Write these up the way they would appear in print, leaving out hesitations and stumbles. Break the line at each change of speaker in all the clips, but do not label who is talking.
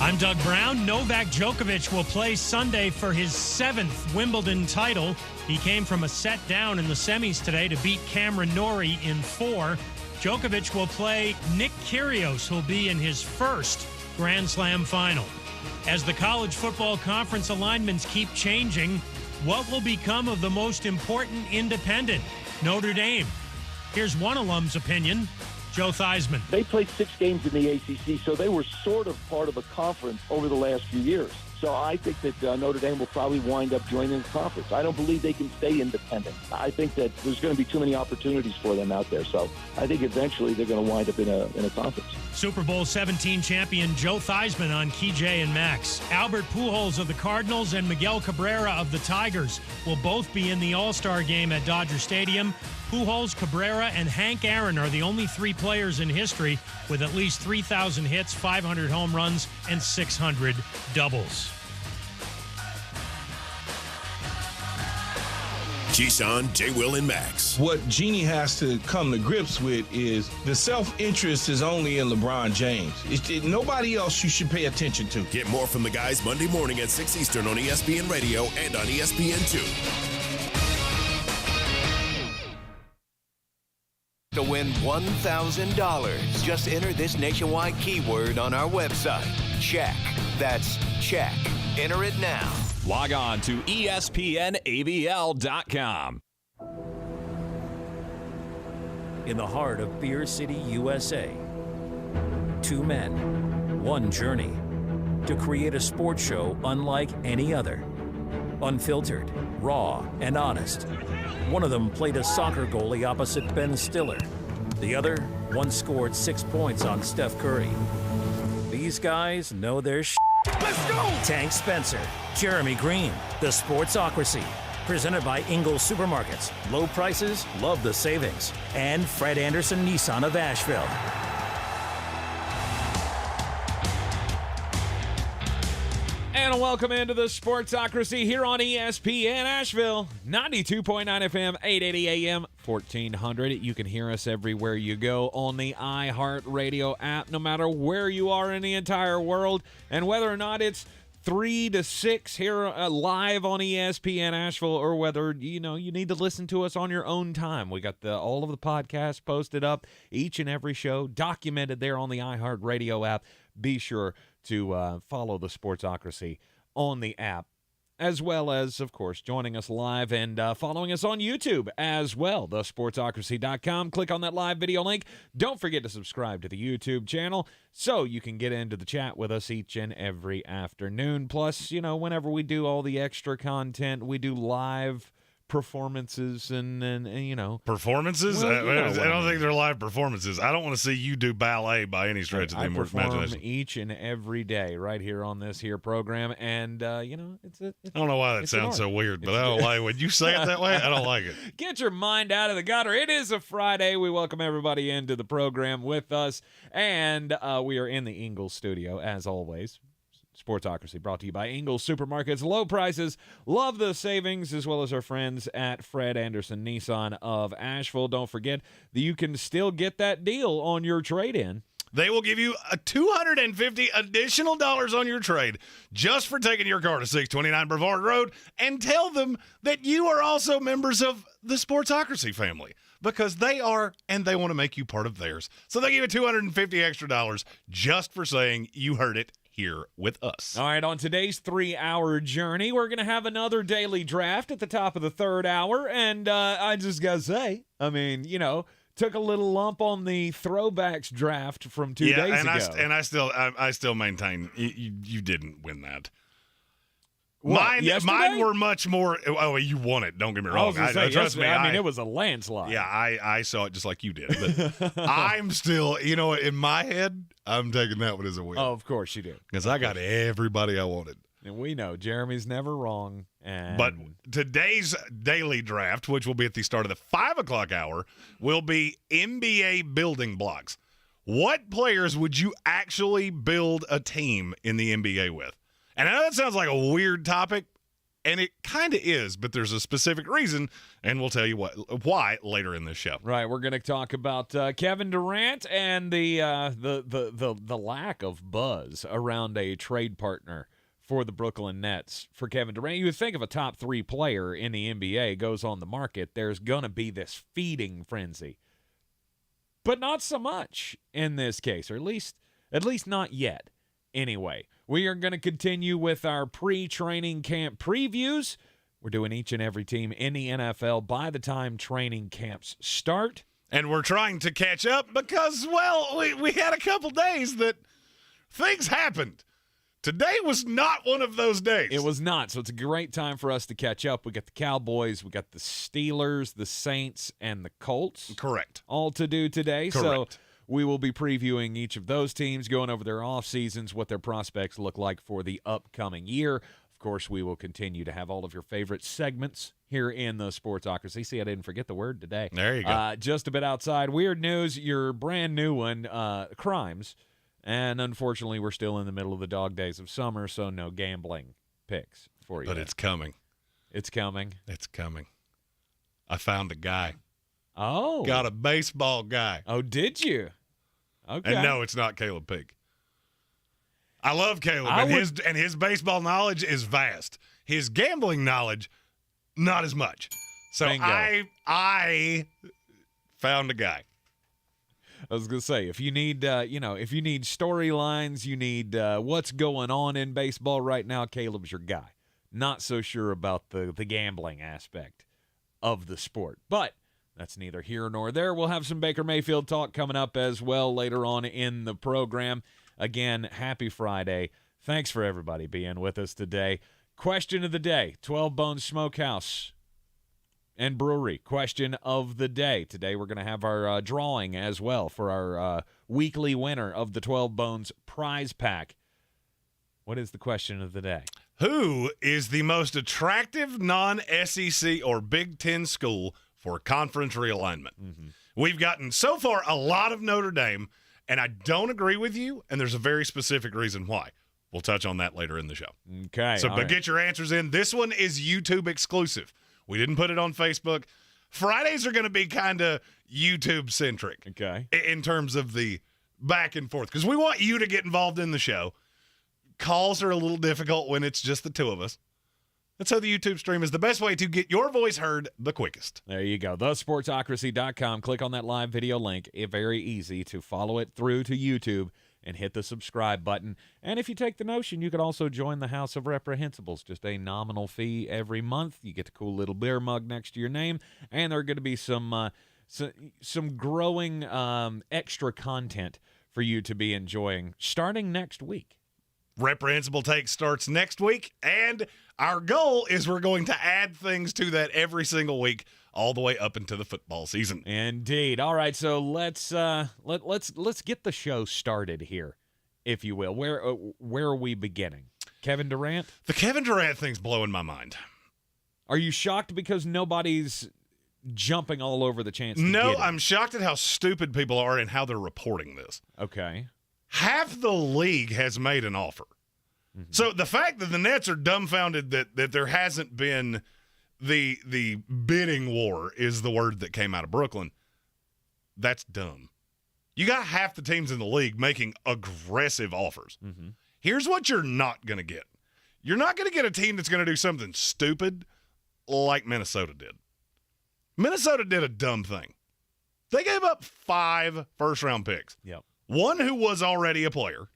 I'm Doug Brown. Novak Djokovic will play Sunday for his 7th Wimbledon title. He came from a set down in the semis today to beat Cameron Norrie in 4. Djokovic will play Nick Kyrgios, who'll be in his first Grand Slam final. As the college football conference alignments keep changing, what will become of the most important independent, Notre Dame? Here's one alum's opinion. Joe Theismann.
They played 6 games in the ACC, so they were sort of part of a conference over the last few years. So I think that Notre Dame will probably wind up joining the conference. I don't believe they can stay independent. I think that there's going to be too many opportunities for them out there. So I think eventually they're going to wind up in a conference.
Super Bowl 17 champion Joe Theismann on Key J and Max. Albert Pujols of the Cardinals and Miguel Cabrera of the Tigers will both be in the All-Star game at Dodger Stadium. Pujols, Cabrera, and Hank Aaron are the only 3 players in history with at least 3,000 hits, 500 home runs, and 600 doubles.
Keyshawn, J. Will, and Max.
What Jeannie has to come to grips with is the self-interest is only in LeBron James. Nobody else you should pay attention to.
Get more from the guys Monday morning at 6 Eastern on ESPN Radio and on ESPN2. To win $1,000. Just enter this nationwide keyword on our website. Check. That's check. Enter it now.
Log on to ESPNABL.com.
In the heart of Beer City, USA, 2 men, 1 journey to create a sports show unlike any other. Unfiltered, raw, and honest. One of them played a soccer goalie opposite Ben Stiller. The other once scored 6 points on Steph Curry. These guys know their shit.
Let's go!
Tank Spencer, Jeremy Greene, the Sportsocracy. Presented by Ingles Supermarkets. Low prices, love the savings. And Fred Anderson Nissan of Asheville.
And welcome into the Sportsocracy here on ESPN Asheville, 92.9 FM, 880 AM, 1400. You can hear us everywhere you go on the iHeartRadio app, no matter where you are in the entire world. And whether or not it's 3 to 6 here live on ESPN Asheville, or whether you need to listen to us on your own time. We got all of the podcasts posted up, each and every show documented there on the iHeartRadio app. Be sure to follow the Sportsocracy on the app, as well as, of course, joining us live and following us on YouTube as well, thesportsocracy.com. Click on that live video link. Don't forget to subscribe to the YouTube channel so you can get into the chat with us each and every afternoon. Plus, whenever we do all the extra content, we do live performances and
performances.
Well,
I don't think they're live performances. I don't want to see you do ballet by any stretch of the imagination.
Each and every day right here on this here program, and it's
I don't know why that sounds so weird, but I don't like when you say it that way. I don't like it.
Get your mind out of the gutter. It is a Friday. We welcome everybody into the program with us, and we are in the Ingles studio as always. Sportsocracy brought to you by Ingles Supermarkets. Low prices, love the savings, as well as our friends at Fred Anderson Nissan of Asheville. Don't forget that you can still get that deal on your trade-in.
They will give you a $250 additional dollars on your trade just for taking your car to 629 Brevard Road, and tell them that you are also members of the Sportsocracy family, because they are, and they want to make you part of theirs. So they give you $250 extra dollars just for saying you heard it here with us.
All right, on today's 3-hour journey, we're going to have another daily draft at the top of the 3rd hour, and I just got to say, took a little lump on the throwbacks draft from 2 days ago.
I still maintain you didn't win that.
What,
mine were much more. Oh, you won it. Don't get me wrong.
Trust me. It was a landslide.
Yeah, I saw it just like you did. But I'm still, in my head, I'm taking that one as a win.
Oh, of course you do.
Because I got everybody I wanted.
And we know Jeremy's never wrong.
But today's daily draft, which will be at the start of the 5 o'clock hour, will be NBA building blocks. What players would you actually build a team in the NBA with? And I know that sounds like a weird topic, And it kind of is, but there's a specific reason, and we'll tell you why later in this show.
Right, we're going to talk about Kevin Durant and the lack of buzz around a trade partner for the Brooklyn Nets for Kevin Durant. You would think if a top 3 player in the NBA goes on the market, there's going to be this feeding frenzy. But not so much in this case, or at least not yet. Anyway, we are going to continue with our pre-training camp previews. We're doing each and every team in the NFL by the time training camps start.
And we're trying to catch up because, well, we had a couple days that things happened. Today was not one of those days.
It was not, so it's a great time for us to catch up. We got the Cowboys, we got the Steelers, the Saints, and the Colts.
Correct.
All to do today.
Correct.
So we will be previewing each of those teams, going over their off seasons, what their prospects look like for the upcoming year. Of course, we will continue to have all of your favorite segments here in the Sportsocracy. See, I didn't forget the word today.
There you go.
Just a bit outside. Weird news, your brand new one, crimes. And unfortunately, we're still in the middle of the dog days of summer, so no gambling picks for you.
But it's coming.
It's coming.
It's coming. I found a guy.
Oh.
Got a baseball guy.
Oh, did you? Okay.
And no, it's not Caleb Peak. I love Caleb, and his baseball knowledge is vast. His gambling knowledge, not as much. So
Bingo.
I found a guy.
I was going to say, if you need, if you need storylines, you need what's going on in baseball right now, Caleb's your guy. Not so sure about the gambling aspect of the sport. But that's neither here nor there. We'll have some Baker Mayfield talk coming up as well later on in the program. Again, happy Friday. Thanks for everybody being with us today. Question of the day, 12 Bones Smokehouse and Brewery. Question of the day. Today we're going to have our drawing as well for our weekly winner of the 12 Bones prize pack. What is the question of the day?
Who is the most attractive non-SEC or Big Ten school for conference realignment?
Mm-hmm.
We've gotten so far a lot of Notre Dame, and I don't agree with you, and there's a very specific reason why. We'll touch on that later in the show.
Okay.
So, but get your answers in. This one is YouTube exclusive. We didn't put it on Facebook. Fridays are going to be kind of YouTube-centric.
Okay.
In terms of the back and forth, because we want you to get involved in the show. Calls are a little difficult when it's just the two of us. That's how the YouTube stream is the best way to get your voice heard the quickest.
There you go. TheSportsocracy.com. Click on that live video link. It's very easy to follow it through to YouTube and hit the subscribe button. And if you take the notion, you could also join the House of Reprehensibles. Just a nominal fee every month. You get a cool little beer mug next to your name. And there are going to be some growing extra content for you to be enjoying starting next week.
Reprehensible Take starts next week, and our goal is we're going to add things to that every single week, all the way up into the football season.
Indeed. All right, so let's get the show started here, if you will. Where are we beginning? Kevin Durant?
The Kevin Durant thing's blowing my mind.
Are you shocked because nobody's jumping all over the chance to
No,
get him?
I'm shocked at how stupid people are and how they're reporting this.
Okay.
Half the league has made an offer. Mm-hmm. So the fact that the Nets are dumbfounded that there hasn't been the bidding war is the word that came out of Brooklyn. That's dumb. You got half the teams in the league making aggressive offers.
Mm-hmm.
Here's what you're not going to get. You're not going to get a team that's going to do something stupid like Minnesota did. Minnesota did a dumb thing. They gave up 5 first-round picks.
Yep.
1 who was already a player,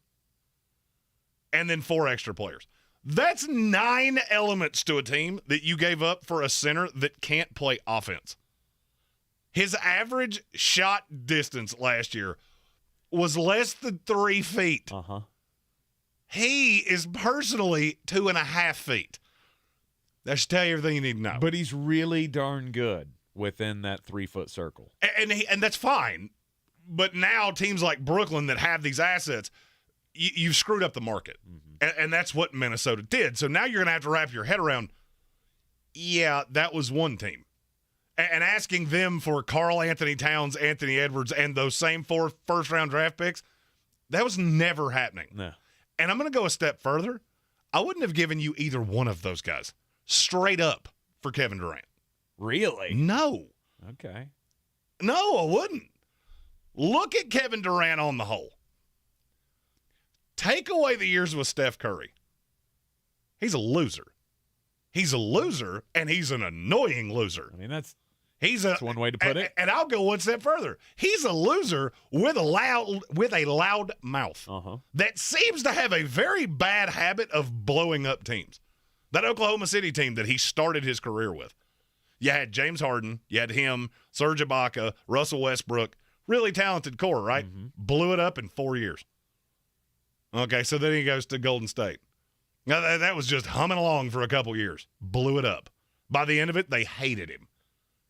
and then 4 extra players. That's 9 elements to a team that you gave up for a center that can't play offense. His average shot distance last year was less than 3 feet.
Uh-huh.
He is personally 2.5 feet. That should tell you everything you need to know.
But he's really darn good within that 3-foot circle.
And that's fine. But now teams like Brooklyn that have these assets, you've screwed up the market. Mm-hmm. And that's what Minnesota did. So now you're going to have to wrap your head around, yeah, that was one team. And asking them for Karl Anthony Towns, Anthony Edwards, and those same 4 first-round draft picks, that was never happening.
No.
And I'm going to go a step further. I wouldn't have given you either one of those guys. straight up for Kevin Durant.
Really?
No.
Okay.
No, I wouldn't. Look at Kevin Durant on the whole. Take away the years with Steph Curry. He's a loser. He's a loser, and he's an annoying loser.
I mean, that's
That's
one way to put it.
And I'll go one step further. He's a loser with a loud mouth that seems to have a very bad habit of blowing up teams. That Oklahoma City team that he started his career with. You had James Harden, you had him, Serge Ibaka, Russell Westbrook, really talented core, right? Blew it up in 4 years. Okay, so then he goes to Golden State. Now, that was just humming along for a couple years. Blew it up. By the end of it, they hated him.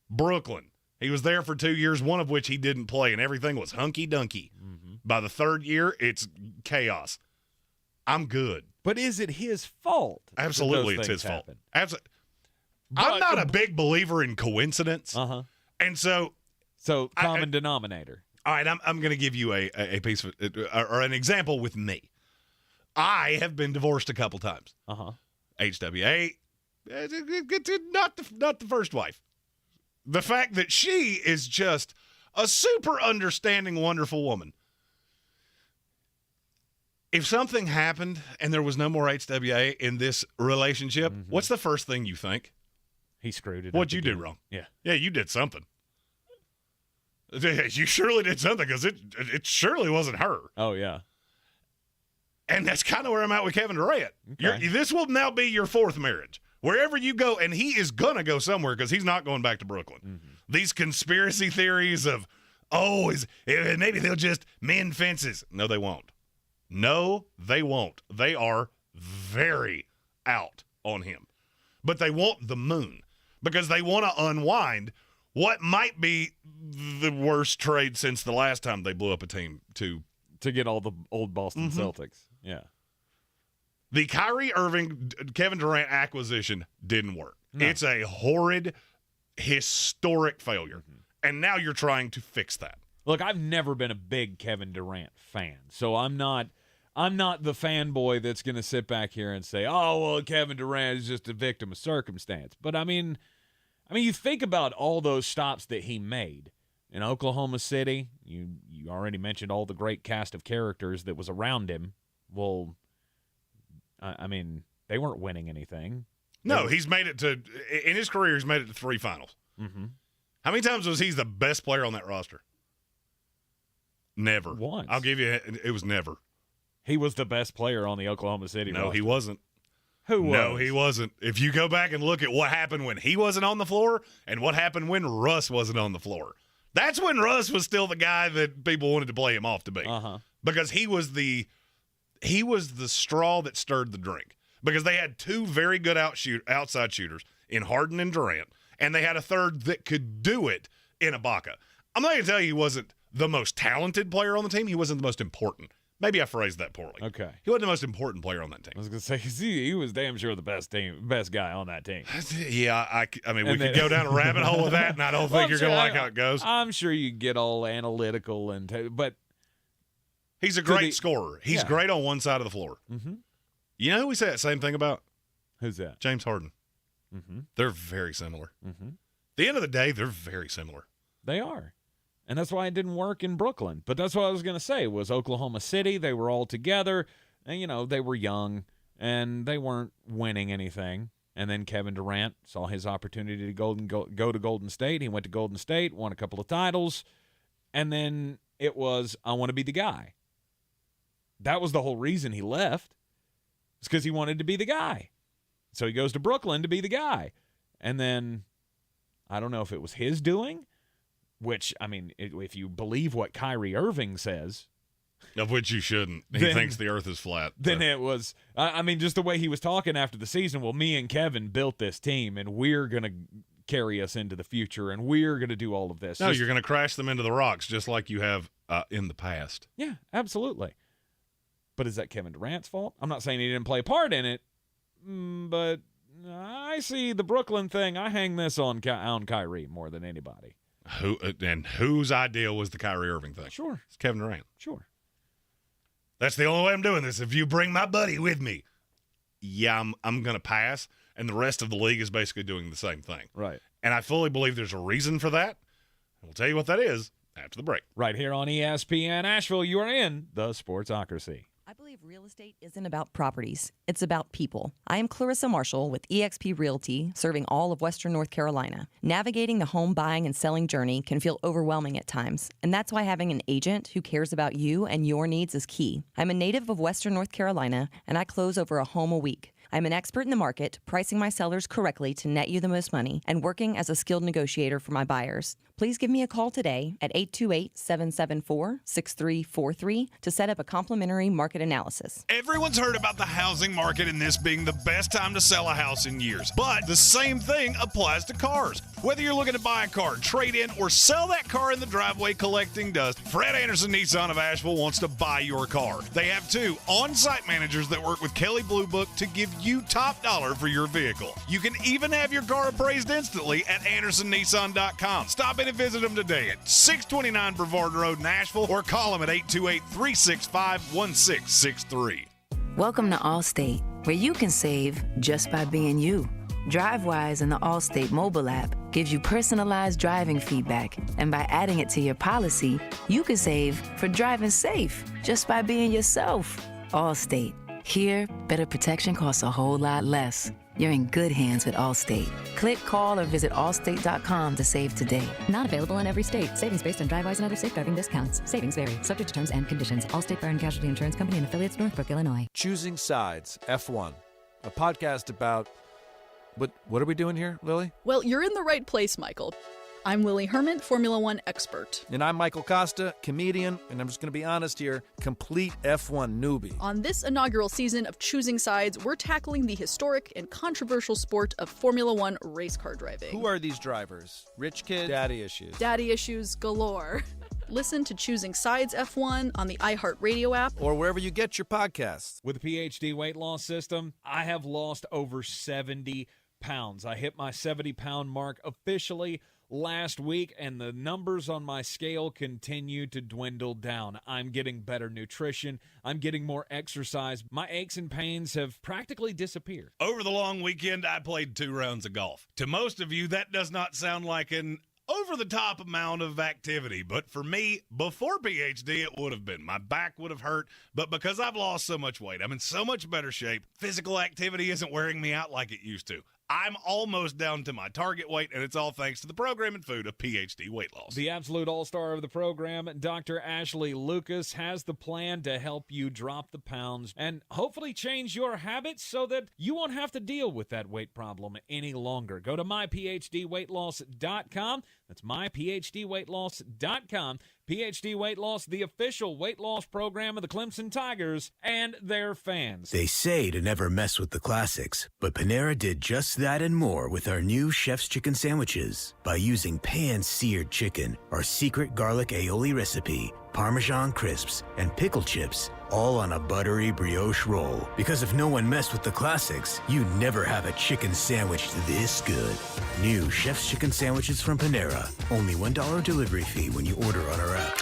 Brooklyn, he was there for 2 years, one of which he didn't play, and everything was hunky-dunky. By the third year, it's chaos. I'm good.
But is it his fault?
Absolutely, it's his fault. I'm not a big believer in coincidence. And so
common denominator.
All right, I'm going to give you a piece of or an example with me. I have been divorced a couple times. HWA, not the first wife. The fact that she is just a super understanding, wonderful woman. If something happened and there was no more HWA in this relationship, what's the first thing you think?
He screwed it.
What'd you do wrong?
Yeah,
you did something. You surely did something because it surely wasn't her.
Oh, yeah.
And that's kind of where I'm at with Kevin Durant.
Okay.
This will now be your fourth marriage. Wherever you go, and he is going to go somewhere because he's not going back to Brooklyn. These conspiracy theories of, maybe they'll just mend fences. No, they won't. No, they won't. They are very out on him. But they want the moon because they want to unwind what might be the worst trade since the last time they blew up a team to
get all the old Boston Celtics. Yeah.
The Kyrie Irving, Kevin Durant acquisition didn't work. No. It's a horrid, historic failure. And now you're trying to fix that.
Look, I've never been a big Kevin Durant fan, so I'm not the fanboy that's going to sit back here and say, "Oh, well, Kevin Durant is just a victim of circumstance." But I mean, you think about all those stops that he made in Oklahoma City. You already mentioned all the great cast of characters that was around him. Well, I mean, they weren't winning anything.
No, he's made it to – in his career, he's made it to 3 finals. How many times was he the best player on that roster? Never.
Once.
I'll give you – it was never.
He was the best player on the Oklahoma City roster.
No, he wasn't.
Who was?
No, he wasn't. If you go back and look at what happened when he wasn't on the floor and what happened when Russ wasn't on the floor, that's when Russ was still the guy that people wanted to play him off to be. Because he was the straw that stirred the drink. Because they had 2 very good outside shooters in Harden and Durant, and they had a third that could do it in Ibaka. I'm not going to tell you he wasn't the most talented player on the team. He wasn't the most important. Maybe I phrased that poorly.
Okay.
He wasn't the most important player on that team.
I was going to say, he was damn sure the best guy on that team.
Yeah, I mean, we could go down a rabbit hole with that, and I don't think you're going to like how it goes.
I'm sure you get all analytical, but
he's a great scorer. He's great on one side of the floor. You know who we say that same thing about?
Who's that?
James Harden. They're very similar. At the end of the day, they're very similar.
They are. And that's why it didn't work in Brooklyn. But that's what I was going to say was Oklahoma City. They were all together. And, they were young, and they weren't winning anything. And then Kevin Durant saw his opportunity to go to Golden State. He went to Golden State, won a couple of titles. And then it was, I want to be the guy. That was the whole reason he left. It's because he wanted to be the guy. So he goes to Brooklyn to be the guy. And then, I don't know if it was his doing, which, I mean, if you believe what Kyrie Irving says.
Of which you shouldn't. He thinks the earth is flat.
Then it was, I mean, just the way he was talking after the season. Well, me and Kevin built this team, and we're going to carry us into the future, and we're going to do all of this.
No, you're going to crash them into the rocks just like you have in the past.
Yeah, absolutely. But is that Kevin Durant's fault? I'm not saying he didn't play a part in it, but I see the Brooklyn thing. I hang this on Kyrie more than anybody.
Whose idea was the Kyrie Irving thing?
Sure.
It's Kevin Durant.
Sure.
That's the only way I'm doing this. If you bring my buddy with me, yeah, I'm going to pass and the rest of the league is basically doing the same thing.
Right.
And I fully believe there's a reason for that. We'll tell you what that is after the break.
Right here on ESPN Asheville, you are in the Sportsocracy.
I believe real estate isn't about properties. It's about people. I am Clarissa Marshall with eXp Realty, serving all of Western North Carolina. Navigating the home buying and selling journey can feel overwhelming at times, and that's why having an agent who cares about you and your needs is key. I'm a native of Western North Carolina, and I close over a home a week. I'm an expert in the market, pricing my sellers correctly to net you the most money, and working as a skilled negotiator for my buyers. Please give me a call today at 828-774-6343 to set up a complimentary market analysis.
Everyone's heard about the housing market and this being the best time to sell a house in years. But the same thing applies to cars. Whether you're looking to buy a car, trade in, or sell that car in the driveway collecting dust, Fred Anderson Nissan of Asheville wants to buy your car. They have 2 on-site managers that work with Kelly Blue Book to give you top dollar for your vehicle. You can even have your car appraised instantly at AndersonNissan.com. Stop in and visit them today at 629 Brevard Road in Asheville or call them at 828-365-1663.
Welcome to Allstate, where you can save just by being you. DriveWise in the Allstate mobile app gives you personalized driving feedback, and by adding it to your policy, you can save for driving safe just by being yourself. Allstate. Here, better protection costs a whole lot less. You're in good hands with Allstate. Click, call, or visit allstate.com to save today.
Not available in every state. Savings based on DriveWise and other safe driving discounts. Savings vary. Subject to terms and conditions. Allstate Fire and Casualty Insurance Company and affiliates, Northbrook, Illinois.
Choosing Sides, F1, a podcast about... What are we doing here, Lily?
Well, you're in the right place, Michael. I'm Lily Herman, Formula One expert.
And I'm Michael Costa, comedian, and I'm just going to be honest here, complete F1 newbie.
On this inaugural season of Choosing Sides, we're tackling the historic and controversial sport of Formula One race car driving.
Who are these drivers? Rich kid? Daddy issues.
Daddy issues galore. Listen to Choosing Sides F1 on the iHeartRadio app.
Or wherever you get your podcasts.
With the PhD weight loss system, I have lost over 70 pounds. I hit my 70-pound mark officially last week, and the numbers on my scale continue to dwindle down. I'm getting better nutrition. I'm getting more exercise. My aches and pains have practically disappeared.
Over the long weekend, I played 2 rounds of golf. To most of you, that does not sound like an over-the-top amount of activity, but for me, before PhD, it would have been. My back would have hurt, but because I've lost so much weight, I'm in so much better shape, physical activity isn't wearing me out like it used to. I'm almost down to my target weight, and it's all thanks to the program and food of PhD Weight Loss.
The absolute all-star of the program, Dr. Ashley Lucas, has the plan to help you drop the pounds and hopefully change your habits so that you won't have to deal with that weight problem any longer. Go to myphdweightloss.com. That's myphdweightloss.com. PhD Weight Loss, the official weight loss program of the Clemson Tigers and their fans.
They say to never mess with the classics, but Panera did just that and more with our new Chef's Chicken Sandwiches. By using pan-seared chicken, our secret garlic aioli recipe, Parmesan crisps, and pickle chips, all on a buttery brioche roll. Because if no one messed with the classics, you never have a chicken sandwich this good. New Chef's Chicken Sandwiches from Panera. Only $1 delivery fee when you order on our app.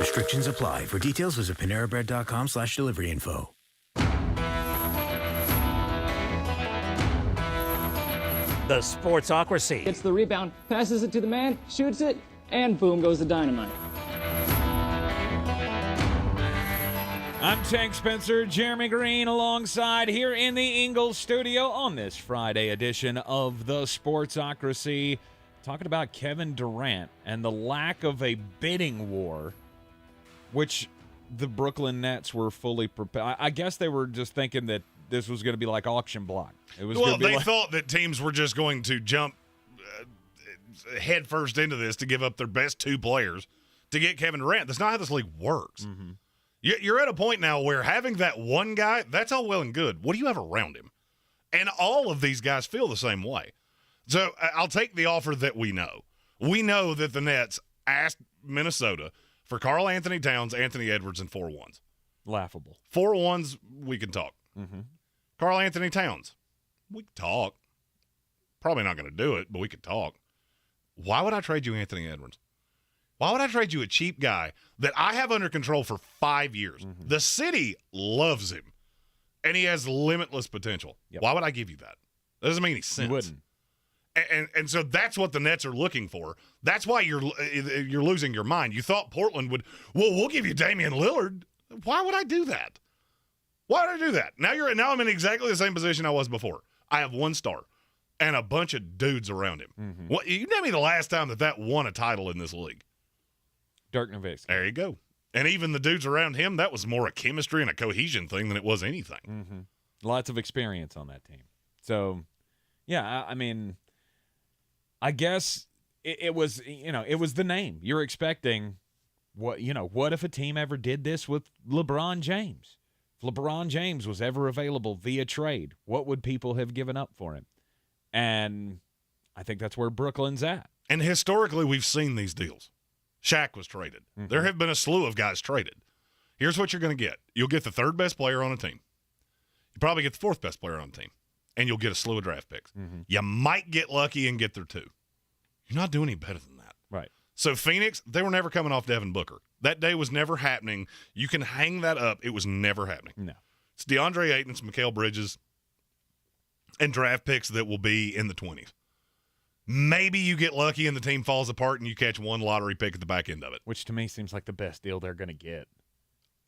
Restrictions apply. For details, visit PaneraBread.com/delivery info.
The Sportsocracy.
Gets the rebound, passes it to the man, shoots it, and boom goes the dynamite.
I'm Tank Spencer, Jeremy Greene, alongside here in the Ingles Studio on this Friday edition of the Sportsocracy, talking about Kevin Durant and the lack of a bidding war, which the Brooklyn Nets were fully prepared. I guess they were just thinking that this was going to be like auction block. It was
they thought that teams were just going to jump head first into this to give up their best 2 players to get Kevin Durant. That's not how this league works.
Mm-hmm.
You're at a point now where having that one guy, that's all well and good. What do you have around him? And all of these guys feel the same way. So I'll take the offer that we know. We know that the Nets asked Minnesota for Karl Anthony Towns, Anthony Edwards, and 4 ones.
Laughable.
4 ones, we can talk.
Mm-hmm.
Karl Anthony Towns, we can talk. Probably not going to do it, but we could talk. Why would I trade you Anthony Edwards? Why would I trade you a cheap guy that I have under control for 5 years? Mm-hmm. The city loves him. And he has limitless potential.
Yep.
Why would I give you that? That doesn't make any sense.
You wouldn't.
And so that's what the Nets are looking for. That's why you're losing your mind. You thought Portland would, we'll give you Damian Lillard. Why would I do that? Why would I do that? Now I'm in exactly the same position I was before. I have one star and a bunch of dudes around him.
Mm-hmm.
What, you name me the last time that won a title in this league.
Dirk Nowitzki.
There you go. And even the dudes around him, that was more a chemistry and a cohesion thing than it was anything.
Mm-hmm. Lots of experience on that team. So, yeah, I mean, I guess it was, it was the name. You're expecting what if a team ever did this with LeBron James? If LeBron James was ever available via trade, what would people have given up for him? And I think that's where Brooklyn's at.
And historically, we've seen these deals. Shaq was traded.
Mm-hmm.
There have been a slew of guys traded. Here's what you're going to get. You'll get the third best player on a team. You probably get the fourth best player on a team. And you'll get a slew of draft picks.
Mm-hmm.
You might get lucky and get there two. You're not doing any better than that.
Right.
So Phoenix, they were never coming off Devin Booker. That day was never happening. You can hang that up. It was never happening.
No.
It's DeAndre Ayton, it's Mikal Bridges, and draft picks that will be in the 20s. Maybe you get lucky and the team falls apart and you catch one lottery pick at the back end of it.
Which to me seems like the best deal they're going to get,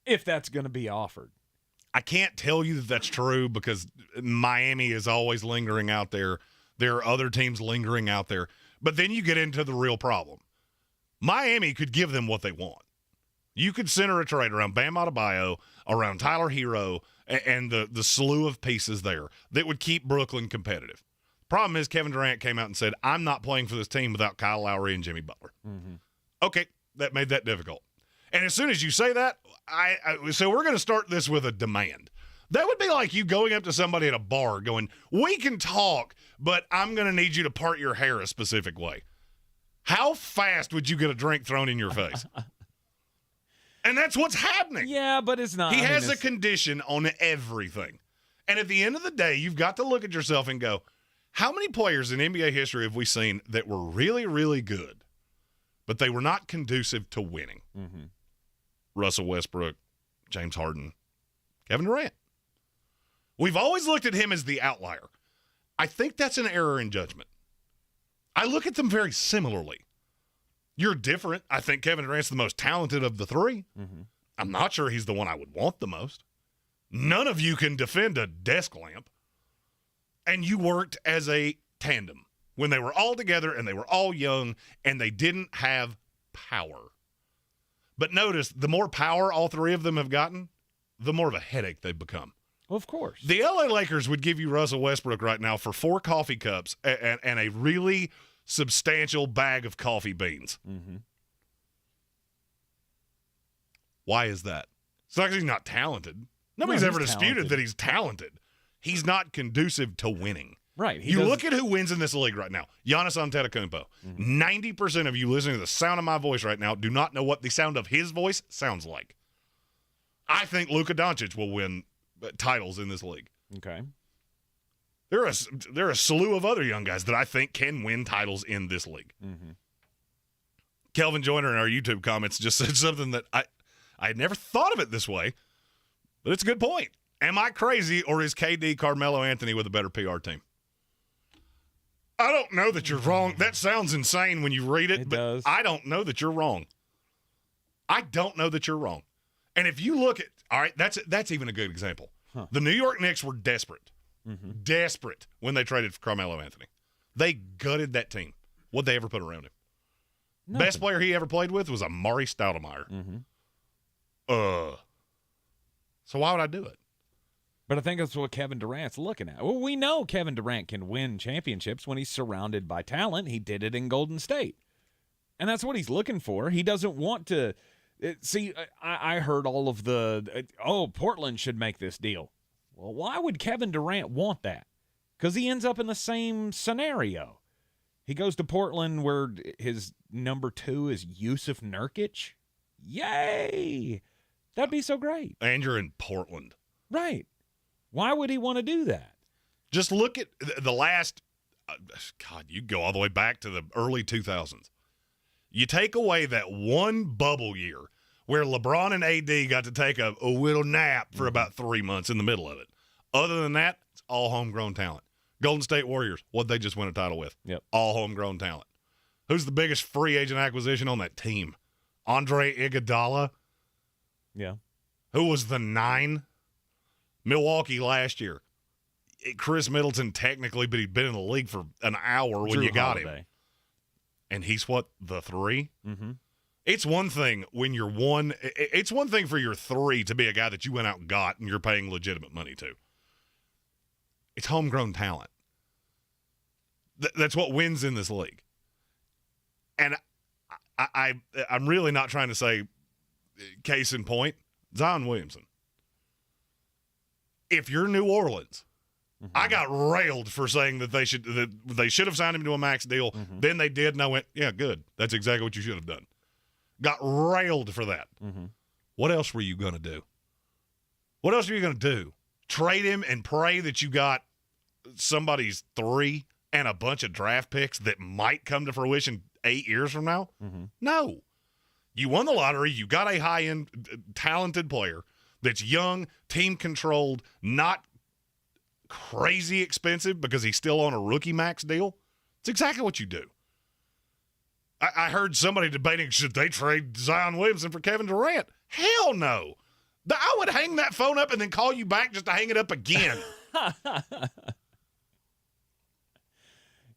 if that's going to be offered.
I can't tell you that that's true because Miami is always lingering out there. There are other teams lingering out there. But then you get into the real problem. Miami could give them what they want. You could center a trade around Bam Adebayo, around Tyler Hero, and the slew of pieces there that would keep Brooklyn competitive. Problem is Kevin Durant came out and said, I'm not playing for this team without Kyle Lowry and Jimmy Butler.
Mm-hmm.
Okay, that made that difficult. And as soon as you say that, so we're going to start this with a demand. That would be like you going up to somebody at a bar going, we can talk, but I'm going to need you to part your hair a specific way. How fast would you get a drink thrown in your face? And that's what's happening.
Yeah, but it's not.
He has a condition on everything. And at the end of the day, you've got to look at yourself and go, how many players in NBA history have we seen that were really, really good, but they were not conducive to winning?
Mm-hmm.
Russell Westbrook, James Harden, Kevin Durant. We've always looked at him as the outlier. I think that's an error in judgment. I look at them very similarly. You're different. I think Kevin Durant's the most talented of the three.
Mm-hmm.
I'm not sure he's the one I would want the most. None of you can defend a desk lamp. And you worked as a tandem when they were all together and they were all young and they didn't have power. But notice, the more power all three of them have gotten, the more of a headache they've become.
Well, of course.
The LA Lakers would give you Russell Westbrook right now for 4 coffee cups and a really substantial bag of coffee beans.
Mm-hmm.
Why is that? It's not because he's not talented. Nobody's ever disputed that he's talented. He's not conducive to winning.
Right.
You look at who wins in this league right now. Giannis Antetokounmpo. 90% of you listening to the sound of my voice right now do not know what the sound of his voice sounds like. I think Luka Doncic will win titles in this league.
Okay.
There are a slew of other young guys that I think can win titles in this league.
Mm-hmm.
Kelvin Joyner in our YouTube comments just said something that I had never thought of it this way, but it's a good point. Am I crazy, or is KD Carmelo Anthony with a better PR team? I don't know that you're wrong. That sounds insane when you read it, but
does.
I don't know that you're wrong. I don't know that you're wrong. And if you look at, all right, that's even a good example.
Huh.
The New York Knicks were desperate when they traded for Carmelo Anthony. They gutted that team. What'd they ever put around him?
Nothing.
Best player he ever played with was Amari Stoudemire.
Mm-hmm.
So why would I do it?
But I think that's what Kevin Durant's looking at. Well, we know Kevin Durant can win championships when he's surrounded by talent. He did it in Golden State. And that's what he's looking for. He doesn't want to see, I heard all of Portland should make this deal. Well, why would Kevin Durant want that? Because he ends up in the same scenario. He goes to Portland where his number 2 is Yusuf Nurkic. Yay! That'd be so great.
And you're in Portland.
Right. Why would he want to do that?
Just look at the last, you go all the way back to the early 2000s. You take away that one bubble year where LeBron and AD got to take a little nap for about 3 months in the middle of it. Other than that, it's all homegrown talent. Golden State Warriors, what'd they just win a title with?
Yep.
All homegrown talent. Who's the biggest free agent acquisition on that team? Andre Iguodala.
Yeah.
Who was the 9? Milwaukee last year. Chris Middleton technically, but he'd been in the league for an hour when you got him. And he's what, the 3?
Mm-hmm.
It's one thing when you're 1. It's one thing for your 3 to be a guy that you went out and got and you're paying legitimate money to. It's homegrown talent. That's what wins in this league. And I'm really not trying to say case in point, Zion Williamson. If you're New Orleans, I got railed for saying that they should have signed him to a max deal. Then they did, and I went, yeah, good. That's exactly what you should have done. Got railed for that. What else were you going to do? What else are you going to do? Trade him and pray that you got somebody's 3 and a bunch of draft picks that might come to fruition 8 years from now? No. You won the lottery. You got a high-end, talented player that's young, team-controlled, not crazy expensive because he's still on a rookie max deal. It's exactly what you do. I heard somebody debating, should they trade Zion Williamson for Kevin Durant? Hell no. I would hang that phone up and then call you back just to hang it up again.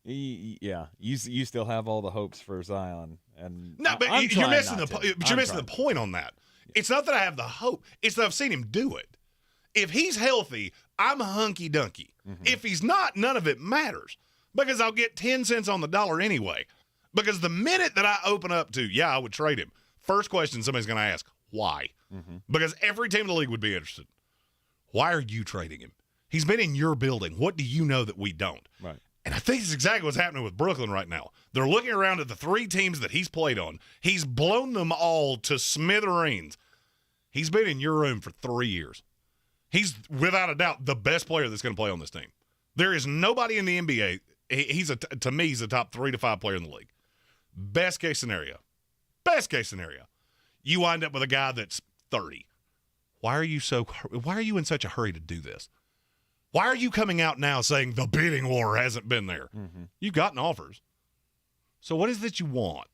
Yeah, you still have all the hopes for Zion, and
no, but you're missing the point on that. It's not that I have the hope; it's that I've seen him do it. If he's healthy, I'm hunky dunky. If he's not, none of it matters because I'll get 10 cents on the dollar anyway. Because the minute that I open up to, I would trade him. First question somebody's going to ask, why? Because every team in the league would be interested. Why are you trading him? He's been in your building. What do you know that we don't?
Right.
And I think it's exactly what's happening with Brooklyn right now. They're looking around at the 3 teams that he's played on. He's blown them all to smithereens. He's been in your room for 3 years. He's, without a doubt, the best player that's going to play on this team. There is nobody in the NBA. To me, he's a top 3 to 5 player in the league. Best case scenario. You wind up with a guy that's 30. Why are you in such a hurry to do this? Why are you coming out now saying the bidding war hasn't been there? You've gotten offers. So what is it you want?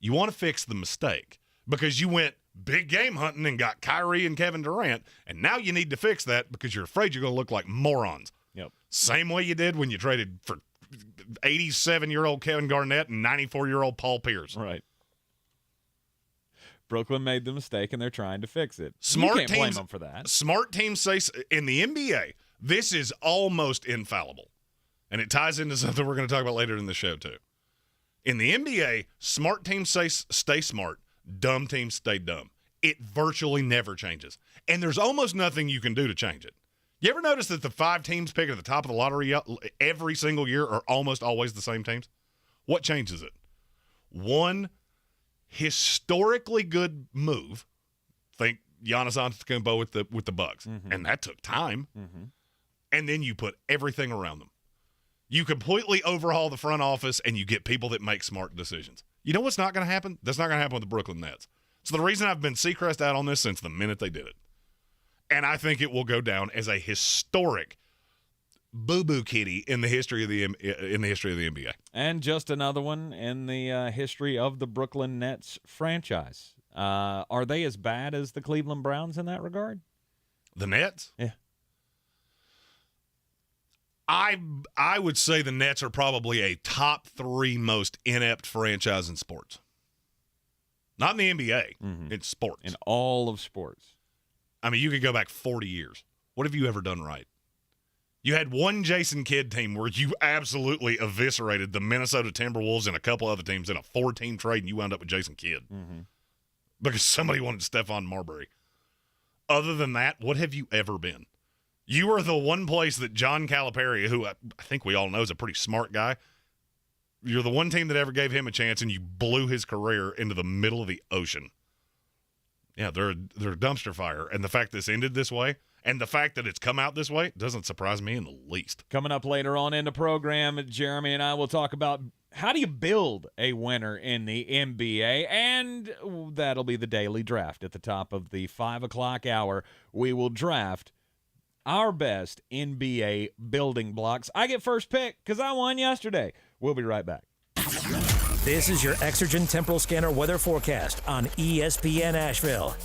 You want to fix the mistake because you went big game hunting and got Kyrie and Kevin Durant, and now you need to fix that because you're afraid you're going to look like morons.
Yep.
Same way you did when you traded for 87-year-old Kevin Garnett and 94-year-old Paul Pierce.
Right. Brooklyn made the mistake, and they're trying to fix it.
You can't
blame them for that.
Smart teams say in the NBA, this is almost infallible. And it ties into something we're going to talk about later in the show, too. In the NBA, smart teams stay smart, dumb teams stay dumb. It virtually never changes. And there's almost nothing you can do to change it. You ever notice that the 5 teams picked at the top of the lottery every single year are almost always the same teams? What changes it? One historically good move. Think Giannis Antetokounmpo with the Bucks, and that took time. And then you put everything around them. You completely overhaul the front office, and you get people that make smart decisions. You know what's not going to happen? That's not going to happen with the Brooklyn Nets. So the reason I've been Seacrest out on this since the minute they did it. And I think it will go down as a historic boo-boo kitty in the history of the NBA.
And just another one in the history of the Brooklyn Nets franchise. Are they as bad as the Cleveland Browns in that regard?
The Nets?
Yeah.
I would say the Nets are probably a top 3 most inept franchise in sports. Not in the NBA. It's sports.
In all of sports.
I mean, you could go back 40 years. What have you ever done right? You had one Jason Kidd team where you absolutely eviscerated the Minnesota Timberwolves and a couple other teams in a 4-team trade, and you wound up with Jason Kidd. Because somebody wanted Stephon Marbury. Other than that, what have you ever been? You were the one place that John Calipari, who I think we all know is a pretty smart guy, you're the one team that ever gave him a chance, and you blew his career into the middle of the ocean. Yeah, they're a dumpster fire. And the fact this ended this way, and the fact that it's come out this way, doesn't surprise me in the least.
Coming up later on in the program, Jeremy and I will talk about how do you build a winner in the NBA, and that'll be the daily draft. At the top of the 5 o'clock hour, we will draft our best NBA building blocks. I get first pick because I won yesterday. We'll be right back.
This is your Exergen Temporal Scanner weather forecast on ESPN Asheville.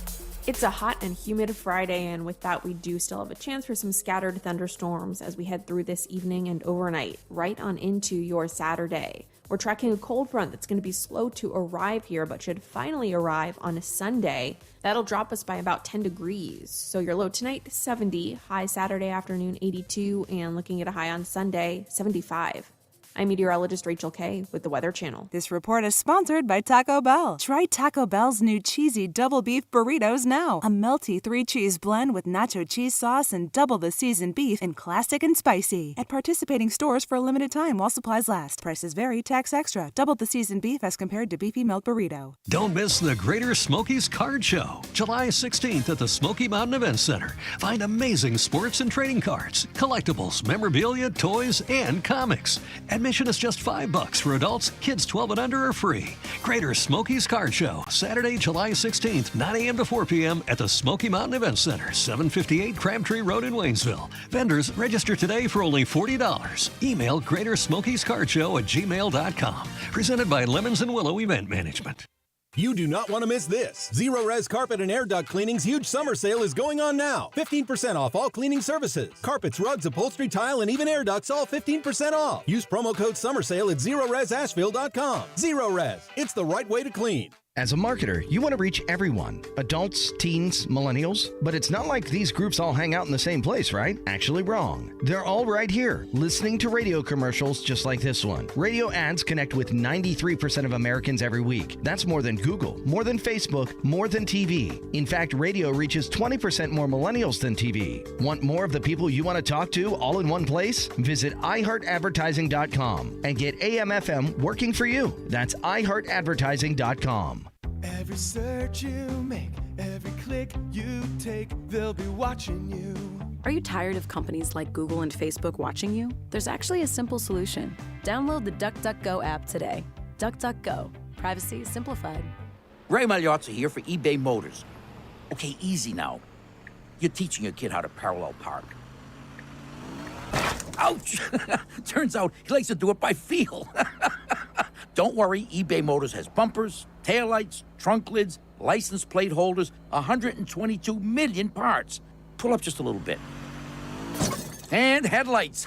It's a hot and humid Friday, and with that, we do still have a chance for some scattered thunderstorms as we head through this evening and overnight, right on into your Saturday. We're tracking a cold front that's going to be slow to arrive here, but should finally arrive on a Sunday. That'll drop us by about 10 degrees. So your low tonight, 70, high Saturday afternoon, 82, and looking at a high on Sunday, 75. I'm meteorologist Rachel Kay with the Weather Channel.
This report is sponsored by Taco Bell. Try Taco Bell's new cheesy double beef burritos now. A melty 3-cheese blend with nacho cheese sauce and double the seasoned beef in classic and spicy. At participating stores for a limited time while supplies last. Prices vary, tax extra. Double the seasoned beef as compared to beefy melt burrito.
Don't miss the Greater Smokies Card Show, July 16th at the Smoky Mountain Event Center. Find amazing sports and trading cards, collectibles, memorabilia, toys, and comics. Admission is just $5 for adults. Kids 12 and under are free. Greater Smokies Card Show, Saturday, July 16th, 9 a.m. to 4 p.m. at the Smoky Mountain Event Center, 758 Crabtree Road in Waynesville. Vendors register today for only $40. Email greatersmokiescardshow@gmail.com. Presented by Lemons and Willow Event Management.
You do not want to miss this. Zero Res Carpet and Air Duct Cleaning's huge summer sale is going on now. 15% off all cleaning services. Carpets, rugs, upholstery, tile, and even air ducts all 15% off. Use promo code Summer Sale at ZeroResAsheville.com. Zero Res. It's the right way to clean.
As a marketer, you want to reach everyone, adults, teens, millennials, but it's not like these groups all hang out in the same place, right? Actually wrong. They're all right here, listening to radio commercials just like this one. Radio ads connect with 93% of Americans every week. That's more than Google, more than Facebook, more than TV. In fact, radio reaches 20% more millennials than TV. Want more of the people you want to talk to all in one place? Visit iHeartAdvertising.com and get AM/FM working for you. That's iHeartAdvertising.com.
Every search you make, every click you take, they'll be watching you.
Are you tired of companies like Google and Facebook watching you? There's actually a simple solution. Download the DuckDuckGo app today. DuckDuckGo. Privacy simplified.
Ray Magliozzi here for eBay Motors. Okay, easy now. You're teaching your kid how to parallel park. Ouch! Turns out he likes to do it by feel. Don't worry, eBay Motors has bumpers, taillights, trunk lids, license plate holders, 122 million parts. Pull up just a little bit. And headlights.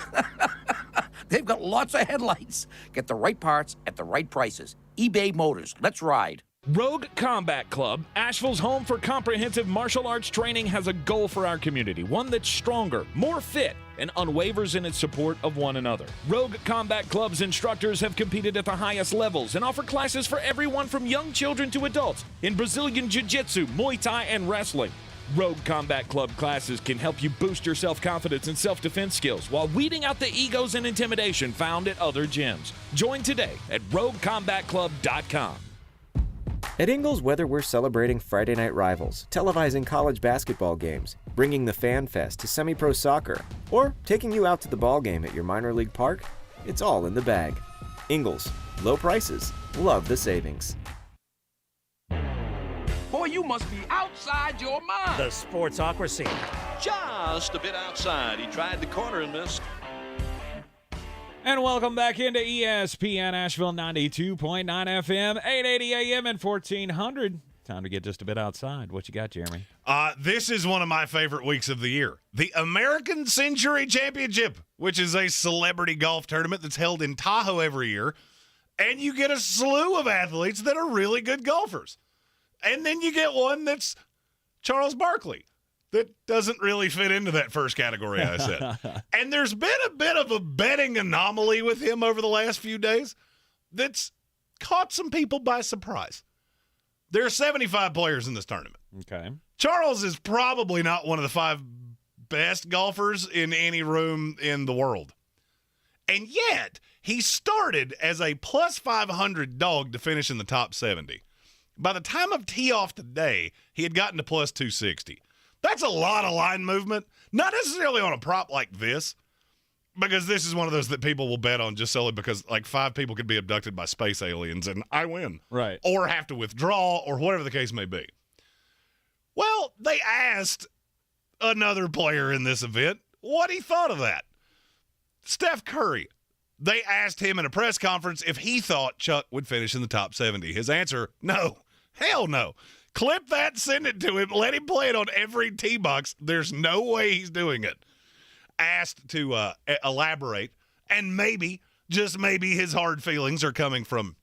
They've got lots of headlights. Get the right parts at the right prices. eBay Motors. Let's ride.
Rogue Combat Club, Asheville's home for comprehensive martial arts training, has a goal for our community, one that's stronger, more fit, and unwavers in its support of one another. Rogue Combat Club's instructors have competed at the highest levels and offer classes for everyone from young children to adults in Brazilian Jiu-Jitsu, Muay Thai, and wrestling. Rogue Combat Club classes can help you boost your self-confidence and self-defense skills while weeding out the egos and intimidation found at other gyms. Join today at roguecombatclub.com.
At Ingles, whether we're celebrating Friday night rivals, televising college basketball games, bringing the Fan Fest to semi-pro soccer, or taking you out to the ball game at your minor league park, it's all in the bag. Ingles, low prices, love the savings.
Boy, you must be outside your mind.
The Sportsocracy.
Just a bit outside. He tried the corner and missed.
And welcome back into ESPN Asheville 92.9 FM, 880 AM and 1400. Time to get just a bit outside. What you got, Jeremy?
This is one of my favorite weeks of the year. The American Century Championship, which is a celebrity golf tournament that's held in Tahoe every year. And you get a slew of athletes that are really good golfers. And then you get one that's Charles Barkley. That doesn't really fit into that first category I said. And there's been a bit of a betting anomaly with him over the last few days that's caught some people by surprise. There are 75 players in this tournament.
Okay.
Charles is probably not one of the 5 best golfers in any room in the world. And yet, he started as a plus 500 dog to finish in the top 70. By the time of tee off today, he had gotten to plus 260. That's a lot of line movement, not necessarily on a prop like this, because this is one of those that people will bet on just solely because like 5 people could be abducted by space aliens and I win.
Right.
Or have to withdraw or whatever the case may be. Well, they asked another player in this event what he thought of that. Steph Curry. They asked him in a press conference if he thought Chuck would finish in the top 70. His answer, no. Hell no. Clip that, send it to him, let him play it on every tee box. There's no way he's doing it. Asked to elaborate, and maybe, just maybe, his hard feelings are coming from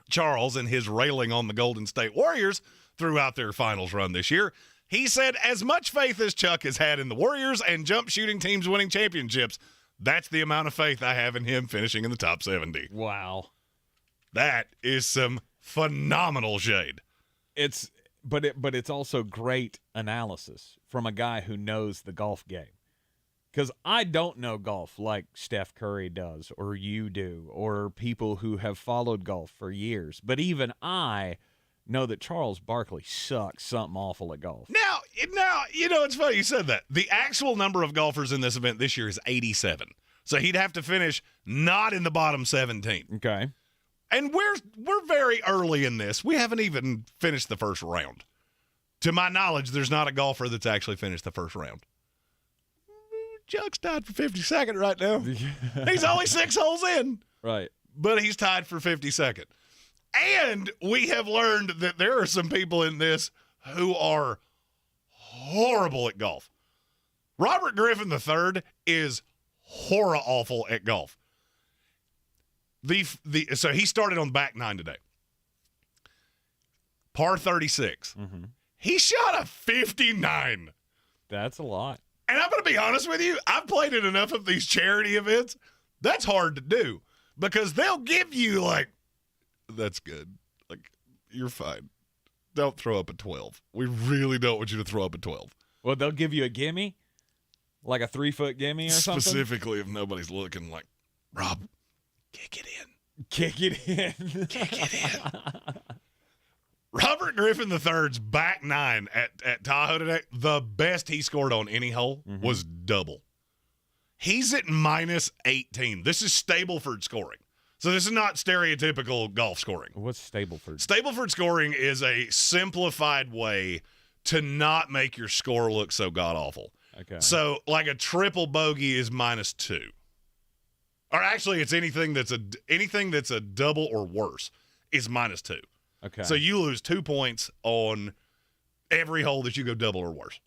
Charles and his railing on the Golden State Warriors throughout their finals run this year. He said, as much faith as Chuck has had in the Warriors and jump shooting teams winning championships, that's the amount of faith I have in him finishing in the top 70.
Wow.
That is some phenomenal shade.
But it's also great analysis from a guy who knows the golf game. Because I don't know golf like Steph Curry does, or you do, or people who have followed golf for years. But even I know that Charles Barkley sucks something awful at golf.
Now, it's funny you said that. The actual number of golfers in this event this year is 87. So he'd have to finish not in the bottom 17.
Okay.
And we're very early in this. We haven't even finished the first round. To my knowledge, there's not a golfer that's actually finished the first round. Chuck's tied for 52nd right now. He's only 6 holes in.
Right.
But he's tied for 52nd. And we have learned that there are some people in this who are horrible at golf. Robert Griffin III is horror-awful at golf. So he started on the back nine today. Par 36.
Mm-hmm.
He shot a 59.
That's a lot.
And I'm going to be honest with you, I've played in enough of these charity events. That's hard to do because they'll give you like, that's good. Like, you're fine. Don't throw up a 12. We really don't want you to throw up a 12.
Well, they'll give you a gimme? Like a 3-foot gimme or something?
Specifically if nobody's looking, like, Rob, kick it in.
Kick it in.
Kick it in. Robert Griffin III's back nine at Tahoe today, the best he scored on any hole was double. He's at minus 18. This is Stableford scoring. So this is not stereotypical golf scoring.
What's Stableford?
Stableford scoring is a simplified way to not make your score look so god-awful.
Okay.
So like a triple bogey is minus 2. Or actually it's anything that's a double or worse is minus 2.
Okay.
So you lose 2 points on every hole that you go double or worse.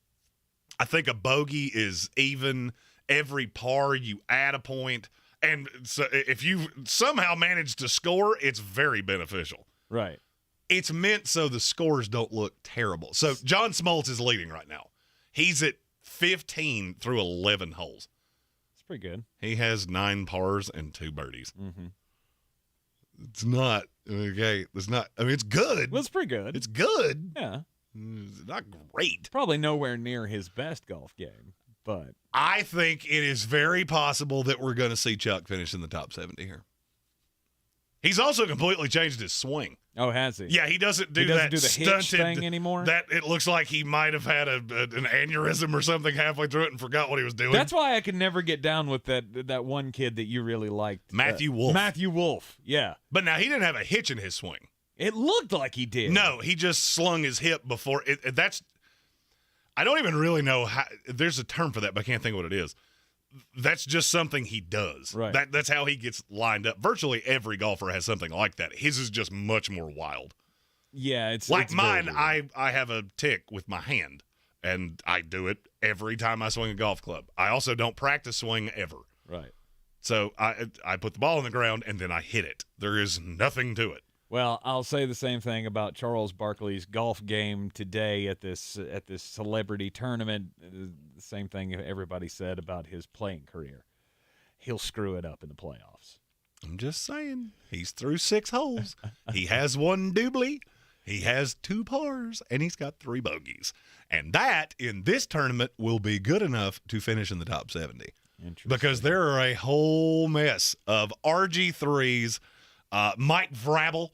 I think a bogey is even. Every par you add a point. And so if you somehow manage to score, it's very beneficial.
Right.
It's meant so the scores don't look terrible. So John Smoltz is leading right now. He's at 15 through 11 holes.
That's pretty good.
He has 9 pars and 2 birdies.
Mm-hmm.
It's not, okay, it's not, I mean, it's good.
Well, it's pretty good.
It's good.
Yeah.
It's not great.
Probably nowhere near his best golf game, but
I think it is very possible that we're going to see Chuck finish in the top 70 here. He's also completely changed his swing.
Oh, has he?
Yeah, he doesn't do the
hitch thing anymore.
That it looks like he might have had an aneurysm or something halfway through it and forgot what he was doing.
That's why I could never get down with that one kid that you really liked,
Matthew Wolf.
Matthew Wolf, yeah.
But now he didn't have a hitch in his swing.
It looked like he did.
No, he just slung his hip before it. That's. I don't even really know how. There's a term for that, but I can't think of what it is. That's just something he does.
Right.
That's how he gets lined up. Virtually every golfer has something like that. His is just much more wild.
Yeah, it's
like
it's
mine. I have a tick with my hand, and I do it every time I swing a golf club. I also don't practice swing ever.
Right.
So I put the ball on the ground and then I hit it. There is nothing to it.
Well, I'll say the same thing about Charles Barkley's golf game today at this celebrity tournament. The same thing everybody said about his playing career. He'll screw it up in the playoffs.
I'm just saying. He's through 6 holes. He has 1 doubly. He has 2 pars, and he's got 3 bogeys. And that, in this tournament, will be good enough to finish in the top 70. Because there are a whole mess of RG3s, Mike Vrabel.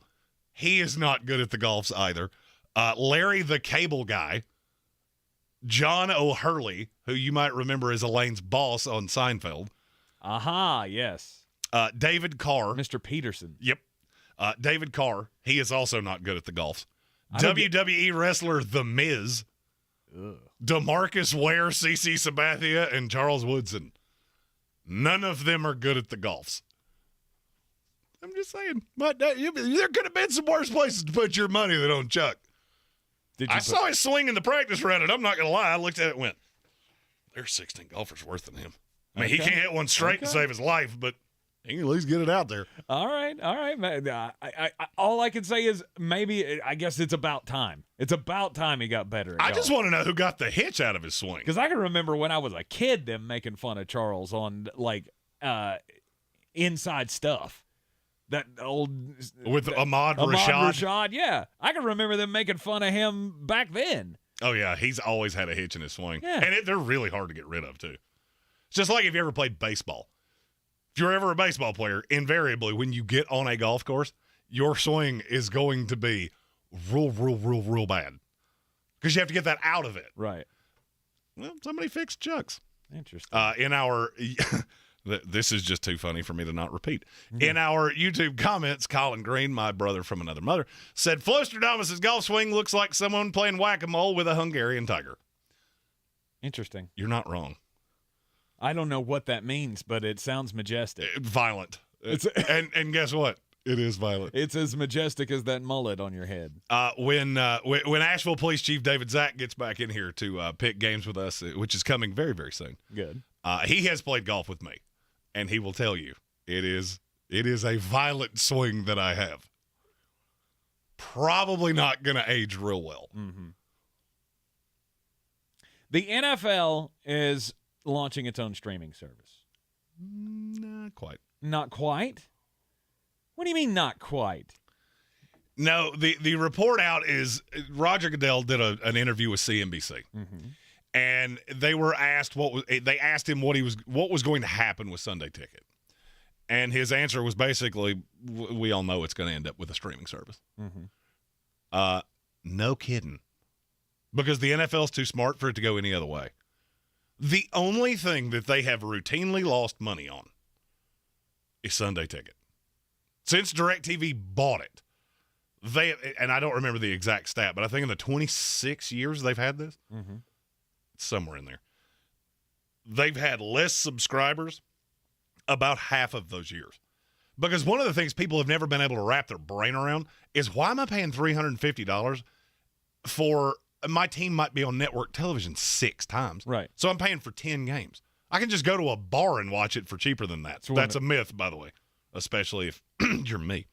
He is not good at the golfs either. Larry the Cable Guy. John O'Hurley, who you might remember as Elaine's boss on Seinfeld.
Aha, yes.
David Carr.
Mr. Peterson.
Yep. David Carr. He is also not good at the golfs. WWE wrestler The Miz. DeMarcus Ware, CeCe Sabathia, and Charles Woodson. None of them are good at the golfs. I'm just saying. But there could have been some worse places to put your money than on Chuck. I saw his swing in the practice round, and I'm not going to lie. I looked at it and went, there's 16 golfers worse than him. I mean, he can't hit one straight to save his life, but he can at least get it out there.
All right. All I can say is maybe I guess it's about time. It's about time he got better.
I just want to know who got the hitch out of his swing.
Because I can remember when I was a kid, them making fun of Charles on inside stuff. That old
with Ahmad
Rashad, yeah. I can remember them making fun of him back then.
Oh, yeah. He's always had a hitch in his swing.
Yeah.
And they're really hard to get rid of, too. It's just like if you ever played baseball. If you're ever a baseball player, invariably, when you get on a golf course, your swing is going to be real bad. Because you have to get that out of it.
Right.
Well, somebody fixed Chuck's.
Interesting.
In our... This is just too funny for me to not repeat. In our YouTube comments, Colin Greene, my brother from another mother, said, Flostradamus' golf swing looks like someone playing whack-a-mole with a Hungarian tiger.
Interesting.
You're not wrong.
I don't know what that means, but it sounds majestic.
Violent. And guess what? It is violent.
It's as majestic as that mullet on your head.
When Asheville Police Chief David Zack gets back in here to pick games with us, which is coming very, very soon.
Good.
He has played golf with me. And he will tell you, it is a violent swing that I have. Probably not going to age real well.
Mm-hmm. The NFL is launching its own streaming service.
Not quite.
Not quite? What do you mean not quite?
No, the report out is Roger Goodell did an interview with CNBC.
Mm-hmm.
And they were asked they asked him what was going to happen with Sunday Ticket. And his answer was basically, we all know it's going to end up with a streaming service.
Mm-hmm.
No kidding. Because the NFL's too smart for it to go any other way. The only thing that they have routinely lost money on is Sunday Ticket. Since DirecTV bought it, and I don't remember the exact stat, but I think in the 26 years they've had this,
mm-hmm.
somewhere in there, they've had less subscribers about half of those years. Because one of the things people have never been able to wrap their brain around is, why am I paying $350 for my team might be on network television 6 times?
Right.
So I'm paying for 10 games. I can just go to a bar and watch it for cheaper than that. That's a myth, by the way, especially if you're me.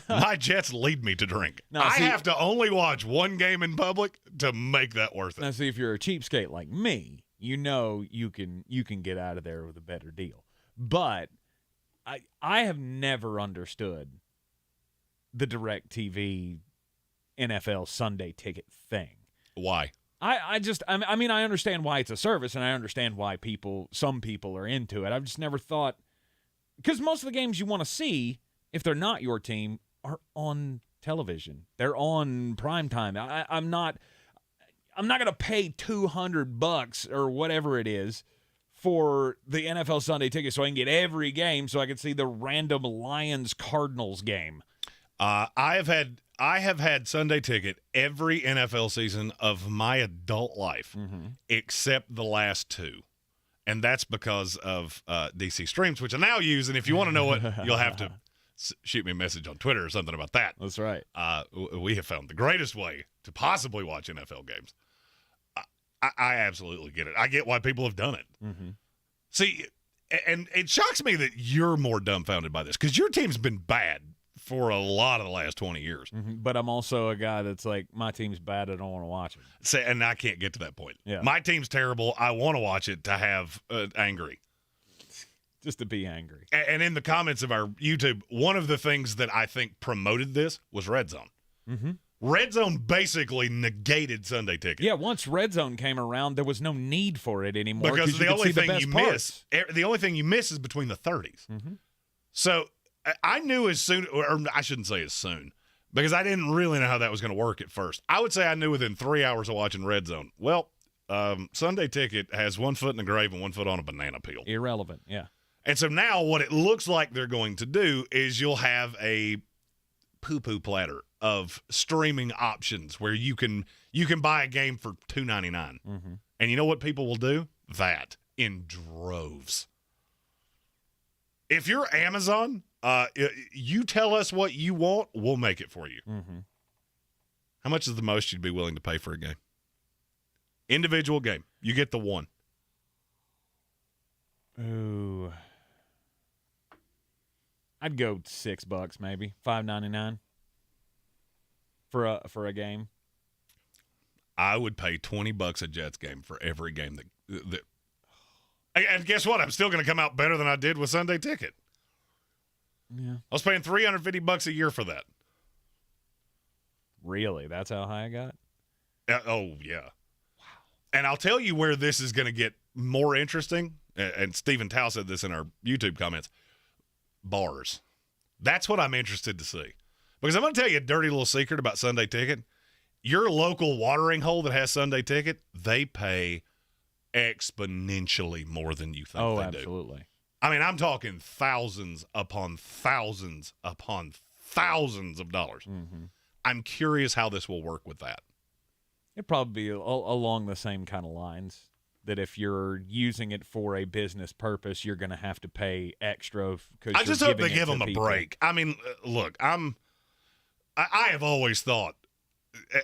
My Jets lead me to drink.
Now,
I have to only watch one game in public to make that worth it.
Now, see, if you're a cheapskate like me, you know you can get out of there with a better deal. But I have never understood the DirecTV NFL Sunday Ticket thing.
Why?
I mean, I understand why it's a service, and I understand why some people are into it. I've just never thought, because most of the games you want to see, if they're not your team, are on television. They're on primetime. I'm not going to pay $200 or whatever it is for the NFL Sunday Ticket so I can get every game, so I can see the random Lions-Cardinals game.
I have had Sunday Ticket every NFL season of my adult life,
mm-hmm.
except the last 2. And that's because of DC Streams, which I now use. And if you want to know what, you'll have to shoot me a message on Twitter or something about that.
That's right.
We have found the greatest way to possibly watch NFL games. I absolutely get it. I get why people have done it.
Mm-hmm.
See, and it shocks me that you're more dumbfounded by this, because your team's been bad for a lot of the last 20 years.
Mm-hmm. But I'm also a guy that's like, my team's bad, I don't want to watch it.
And I can't get to that point.
Yeah.
My team's terrible. I want to watch it to have angry.
Just to be angry.
And in the comments of our YouTube, one of the things that I think promoted this was Red Zone.
Mm-hmm.
Red Zone basically negated Sunday Ticket.
Yeah, once Red Zone came around, there was no need for it anymore.
Because the only thing the only thing you miss is between the 30s.
Mm-hmm.
So I knew as soon, or I shouldn't say as soon, because I didn't really know how that was going to work at first. I would say I knew within 3 hours of watching Red Zone. Well, Sunday Ticket has 1 foot in the grave and 1 foot on a banana peel.
Irrelevant, yeah.
And so now what it looks like they're going to do is you'll have a poo-poo platter of streaming options where you can buy a game for $2.99.
Mm-hmm.
And you know what people will do? That in droves. If you're Amazon, you tell us what you want, we'll make it for you.
Mm-hmm.
How much is the most you'd be willing to pay for a game? Individual game. You get the one.
Ooh. I'd go $6 maybe. $5.99 for a game.
I would pay $20 a Jets game for every game that and guess what? I'm still going to come out better than I did with Sunday Ticket.
Yeah.
I was paying $350 a year for that.
Really? That's how high I got?
Oh, yeah. Wow. And I'll tell you where this is going to get more interesting, and Stephen Tao said this in our YouTube comments, bars. That's what I'm interested to see. Because I'm going to tell you a dirty little secret about Sunday Ticket. Your local watering hole that has Sunday Ticket, they pay exponentially more than you think they do.
Oh, absolutely.
I mean, I'm talking thousands upon thousands upon thousands of dollars.
Mm-hmm.
I'm curious how this will work with that.
It'd probably be along the same kind of lines, that if you're using it for a business purpose, you're going to have to pay extra.
I just hope they give them a break. I mean, look, I have always thought,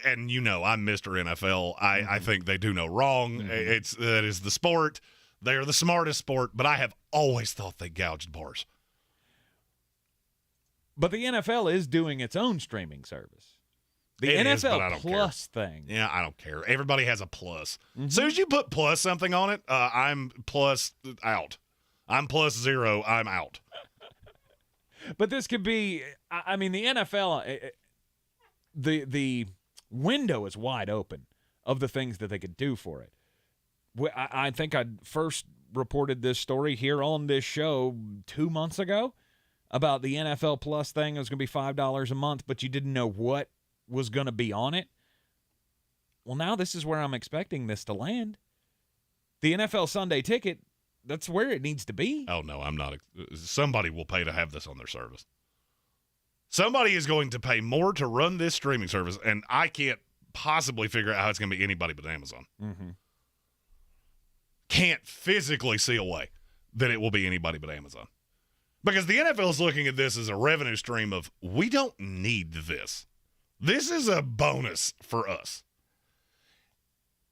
and you know, I'm Mr. NFL. I think they do no wrong.
Mm-hmm.
That is the sport. They are the smartest sport, but I have always thought they gouged bars.
But the NFL is doing its own streaming service. The NFL Plus thing.
Yeah, I don't care. Everybody has a plus. Mm-hmm. As soon as you put plus something on it, I'm plus out. I'm plus 0, I'm out.
But this could be, I mean, the NFL, the window is wide open of the things that they could do for it. I think I first reported this story here on this show 2 months ago about the NFL Plus thing. It was going to be $5 a month, but you didn't know what was going to be on it. Well, now this is where I'm expecting this to land. The NFL Sunday Ticket, that's where it needs to be.
Oh, no, I'm not. Somebody will pay to have this on their service. Somebody is going to pay more to run this streaming service, and I can't possibly figure out how it's going to be anybody but Amazon.
Mm-hmm.
Can't physically see a way that it will be anybody but Amazon. Because the NFL is looking at this as a revenue stream of, we don't need this. This is a bonus for us.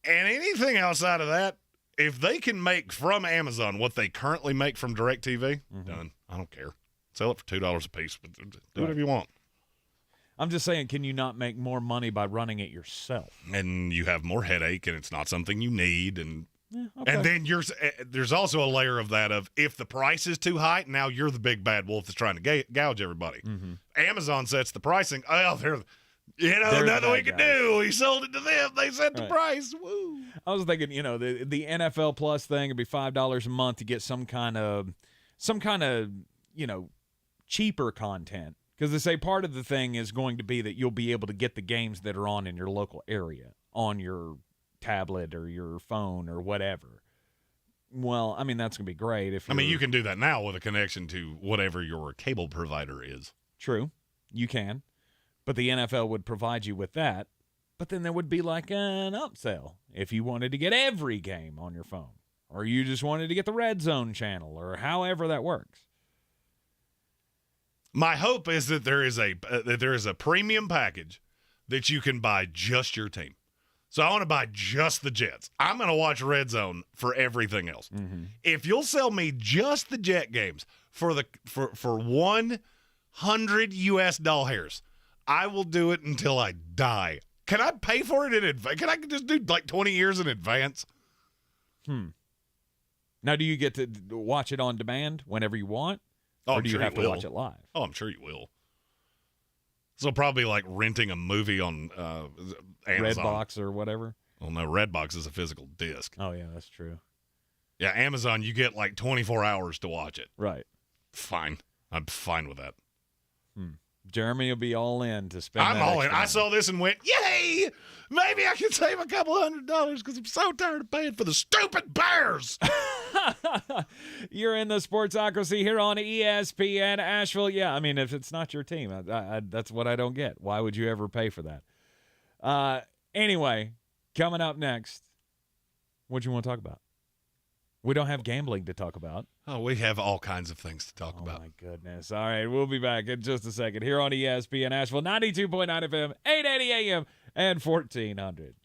And anything outside of that, if they can make from Amazon what they currently make from DirecTV, done. I don't care. Sell it for $2 a piece, but do whatever you want.
I'm just saying, can you not make more money by running it yourself?
And you have more headache, and it's not something you need, and
okay.
And then there's also a layer of that of, if the price is too high, now you're the big bad wolf that's trying to gouge everybody.
Mm-hmm.
Amazon sets the pricing. Oh, they're nothing we can do. We sold it to them. They set the price. Woo.
I was thinking, the NFL Plus thing would be $5 a month to get some kind of, cheaper content. Because they say part of the thing is going to be that you'll be able to get the games that are on in your local area on your tablet or your phone or whatever. Well, I mean, that's going to be great.
You can do that now with a connection to whatever your cable provider is.
True. You can. But the NFL would provide you with that. But then there would be like an upsell if you wanted to get every game on your phone, or you just wanted to get the Red Zone channel, or however that works.
My hope is that there is a premium package that you can buy just your team. So I want to buy just the Jets. I'm going to watch Red Zone for everything else.
Mm-hmm.
If you'll sell me just the Jet games for 100 US doll hairs, I will do it until I die. Can I pay for it in advance? Can I just do like 20 years in advance?
Now, do you get to watch it on demand whenever you want?
Oh,
or do you have to watch it live?
Oh, I'm sure you will. So probably like renting a movie on Amazon.
Redbox or whatever.
Well, no, Redbox is a physical disc.
Oh, yeah, that's true.
Yeah, Amazon, you get like 24 hours to watch it.
Right.
Fine. I'm fine with that.
Jeremy will be all in to spend
I'm
that
all in.
extra
I saw this and went, yay! Maybe I can save a couple $100 because I'm so tired of paying for the stupid Bears.
You're in the Sportsocracy here on ESPN Asheville. Yeah, I mean, if it's not your team, that's what I don't get. Why would you ever pay for that? Anyway, coming up next, what do you want to talk about? We don't have gambling to talk about.
Oh, we have all kinds of things to talk about.
Oh, my goodness. All right, we'll be back in just a second here on ESPN Asheville, 92.9 FM, 880 AM, and 1400.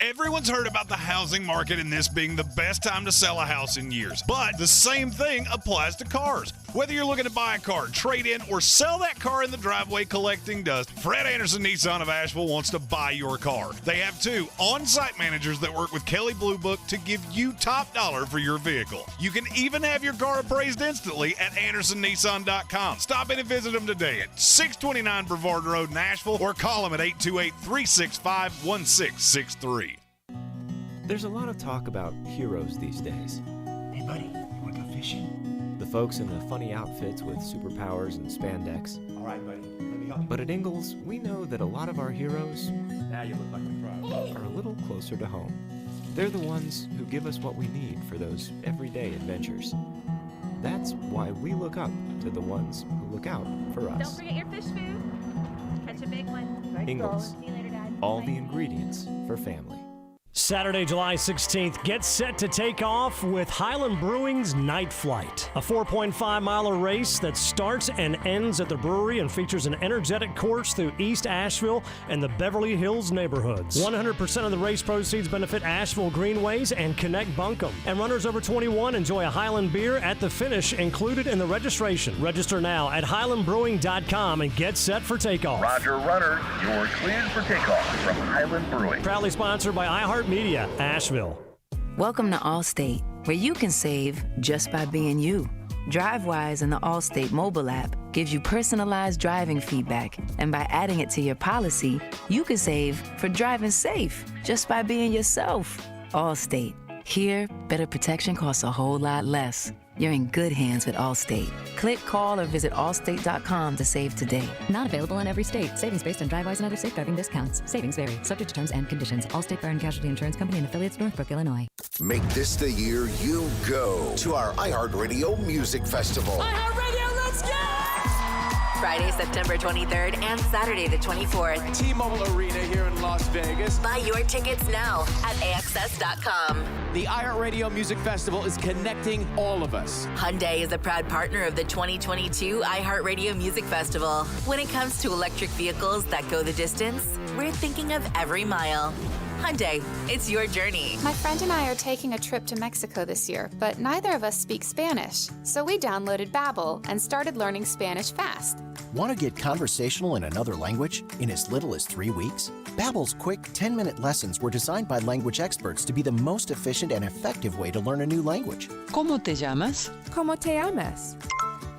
Everyone's heard about the housing market and this being the best time to sell a house in years. But the same thing applies to cars. Whether you're looking to buy a car, trade in, or sell that car in the driveway collecting dust, Fred Anderson Nissan of Asheville wants to buy your car. They have 2 on-site managers that work with Kelley Blue Book to give you top dollar for your vehicle. You can even have your car appraised instantly at AndersonNissan.com. Stop in and visit them today at 629 Brevard Road in Asheville or call them at 828-365-1663.
There's a lot of talk about heroes these days.
Hey, buddy, you want to go fishing?
The folks in the funny outfits with superpowers and spandex.
All right, buddy, let me help you.
But at Ingles, we know that a lot of our heroes
Now you look like the crowd.
are a little closer to home. They're the ones who give us what we need for those everyday adventures. That's why we look up to the ones who look out for us.
Don't forget your fish food. Catch a big one.
Ingles,
See you later, Dad.
all the ingredients for family.
Saturday, July 16th, get set to take off with Highland Brewing's Night Flight, a 4.5-mile race that starts and ends at the brewery and features an energetic course through East Asheville and the Beverly Hills neighborhoods. 100% of the race proceeds benefit Asheville Greenways and Connect Buncombe. And runners over 21 enjoy a Highland beer at the finish included in the registration. Register now at highlandbrewing.com and get set for takeoff.
Roger, runner, you're cleared for takeoff from Highland Brewing.
Proudly sponsored by iHeartMedia, Asheville.
Welcome to Allstate, where you can save just by being you. DriveWise in the Allstate mobile app gives you personalized driving feedback, and by adding it to your policy, you can save for driving safe just by being yourself. Allstate. Here, better protection costs a whole lot less. You're in good hands with Allstate. Click, call, or visit allstate.com to save today.
Not available in every state. Savings based on DriveWise and other safe driving discounts. Savings vary. Subject to terms and conditions. Allstate Fire and Casualty Insurance Company and affiliates, Northbrook, Illinois.
Make this the year you go to our iHeartRadio Music Festival.
iHeartRadio, let's go!
Friday, September 23rd and Saturday the 24th.
T-Mobile Arena here in Las Vegas.
Buy your tickets now at AXS.com.
The iHeartRadio Music Festival is connecting all of us.
Hyundai is a proud partner of the 2022 iHeartRadio Music Festival. When it comes to electric vehicles that go the distance, we're thinking of every mile. Hyundai, it's your journey.
My friend and I are taking a trip to Mexico this year, but neither of us speak Spanish. So we downloaded Babbel and started learning Spanish fast.
Want to get conversational in another language in as little as 3 weeks? Babbel's quick 10-minute lessons were designed by language experts to be the most efficient and effective way to learn a new language.
¿Cómo te llamas?
¿Cómo te llamas?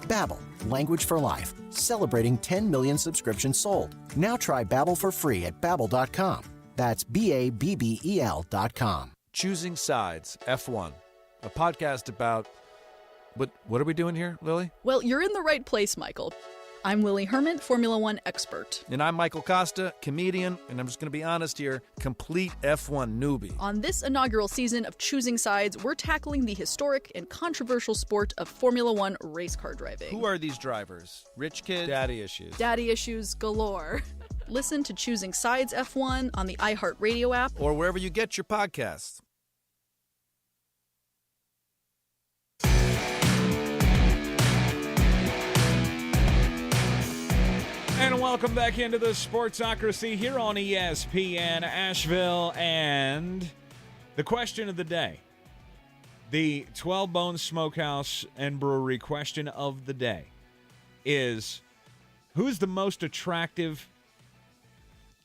Babbel, language for life. Celebrating 10 million subscriptions sold. Now try Babbel for free at babbel.com. That's BABBEL.com.
Choosing Sides, F1, a podcast about... What are we doing here, Lily?
Well, you're in the right place, Michael. I'm Lily Herman, Formula One expert.
And I'm Michael Costa, comedian, and I'm just going to be honest here, complete F1 newbie.
On this inaugural season of Choosing Sides, we're tackling the historic and controversial sport of Formula One race car driving.
Who are these drivers? Rich kids? Daddy issues.
Daddy issues galore. Listen to Choosing Sides F1 on the iHeartRadio app.
Or wherever you get your podcasts.
And welcome back into the Sportsocracy here on ESPN Asheville. And the question of the day, the 12 Bones Smokehouse and Brewery question of the day is, who's the most attractive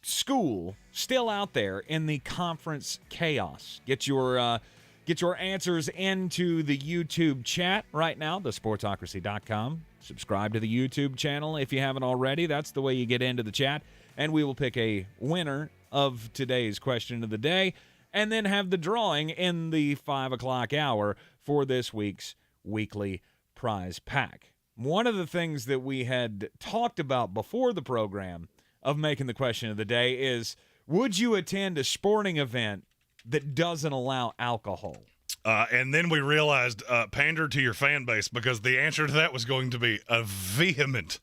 school still out there in the conference chaos? Get your answers into the YouTube chat right now, thesportsocracy.com. Subscribe to the YouTube channel if you haven't already. That's the way you get into the chat. And we will pick a winner of today's question of the day and then have the drawing in the 5 o'clock hour for this week's weekly prize pack. One of the things that we had talked about before the program of making the question of the day is, would you attend a sporting event that doesn't allow alcohol?
And then we realized pander to your fan base, because the answer to that was going to be a vehement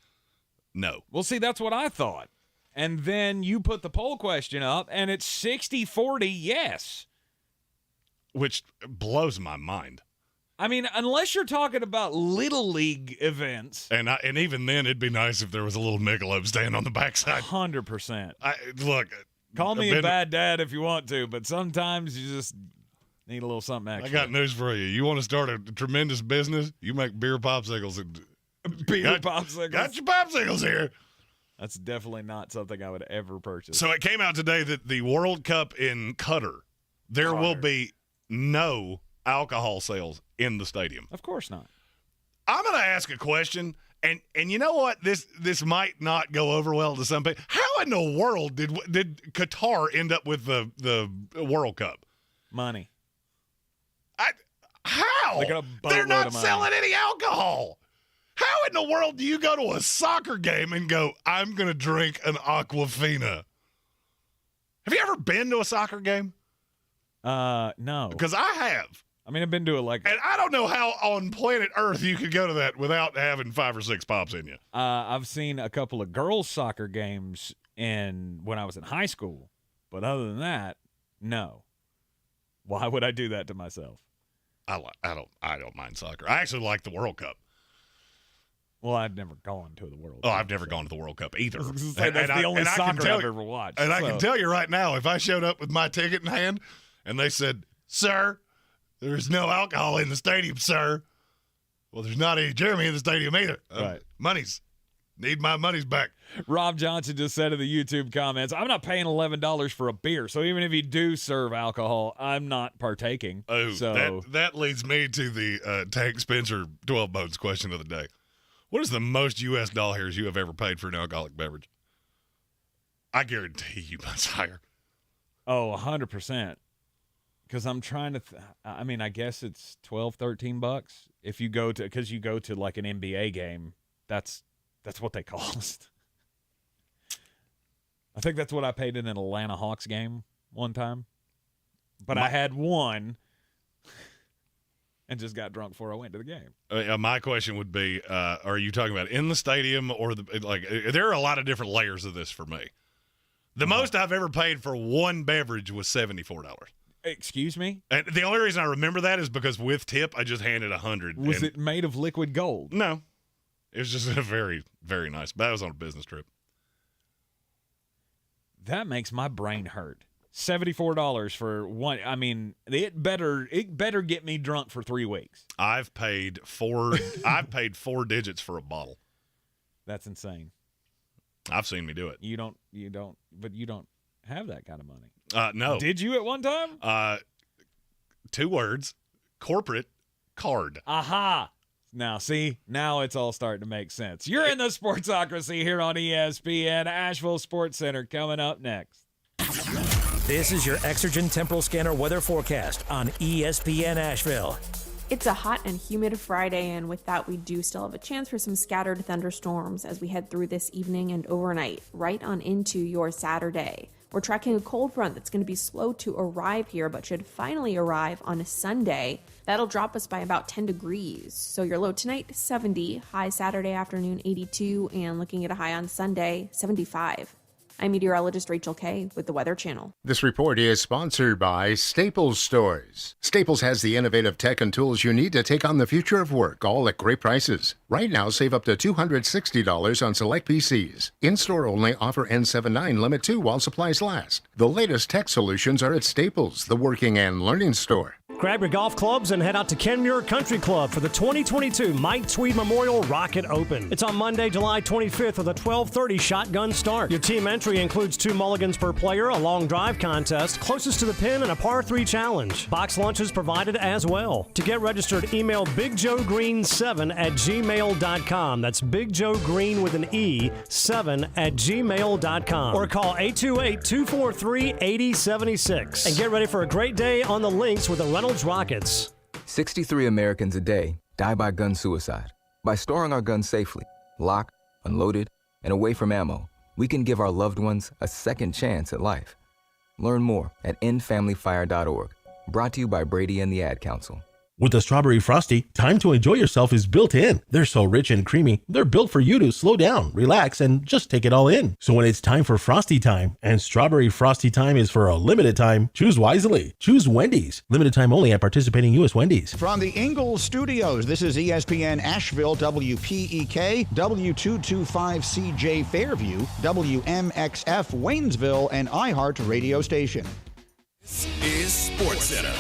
no.
Well, see, that's what I thought. And then you put the poll question up, and it's 60-40 yes.
Which blows my mind.
I mean, unless you're talking about Little League events.
And even then, it'd be nice if there was a little Michelob stand on the backside.
100%.
Look.
Call me a bad dad if you want to, but sometimes you just need a little something extra.
I got news for you. You want to start a tremendous business? You make beer popsicles.
Popsicles?
Got your popsicles here.
That's definitely not something I would ever purchase.
So it came out today that the World Cup in Qatar, there will be no alcohol sales in the stadium.
Of course not.
I'm going to ask a question, and you know what? This might not go over well to some people. How in the world did Qatar end up with the World Cup?
Money.
How? They're not selling any alcohol. How in the world do you go to a soccer game and go, I'm going to drink an Aquafina? Have you ever been to a soccer game?
No.
Because I have.
I mean, I've been to it
and I don't know how on planet Earth you could go to that without having 5 or 6 pops in you.
I've seen a couple of girls' soccer games when I was in high school, but other than that, no. Why would I do that to myself?
I don't mind soccer. I actually like the World Cup.
Well, I've never gone to the World Cup.
Oh, I've never gone to the World Cup either.
That's the only soccer I've ever watched.
And I can tell you right now, if I showed up with my ticket in hand and they said, sir, there's no alcohol in the stadium, sir. Well, there's not any Jeremy in the stadium either.
Right.
Need my money's back.
Rob Johnson just said in the YouTube comments, I'm not paying $11 for a beer. So even if you do serve alcohol, I'm not partaking.
Oh,
so
that leads me to the Tank Spencer 12 Bones question of the day. What is the most U.S. dollars you have ever paid for an alcoholic beverage? I guarantee you much higher.
Oh, 100%. Because I'm trying to I guess it's $12, $13 if you go to, because you go to like an NBA game. That's what they cost. I think that's what I paid in an Atlanta Hawks game one time. But I had one and just got drunk before I went to the game.
My question would be, are you talking about in the stadium or there are a lot of different layers of this for me. The most I've ever paid for one beverage was $74.
Excuse me?
And the only reason I remember that is because with tip, I just handed $100.
Was it made of liquid gold?
No. It was just a very, very nice. But I was on a business trip.
That makes my brain hurt. $74 for one. I mean, it better get me drunk for 3 weeks.
I've paid 4 digits for a bottle.
That's insane.
I've seen me do it.
You don't have that kind of money.
No.
Did you at one time?
2 words. Corporate card.
Aha. Now, see, now it's all starting to make sense. You're in the Sportsocracy here on ESPN. Asheville Sports Center coming up next.
This is your Exergen Temporal Scanner weather forecast on ESPN Asheville.
It's a hot and humid Friday, and with that, we do still have a chance for some scattered thunderstorms as we head through this evening and overnight, right on into your Saturday. We're tracking a cold front that's going to be slow to arrive here, but should finally arrive on a Sunday. That'll drop us by about 10 degrees. So your low tonight, 70, high Saturday afternoon, 82, and looking at a high on Sunday, 75. I'm meteorologist Rachel Kay with the Weather Channel.
This report is sponsored by Staples Stores. Staples has the innovative tech and tools you need to take on the future of work, all at great prices. Right now, save up to $260 on select PCs. In-store only, offer N79, limit 2 while supplies last. The latest tech solutions are at Staples, the working and learning store.
Grab your golf clubs and head out to Kenmure Country Club for the 2022 Mike Tweed Memorial Rocket Open. It's on Monday, July 25th with a 12:30 shotgun start. Your team entry includes 2 mulligans per player, a long drive contest, closest to the pin, and a par 3 challenge. Box lunches provided as well. To get registered, email BigJoeGreen7@gmail.com. That's Big Joe Green with an E, 7@gmail.com. Or call 828-243-8076. And get ready for a great day on the links with the Reynolds Rockets.
63 Americans a day die by gun suicide. By storing our guns safely, locked, unloaded, and away from ammo, we can give our loved ones a second chance at life. Learn more at endfamilyfire.org. Brought to you by Brady and the Ad Council.
With the Strawberry Frosty, time to enjoy yourself is built in. They're so rich and creamy, they're built for you to slow down, relax, and just take it all in. So when it's time for Frosty time, and Strawberry Frosty time is for a limited time, choose wisely. Choose Wendy's. Limited time only at participating U.S. Wendy's.
From the Ingles Studios, this is ESPN Asheville, WPEK, W225CJ Fairview, WMXF Waynesville, and iHeart radio station.
This is SportsCenter.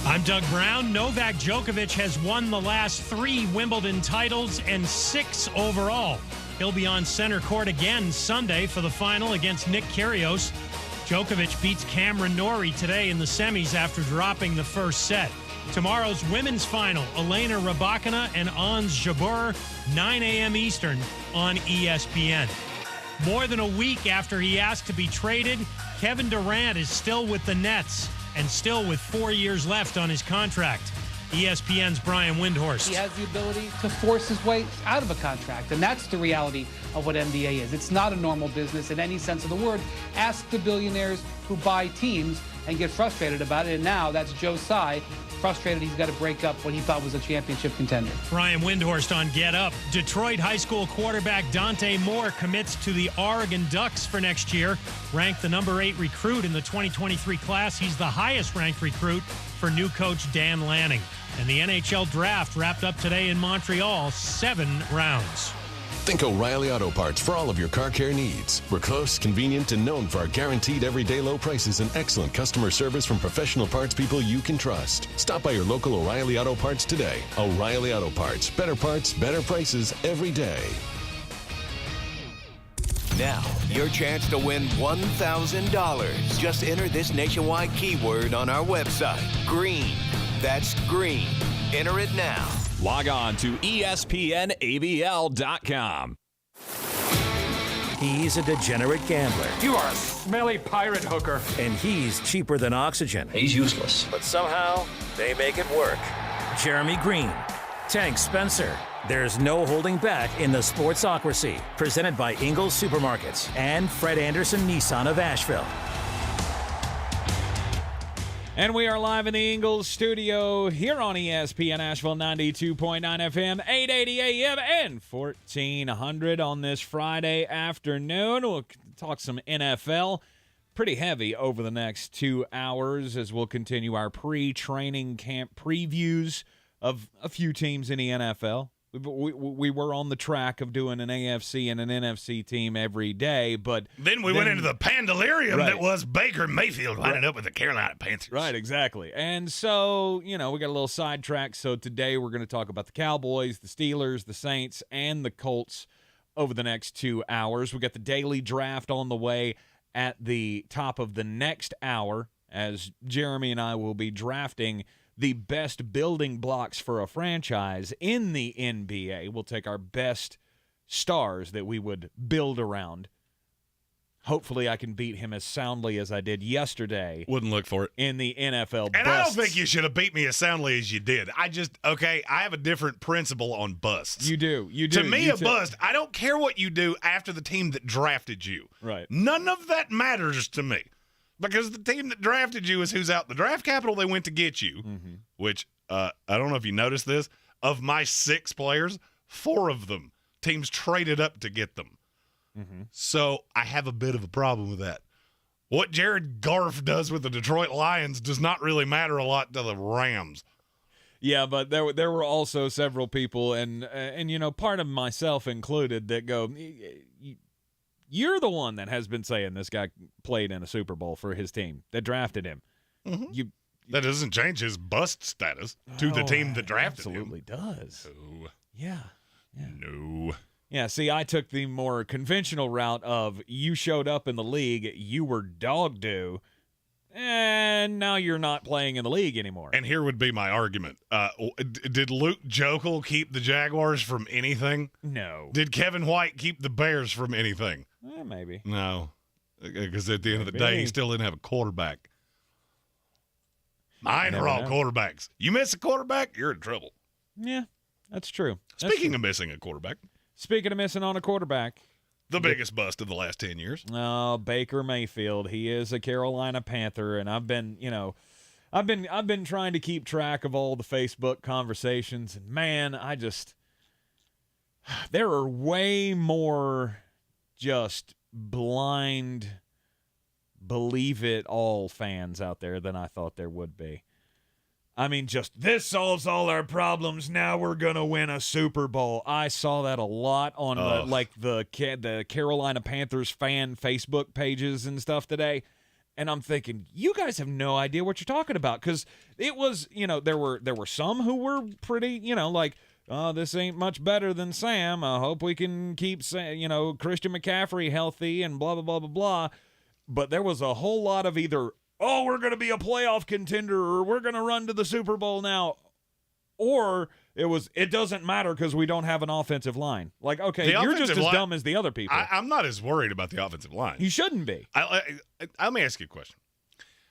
I'm Doug Brown. Novak Djokovic has won the last 3 Wimbledon titles and 6 overall. He'll be on center court again Sunday for the final against Nick Kyrgios. Djokovic beats Cameron Norrie today in the semis after dropping the first set. Tomorrow's women's final, Elena Rybakina and Ons Jabeur, 9 a.m. Eastern on ESPN. More than a week after he asked to be traded, Kevin Durant is still with the Nets and still with 4 years left on his contract. ESPN's Brian Windhorst.
He has the ability to force his way out of a contract, and that's the reality of what NBA is. It's not a normal business in any sense of the word. Ask the billionaires who buy teams and get frustrated about it, and now that's Joe Tsai, frustrated he's got to break up what he thought was a championship contender.
Brian Windhorst on Get Up. Detroit high school quarterback Dante Moore commits to the Oregon Ducks for next year. Ranked the number 8 recruit in the 2023 class, he's the highest ranked recruit for new coach Dan Lanning. And the NHL draft wrapped up today in Montreal, 7 rounds.
Think O'Reilly Auto Parts for all of your car care needs. We're close, convenient, and known for our guaranteed everyday low prices and excellent customer service from professional parts people you can trust. Stop by your local O'Reilly Auto Parts today. O'Reilly Auto Parts. Better parts, better prices every day.
Now, your chance to win $1,000. Just enter this nationwide keyword on our website, Greene. That's Greene. Enter it now.
Log on to ESPNABL.com.
He's a degenerate gambler.
You are a smelly pirate hooker.
And he's cheaper than oxygen.
He's useless.
But somehow, they make it work. Jeremy Greene, Tank Spencer. There's no holding back in the Sportsocracy. Presented by Ingles Supermarkets and Fred Anderson Nissan of Asheville.
And we are live in the Ingles studio here on ESPN Asheville 92.9 FM, 880 AM, and 1400 on this Friday afternoon. We'll talk some NFL. Pretty heavy over the next 2 hours as we'll continue our pre-training camp previews of a few teams in the NFL. We were on the track of doing an AFC and an NFC team every day, but
then we went into the pandalarium that was Baker Mayfield lining up with the Carolina Panthers.
Right, exactly. And so, we got a little sidetracked. So today we're going to talk about the Cowboys, the Steelers, the Saints, and the Colts over the next 2 hours. We got the daily draft on the way at the top of the next hour as Jeremy and I will be drafting the best building blocks for a franchise in the NBA. We'll take our best stars that we would build around. Hopefully I can beat him as soundly as I did yesterday.
Wouldn't look for it.
In the NFL
And
busts.
I don't think you should have beat me as soundly as you did. I have a different principle on busts.
You do.
To me, a bust, I don't care what you do after the team that drafted you.
Right.
None of that matters to me. Because the team that drafted you is who's out the draft capital they went to get you, which I don't know if you noticed this. Of my 6 players, 4 of them, teams traded up to get them. So I have a bit of a problem with that. What Jared Goff does with the Detroit Lions does not really matter a lot to the Rams.
Yeah, but there were also several people, and part of myself included, that go, you're the one that has been saying this guy played in a Super Bowl for his team that drafted him.
That doesn't change his bust status to the team that drafted him.
Absolutely does.
No.
Yeah.
No.
Yeah, see, I took the more conventional route of you showed up in the league, you were dog doo, and now you're not playing in the league anymore.
And here would be my argument. Did Luke Jokel keep the Jaguars from anything?
No.
Did Kevin White keep the Bears from anything?
Maybe.
No. Because at the end of the day, he still didn't have a quarterback. Mine are all quarterbacks. You miss a quarterback, you're in trouble.
Yeah, that's true.
Speaking of missing a quarterback.
Speaking of missing on a quarterback.
The biggest bust of the last 10 years.
No, Baker Mayfield. He is a Carolina Panther, and I've been trying to keep track of all the Facebook conversations, and man, there are way more just blind believe it all fans out there than I thought there would be. I mean, just this solves all our problems. Now we're gonna win a Super Bowl. I saw that a lot on the Carolina Panthers fan Facebook pages and stuff today, and I'm thinking, you guys have no idea what you're talking about, because it was, there were some who were pretty, like, oh, this ain't much better than Sam. I hope we can keep, Christian McCaffrey healthy and blah blah blah blah blah. But there was a whole lot of either, oh, we're going to be a playoff contender, or we're going to run to the Super Bowl now. Or it doesn't matter because we don't have an offensive line. Like, okay, you're just as dumb as the other people.
I'm not as worried about the offensive line.
You shouldn't be.
Let me ask you a question.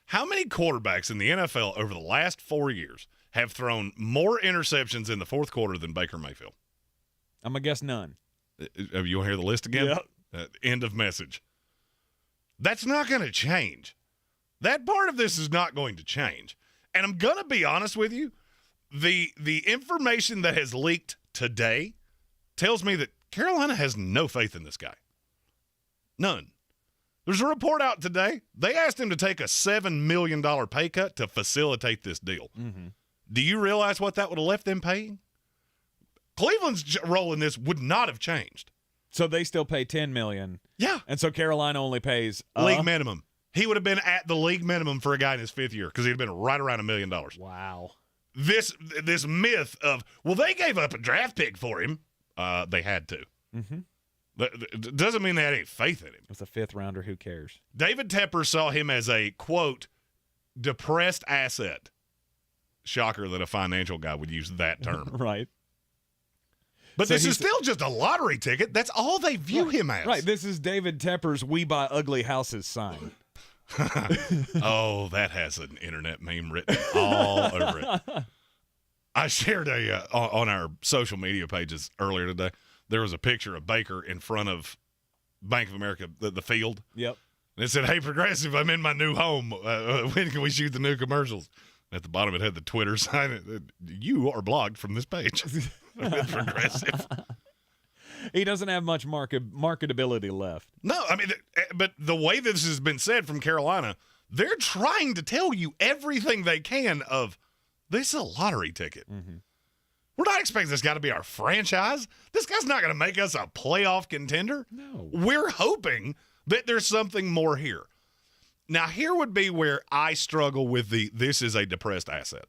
How many quarterbacks in the NFL over the last 4 years have thrown more interceptions in the fourth quarter than Baker Mayfield?
I'm going to guess none.
You want to hear the list again?
Yep.
End of message. That's not going to change. That part of this is not going to change. And I'm going to be honest with you. The information that has leaked today tells me that Carolina has no faith in this guy. None. There's a report out today. They asked him to take a $7 million pay cut to facilitate this deal.
Mm-hmm.
Do you realize what that would have left them paying? Cleveland's role in this would not have changed.
So they still pay $10 million.
Yeah.
And so Carolina only pays
league minimum. He would have been at the league minimum for a guy in his fifth year because he'd been right around $1 million.
Wow.
This myth of, well, they gave up a draft pick for him. They had to.
Mm-hmm.
That doesn't mean they had any faith in him.
It's a fifth rounder. Who cares?
David Tepper saw him as a, quote, depressed asset. Shocker that a financial guy would use that term.
Right.
But so this is still just a lottery ticket. That's all they view him as.
Right. This is David Tepper's "We Buy Ugly Houses" sign.
Oh, that has an internet meme written all over it. I shared on our social media pages earlier today. There was a picture of Baker in front of Bank of America, the field.
Yep.
And it said, "Hey, Progressive, I'm in my new home. When can we shoot the new commercials?" At the bottom, it had the Twitter sign. You are blocked from this page. With Progressive.
He doesn't have much marketability left.
No, I mean, but the way this has been said from Carolina, they're trying to tell you everything they can of this is a lottery ticket.
Mm-hmm.
We're not expecting this guy to be our franchise. This guy's not going to make us a playoff contender.
No.
We're hoping that there's something more here. Now, here would be where I struggle with this is a depressed asset.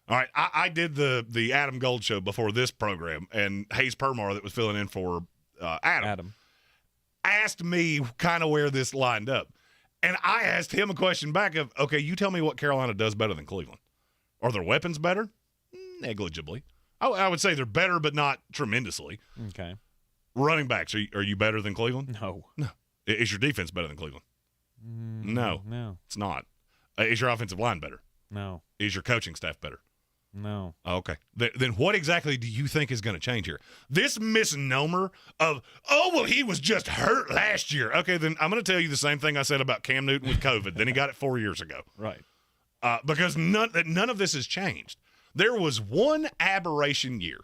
All right, I did the Adam Gold show before this program, and Hayes Permar, that was filling in for Adam, asked me kind of where this lined up. And I asked him a question back of, okay, you tell me what Carolina does better than Cleveland. Are their weapons better? Negligibly. I would say they're better, but not tremendously.
Okay.
Running backs, are you better than Cleveland?
No.
Is your defense better than Cleveland? No. It's not. Is your offensive line better?
No.
Is your coaching staff better?
No.
Okay. Then what exactly do you think is going to change here? This misnomer of, oh, well, he was just hurt last year. Okay, then I'm going to tell you the same thing I said about Cam Newton with COVID. Then he got it 4 years ago.
Right.
Because none of this has changed. There was one aberration year,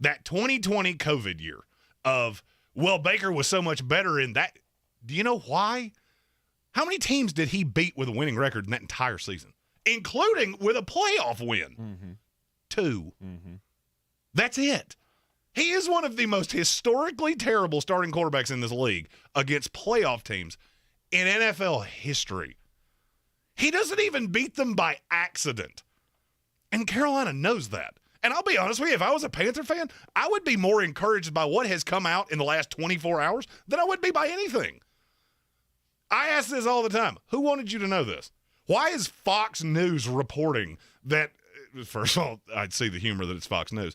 that 2020 COVID year of, well, Baker was so much better in that. Do you know why? How many teams did he beat with a winning record in that entire season? Including with a playoff win.
Mm-hmm.
2.
Mm-hmm.
That's it. He is one of the most historically terrible starting quarterbacks in this league against playoff teams in NFL history. He doesn't even beat them by accident. And Carolina knows that. And I'll be honest with you, if I was a Panther fan, I would be more encouraged by what has come out in the last 24 hours than I would be by anything. I ask this all the time. Who wanted you to know this? Why is Fox News reporting that, first of all, I'd see the humor that it's Fox News,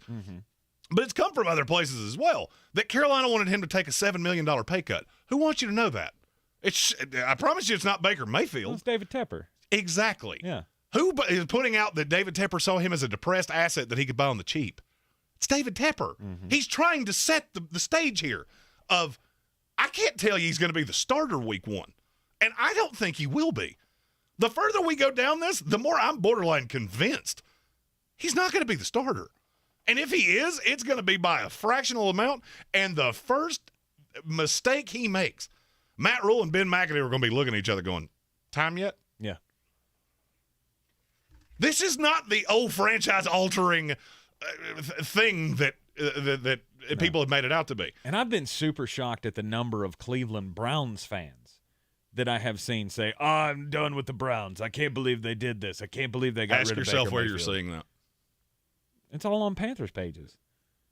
but it's come from other places as well, that Carolina wanted him to take a $7 million pay cut. Who wants you to know that? I promise you it's not Baker Mayfield.
Well, it's David Tepper.
Exactly.
Yeah.
Who is putting out that David Tepper saw him as a depressed asset that he could buy on the cheap? It's David Tepper.
Mm-hmm.
He's trying to set the stage here of can't tell you he's going to be the starter week 1. And I don't think he will be. The further we go down this, the more I'm borderline convinced he's not going to be the starter. And if he is, it's going to be by a fractional amount. And the first mistake he makes, Matt Rule and Ben McAdoo are going to be looking at each other going, time yet?
Yeah.
This is not the old franchise-altering thing that people have made it out to be.
And I've been super shocked at the number of Cleveland Browns fans that I have seen say, I'm done with the Browns. I can't believe they did this. I can't believe they got rid of Baker Mayfield.
Ask yourself where you're seeing that.
It's all on Panthers pages.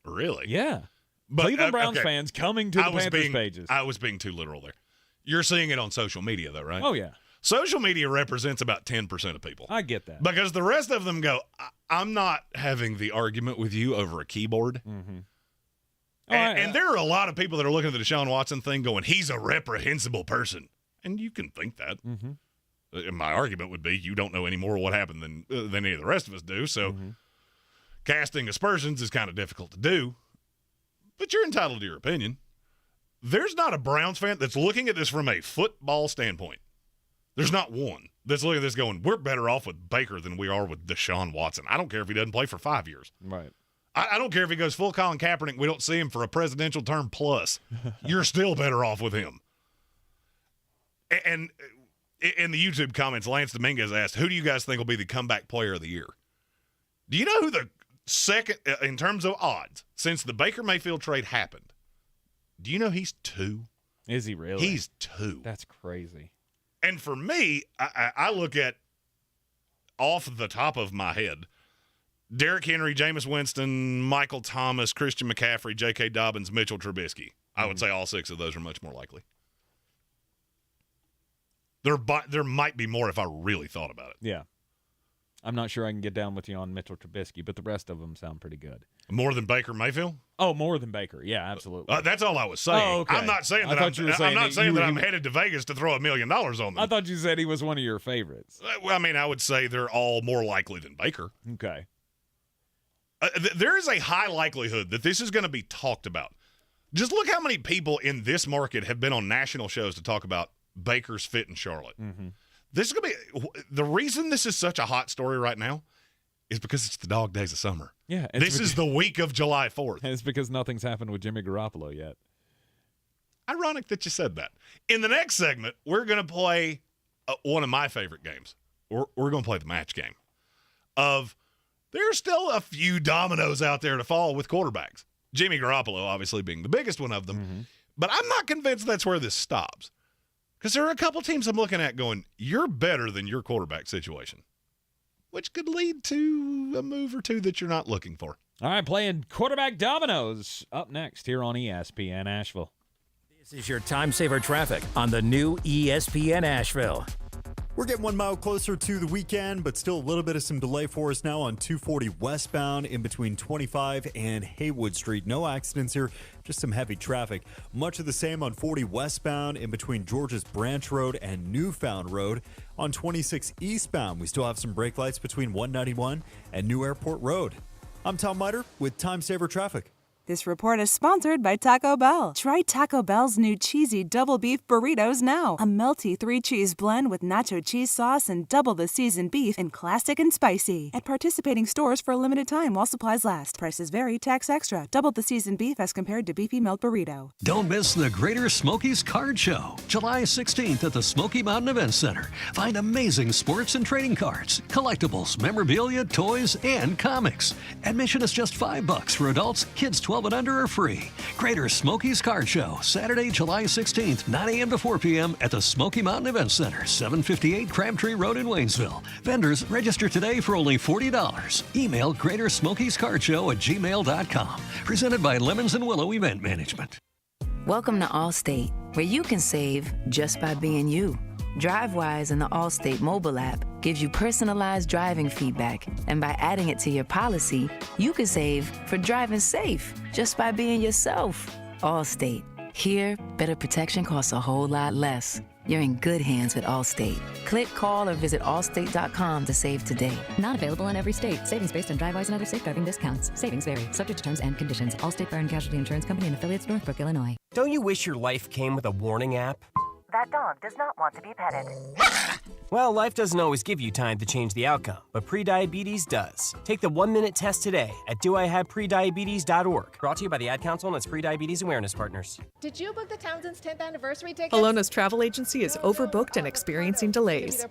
Really?
Yeah. But, Cleveland Browns fans coming to the Panthers pages.
I was being too literal there. You're seeing it on social media, though, right?
Oh, yeah.
Social media represents about 10% of people.
I get that.
Because the rest of them go, I'm not having the argument with you over a keyboard.
Mm-hmm.
And there are a lot of people that are looking at the Deshaun Watson thing going, he's a reprehensible person. And you can think that.
Mm-hmm.
And my argument would be you don't know any more what happened than any of the rest of us do. So casting aspersions is kind of difficult to do. But you're entitled to your opinion. There's not a Browns fan that's looking at this from a football standpoint. There's not one that's looking at this going, we're better off with Baker than we are with Deshaun Watson. I don't care if he doesn't play for 5 years.
Right.
I don't care if he goes full Colin Kaepernick. We don't see him for a presidential term plus. You're still better off with him. And in the YouTube comments, Lance Dominguez asked, who do you guys think will be the comeback player of the year? Do you know who the second, in terms of odds, since the Baker Mayfield trade happened, do you know he's 2?
Is he really?
He's 2.
That's crazy.
And for me, I look at, off the top of my head, Derrick Henry, Jameis Winston, Michael Thomas, Christian McCaffrey, J.K. Dobbins, Mitchell Trubisky. I would say all 6 of those are much more likely. There might be more if I really thought about it.
Yeah. I'm not sure I can get down with you on Mitchell Trubisky, but the rest of them sound pretty good.
More than Baker Mayfield?
Oh, more than Baker. Yeah, absolutely.
That's all I was saying.
Oh, okay.
I'm not saying that I'm headed to Vegas to throw $1 million on them.
I thought you said he was one of your favorites.
Well, I mean, I would say they're all more likely than Baker.
Okay.
There is a high likelihood that this is going to be talked about. Just look how many people in this market have been on national shows to talk about Baker's fit in Charlotte.
Mm-hmm.
This is going to be the reason this is such a hot story right now is because it's the dog days of summer.
Yeah.
This is the week of July 4th.
And it's because nothing's happened with Jimmy Garoppolo yet.
Ironic that you said that. In the next segment, we're going to play one of my favorite games. We're going to play the match game of there's still a few dominoes out there to fall with quarterbacks. Jimmy Garoppolo obviously being the biggest one of them.
Mm-hmm.
But I'm not convinced that's where this stops. Because there are a couple teams I'm looking at going, you're better than your quarterback situation, which could lead to a move or two that you're not looking for.
All right, playing quarterback dominoes up next here on ESPN Asheville.
This is your time saver traffic on the new ESPN Asheville.
We're getting 1 mile closer to the weekend, but still a little bit of some delay for us now on 240 westbound in between 25 and Haywood Street. No accidents here, just some heavy traffic. Much of the same on 40 westbound in between George's Branch Road and Newfound Road. On 26 eastbound, we still have some brake lights between 191 and New Airport Road. I'm Tom Miter with Time Saver Traffic.
This report is sponsored by Taco Bell. Try Taco Bell's new cheesy double beef burritos now. A melty 3-cheese blend with nacho cheese sauce and double the seasoned beef in classic and spicy. At participating stores for a limited time while supplies last. Prices vary, tax extra. Double the seasoned beef as compared to beefy melt burrito.
Don't miss the Greater Smokies Card Show, July 16th at the Smoky Mountain Event Center. Find amazing sports and trading cards, collectibles, memorabilia, toys, and comics. Admission is just $5 for adults. Kids 12 and under are free. Greater Smokies Card Show, Saturday, July 16th, 9 a.m. to 4 p.m. at the Smoky Mountain Event Center, 758 Crabtree Road in Waynesville. Vendors register today for only $40. Email greatersmokiescardshow@gmail.com. Presented by Lemons and Willow Event Management.
Welcome to Allstate, where you can save just by being you. DriveWise in the Allstate mobile app gives you personalized driving feedback, and by adding it to your policy, you can save for driving safe just by being yourself. Allstate. Here, better protection costs a whole lot less. you're in good hands with Allstate. Click, call, or visit allstate.com to save today.
Not available in every state. Savings based on Drivewise and other safe driving discounts. Savings vary. Subject to terms and conditions. Allstate Fire and Casualty Insurance Company and affiliates, Northbrook, Illinois.
Don't you wish your life came with a warning app?
That dog does not want to be petted.
Well, life doesn't always give you time to change the outcome, but prediabetes does. Take the 1-minute test today at doihaveprediabetes.org. Brought to you by the Ad Council and its Prediabetes Awareness Partners.
Did you book the Townsend's 10th anniversary tickets?
Alona's travel agency is overbooked and experiencing delays.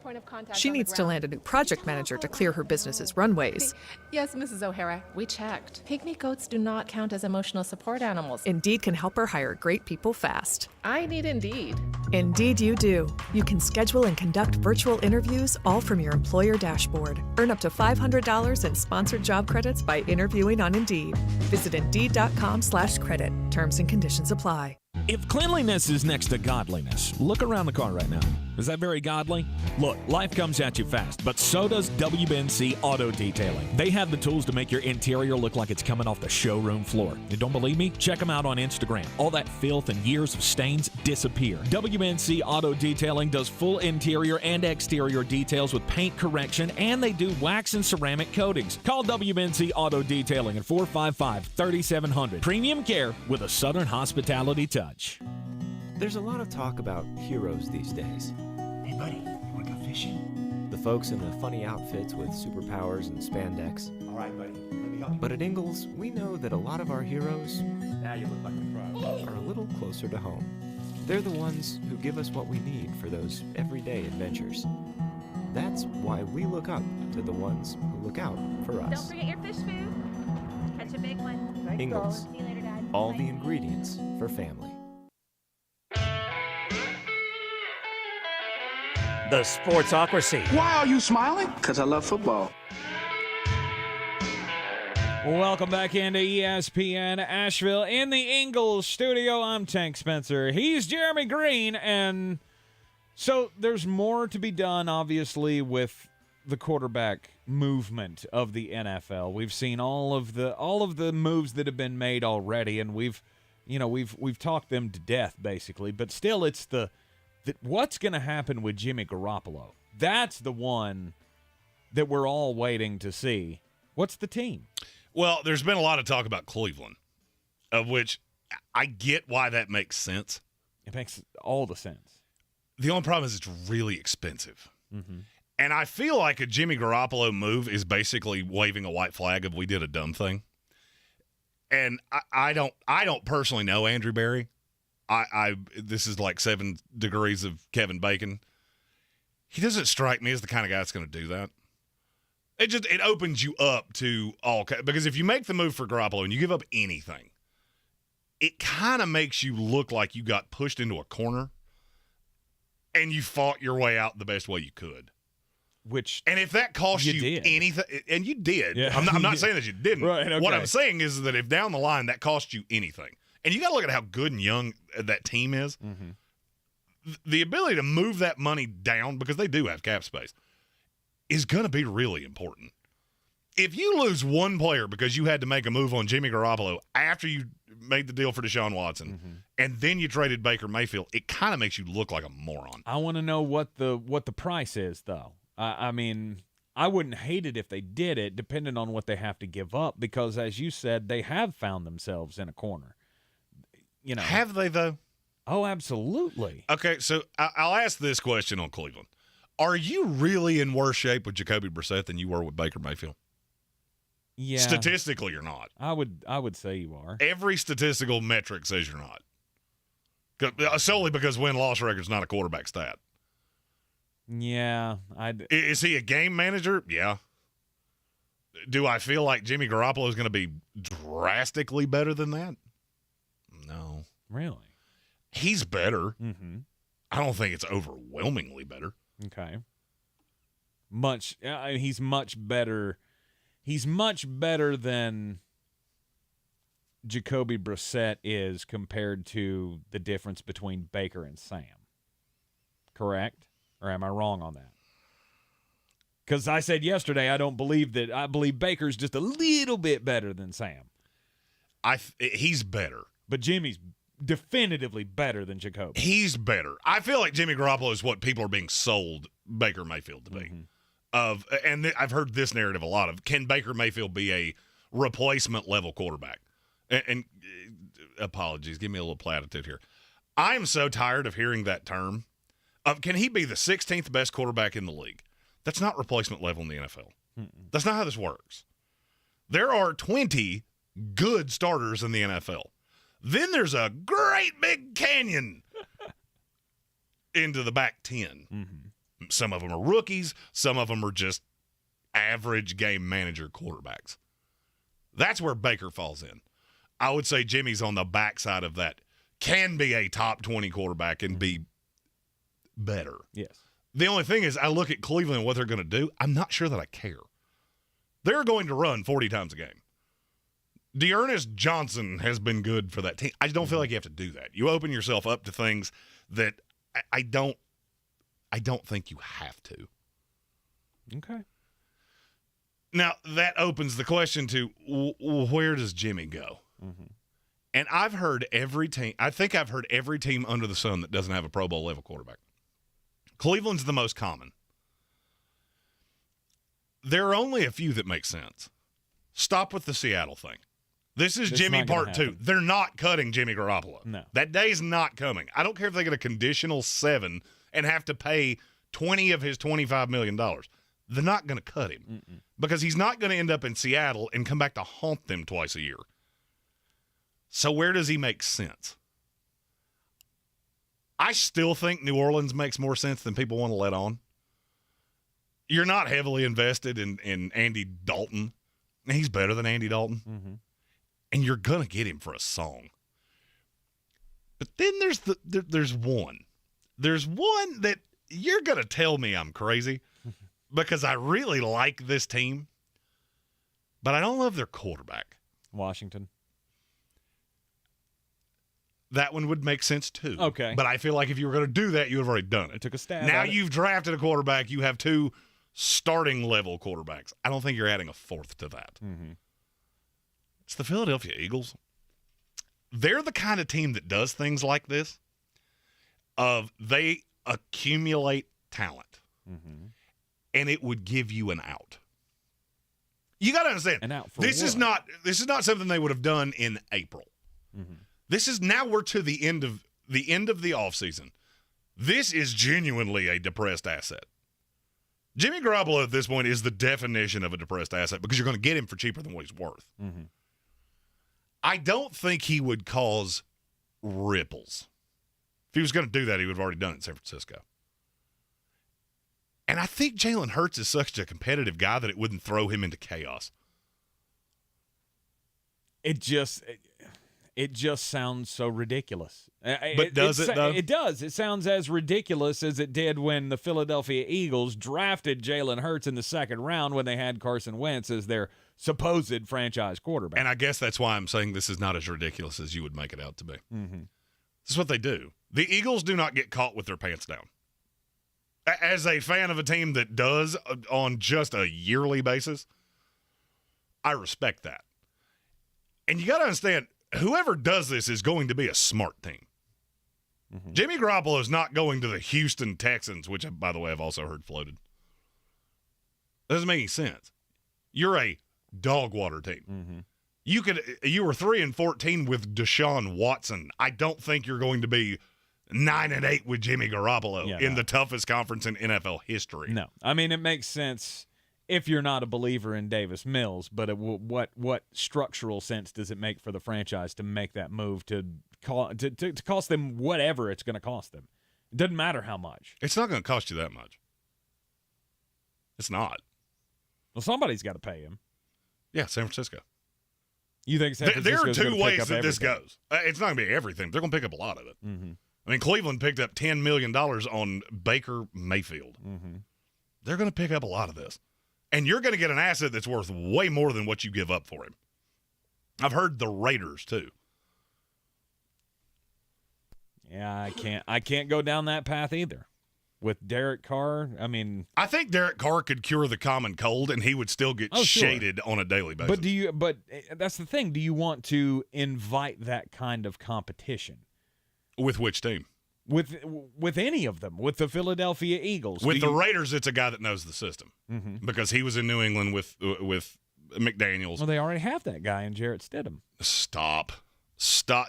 She needs to land a new project manager to clear her business's runways.
Yes, Mrs. O'Hara, we checked. Pygmy goats do not count as emotional support animals.
Indeed can help her hire great people fast.
I need Indeed.
Indeed you do. You can schedule and conduct virtual interviews all from your employer dashboard. Earn up to $500 in sponsored job credits by interviewing on Indeed. Visit Indeed.com/credit. Terms and conditions apply.
If cleanliness is next to godliness, look around the car right now. Is that very godly? Look, life comes at you fast, but so does WBNC Auto Detailing. They have the tools to make your interior look like it's coming off the showroom floor. You don't believe me? Check them out on Instagram. All that filth and years of stains disappear. WBNC Auto Detailing does full interior and exterior details with paint correction, and they do wax and ceramic coatings. Call WBNC Auto Detailing at 455-3700. Premium care with a Southern hospitality touch.
There's a lot of talk about heroes these days.
Hey, buddy, you want to go fishing?
The folks in the funny outfits with superpowers and spandex.
All right, buddy, let me help you.
But at Ingles, we know that a lot of our heroes
Now you look like a pro.
are a little closer to home. They're the ones who give us what we need for those everyday adventures. That's why we look up to the ones who look out for us.
Don't forget your fish food. Catch a big one.
Ingles.
See you later, Dad.
All the ingredients for family.
The Sportsocracy.
Why are you smiling? Because I love football.
Welcome back into ESPN Asheville in the Ingles Studio. I'm Tank Spencer. He's Jeremy Greene, and so there's more to be done, obviously, with the quarterback movement of the NFL. We've seen all of the moves that have been made already, and we've talked them to death basically. But still, it's what's going to happen with Jimmy Garoppolo? That's the one that we're all waiting to see. What's the team?
Well, there's been a lot of talk about Cleveland, of which I get why that makes sense.
It makes all the sense.
The only problem is it's really expensive.
Mm-hmm.
And I feel like a Jimmy Garoppolo move is basically waving a white flag of we did a dumb thing. And I don't personally know Andrew Berry. This is like 7 degrees of Kevin Bacon. He doesn't strike me as the kind of guy that's going to do that. It opens you up to all, because if you make the move for Garoppolo and you give up anything, it kind of makes you look like you got pushed into a corner and you fought your way out the best way you could. And if that cost you anything, and you did,
yeah.
I'm not saying that you didn't.
Right, okay.
What I'm saying is that if down the line that cost you anything, and you got to look at how good and young that team is, the ability to move that money down, because they do have cap space, is going to be really important. If you lose one player because you had to make a move on Jimmy Garoppolo after you made the deal for Deshaun Watson, and then you traded Baker Mayfield, it kind of makes you look like a moron.
I want to know what the price is, though. I mean, I wouldn't hate it if they did it, depending on what they have to give up, because, as you said, they have found themselves in a corner.
Have they, though?
Oh, absolutely.
Okay, so I'll ask this question on Cleveland. Are you really in worse shape with Jacoby Brissett than you were with Baker Mayfield?
Yeah.
Statistically, you're not.
I would say you are.
Every statistical metric says you're not. Solely because win-loss record is not a quarterback stat.
Yeah.
Is he a game manager? Yeah. Do I feel like Jimmy Garoppolo is going to be drastically better than that? No.
Really?
He's better.
Mm-hmm.
I don't think it's overwhelmingly better.
Okay. He's much better. He's much better than Jacoby Brissett is compared to the difference between Baker and Sam. Correct? Or am I wrong on that? Because I said yesterday I don't believe that. I believe Baker's just a little bit better than Sam.
He's better.
But Jimmy's definitively better than Jacoby.
He's better. I feel like Jimmy Garoppolo is what people are being sold Baker Mayfield to be. I've heard this narrative a lot of, can Baker Mayfield be a replacement level quarterback? And apologies, give me a little platitude here. I am so tired of hearing that term. Can he be the 16th best quarterback in the league? That's not replacement level in the NFL. That's not how this works. There are 20 good starters in the NFL. Then there's a great big canyon into the back 10. Some of them are rookies. Some of them are just average game manager quarterbacks. That's where Baker falls in. I would say Jimmy's on the backside of that. Can be a top 20 quarterback and be better.
Yes.
The only thing is, I look at Cleveland and what they're going to do. I'm not sure that I care. They're going to run 40 times a game. Dearness Johnson has been good for that team. I just don't feel like you have to do that. You open yourself up to things that I don't think you have to.
Okay.
Now, that opens the question to where does Jimmy go? And I've heard every team. I think I've heard every team under the sun that doesn't have a Pro Bowl level quarterback. Cleveland's the most common. There are only a few that make sense. Stop with the Seattle thing. This is Jimmy part 2. They're not cutting Jimmy Garoppolo.
No.
That day's not coming. I don't care if they get a conditional 7 and have to pay 20 of his $25 million. They're not going to cut him because he's not going to end up in Seattle and come back to haunt them twice a year. So where does he make sense? I still think New Orleans makes more sense than people want to let on. You're not heavily invested in Andy Dalton. He's better than Andy Dalton. And you're going to get him for a song. But then there's one. There's one that you're going to tell me I'm crazy because I really like this team, but I don't love their quarterback.
Washington.
That one would make sense too.
Okay.
But I feel like if you were going to do that, you would have already done it.
Took a stab
Now
at it.
you've drafted a quarterback. You have 2 starting level quarterbacks. I don't think you're adding a 4th to that. It's the Philadelphia Eagles. They're the kind of team that does things like this. They accumulate talent, and it would give you an out. You got to understand.
An out for
this is
what?
not something they would have done in April. This is now we're to the end of the offseason. This is genuinely a depressed asset. Jimmy Garoppolo at this point is the definition of a depressed asset because you're going to get him for cheaper than what he's worth. I don't think he would cause ripples. If he was going to do that, he would have already done it in San Francisco. And I think Jalen Hurts is such a competitive guy that it wouldn't throw him into chaos.
It just sounds so ridiculous.
But does it, though?
It does. It sounds as ridiculous as it did when the Philadelphia Eagles drafted Jalen Hurts in the 2nd round when they had Carson Wentz as their supposed franchise quarterback.
And I guess that's why I'm saying this is not as ridiculous as you would make it out to be. This is what they do. The Eagles do not get caught with their pants down. As a fan of a team that does on just a yearly basis, I respect that. And you got to understand, whoever does this is going to be a smart team. Jimmy Garoppolo is not going to the Houston Texans, which, by the way, I've also heard floated. That doesn't make any sense. You're a dog water team. You were 3-14 with Deshaun Watson. I don't think you're going to be 9-8 with Jimmy Garoppolo in the toughest conference in NFL history.
No, I mean it makes sense if you're not a believer in Davis Mills, but what structural sense does it make for the franchise to make that move to cost them whatever it's going to cost them? It doesn't matter how much.
It's not going to cost you that much. It's not.
Well, somebody's got to pay him.
Yeah, San Francisco.
You think San
There are
Francisco's
2
gonna pick
ways
up
that this
everything?
goes. It's not going to be everything. They're going to pick up a lot of it. I mean, Cleveland picked up $10 million on Baker Mayfield. They're going to pick up a lot of this. And you're going to get an asset that's worth way more than what you give up for him. I've heard the Raiders, too.
Yeah, I can't go down that path either. With Derek Carr, I mean,
I think Derek Carr could cure the common cold, and he would still get shaded on a daily basis.
But that's the thing. Do you want to invite that kind of competition?
With which team?
With any of them, with the Philadelphia Eagles.
With the Raiders, it's a guy that knows the system because he was in New England with McDaniels.
Well, they already have that guy in Jarrett Stidham.
Stop!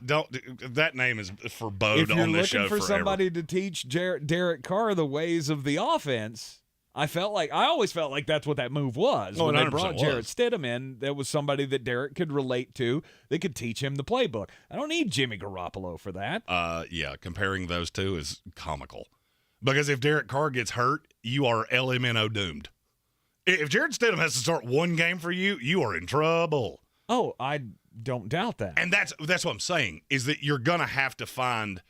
Don't. That name is forebode on this show
if you're looking for
forever.
somebody to teach Derek Carr the ways of the offense, I always felt like that's what that move was.
Oh,
when they
100%
brought
was.
Jarrett Stidham in, there was somebody that Derek could relate to. They could teach him the playbook. I don't need Jimmy Garoppolo for that.
Yeah, comparing those two is comical. Because if Derek Carr gets hurt, you are LMNO doomed. If Jarrett Stidham has to start one game for you, you are in trouble.
Oh, I don't doubt that.
And that's what I'm saying, is that you're going to have to find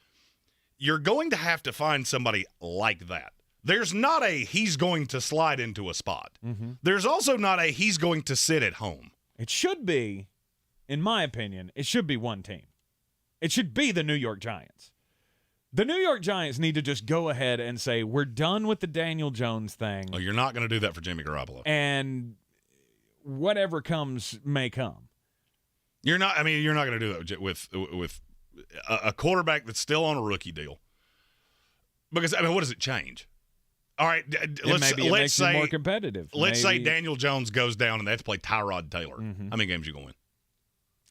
somebody like that. There's not a he's going to slide into a spot. There's also not a he's going to sit at home.
It should be, in my opinion, it should be one team. It should be the New York Giants. The New York Giants need to just go ahead and say, we're done with the Daniel Jones thing.
Oh, you're not going to do that for Jimmy Garoppolo.
And whatever comes may come.
You're not going to do that with a quarterback that's still on a rookie deal. Because, what does it change? All right, let's
makes
say
you more competitive.
Let's say Daniel Jones goes down and they have to play Tyrod Taylor. How many games you going to win?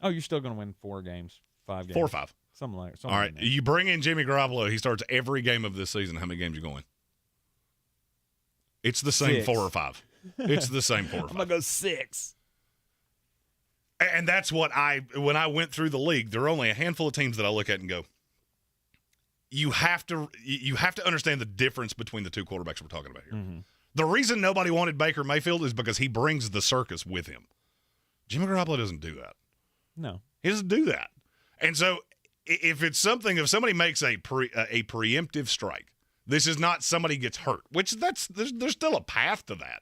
Oh, you're still going to win 4 games, 5 games.
4 or 5.
Something like that.
All right, you bring in Jimmy Garoppolo. He starts every game of this season. How many games you going to win? It's the same
6.
4 or 5. It's the same 4 or 5.
I'm going to go 6.
And that's what when I went through the league, there are only a handful of teams that I look at and go, you have to understand the difference between the two quarterbacks we're talking about here. The reason nobody wanted Baker Mayfield is because he brings the circus with him. Jimmy Garoppolo doesn't do that.
No.
He doesn't do that. And so if somebody makes a preemptive strike, this is not somebody gets hurt, which there's still a path to that.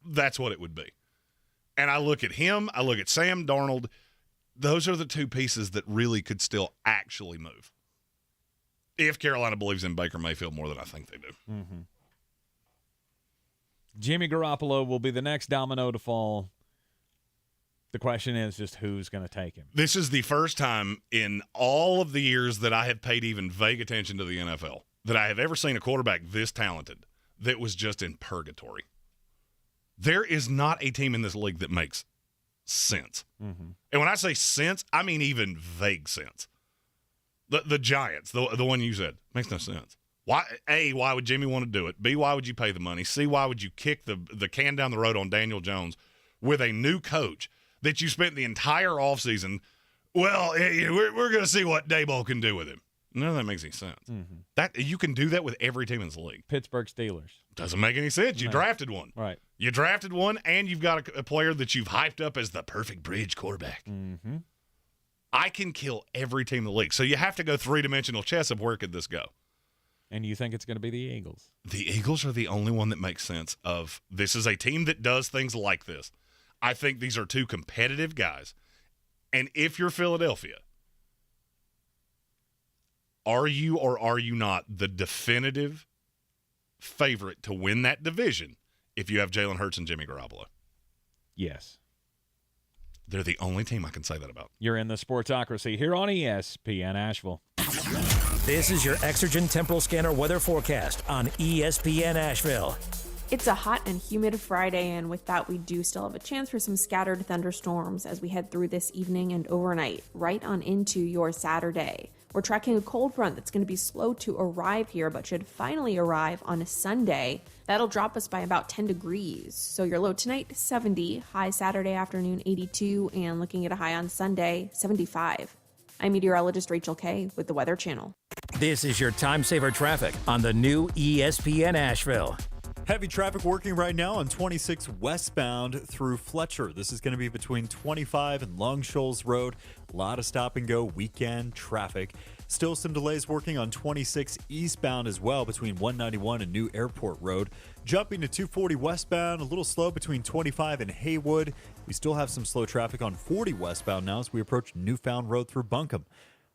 That's what it would be. And I look at him, I look at Sam Darnold. Those are the two pieces that really could still actually move. If Carolina believes in Baker Mayfield more than I think they do.
Jimmy Garoppolo will be the next domino to fall. The question is just who's going to take him.
This is the first time in all of the years that I have paid even vague attention to the NFL that I have ever seen a quarterback this talented that was just in purgatory. There is not a team in this league that makes sense. And when I say sense, I mean even vague sense. The Giants, the one you said, makes no sense. Why? A, why would Jimmy want to do it? B, why would you pay the money? C, why would you kick the can down the road on Daniel Jones with a new coach that you spent the entire offseason, well, we're going to see what Daboll can do with him. None of that makes any sense. That you can do that with every team in this league.
Pittsburgh Steelers.
Doesn't make any sense. You drafted one.
Right.
You drafted one, and you've got a player that you've hyped up as the perfect bridge quarterback. I can kill every team in the league. So you have to go three-dimensional chess of where could this go.
And you think it's going to be the Eagles?
The Eagles are the only one that makes sense of this is a team that does things like this. I think these are two competitive guys. And if you're Philadelphia, are you or are you not the definitive favorite to win that division if you have Jalen Hurts and Jimmy Garoppolo?
Yes.
They're the only team I can say that about.
You're in the Sportsocracy here on ESPN Asheville.
This is your Exergen Temporal Scanner weather forecast on ESPN Asheville.
It's a hot and humid Friday, and with that, we do still have a chance for some scattered thunderstorms as we head through this evening and overnight, right on into your Saturday. We're tracking a cold front that's going to be slow to arrive here, but should finally arrive on a Sunday. That'll drop us by about 10 degrees. So your low tonight, 70, high Saturday afternoon, 82, and looking at a high on Sunday, 75. I'm meteorologist Rachel Kay with the Weather Channel.
This is your time saver traffic on the new ESPN Asheville.
Heavy traffic working right now on 26 westbound through Fletcher. This is going to be between 25 and Long Shoals Road. A lot of stop and go weekend traffic. Still some delays working on 26 eastbound as well between 191 and New Airport Road. Jumping to 240 westbound, a little slow between 25 and Haywood. We still have some slow traffic on 40 westbound now as we approach Newfound Road through Buncombe.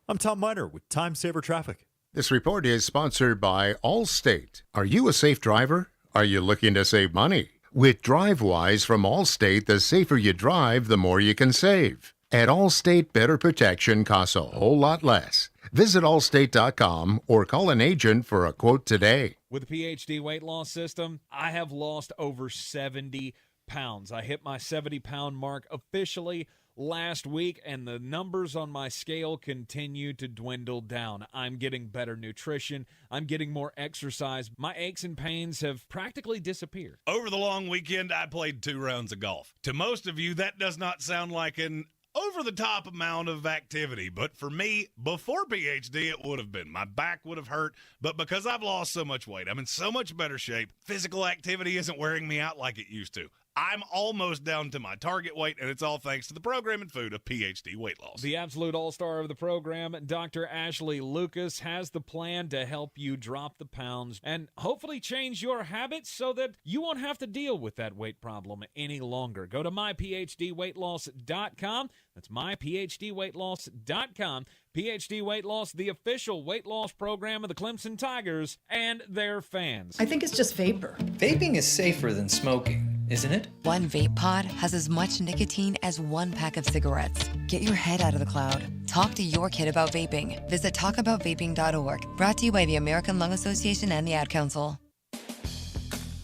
I'm Tom Miner with Time Saver Traffic.
This report is sponsored by Allstate. Are you a safe driver? Are you looking to save money? With DriveWise from Allstate, the safer you drive, the more you can save. At Allstate, better protection costs a whole lot less. Visit allstate.com or call an agent for a quote today.
With the PhD weight loss system, I have lost over 70 pounds. I hit my 70-pound mark officially last week, and the numbers on my scale continue to dwindle down. I'm getting better nutrition. I'm getting more exercise. My aches and pains have practically disappeared.
Over the long weekend, I played 2 rounds of golf. To most of you, that does not sound like an over-the-top amount of activity, but for me, before PhD, it would have been. My back would have hurt, but because I've lost so much weight, I'm in so much better shape, physical activity isn't wearing me out like it used to. I'm almost down to my target weight, and it's all thanks to the program and food of PhD Weight Loss.
The absolute all-star of the program, Dr. Ashley Lucas, has the plan to help you drop the pounds and hopefully change your habits so that you won't have to deal with that weight problem any longer. Go to myphdweightloss.com. That's myphdweightloss.com. PhD Weight Loss, the official weight loss program of the Clemson Tigers and their fans.
I think it's just vapor. Vaping is safer than smoking, isn't it?
One vape pod has as much nicotine as 1 pack of cigarettes. Get your head out of the cloud. Talk to your kid about vaping. Visit talkaboutvaping.org. Brought to you by the American Lung Association and the Ad Council.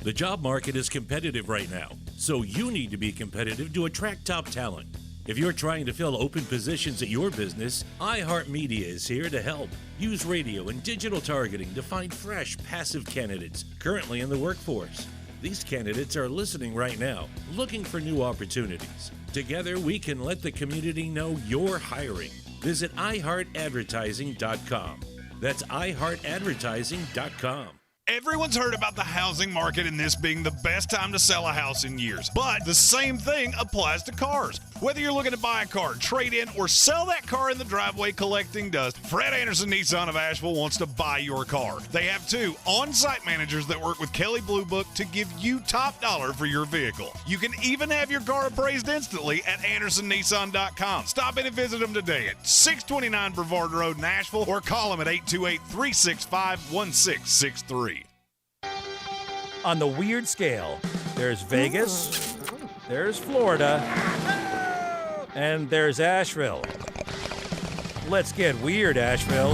The job market is competitive right now, so you need to be competitive to attract top talent. If you're trying to fill open positions at your business, iHeartMedia is here to help. Use radio and digital targeting to find fresh, passive candidates currently in the workforce. These candidates are listening right now, looking for new opportunities. Together, we can let the community know you're hiring. Visit iHeartAdvertising.com. That's iHeartAdvertising.com.
Everyone's heard about the housing market and this being the best time to sell a house in years. But the same thing applies to cars. Whether you're looking to buy a car, trade in, or sell that car in the driveway collecting dust, Fred Anderson Nissan of Asheville wants to buy your car. They have 2 on-site managers that work with Kelly Blue Book to give you top dollar for your vehicle. You can even have your car appraised instantly at AndersonNissan.com. Stop in and visit them today at 629 Brevard Road in Asheville or call them at 828-365-1663.
On the weird scale, there's Vegas, there's Florida, and there's Asheville. Let's get weird, Asheville.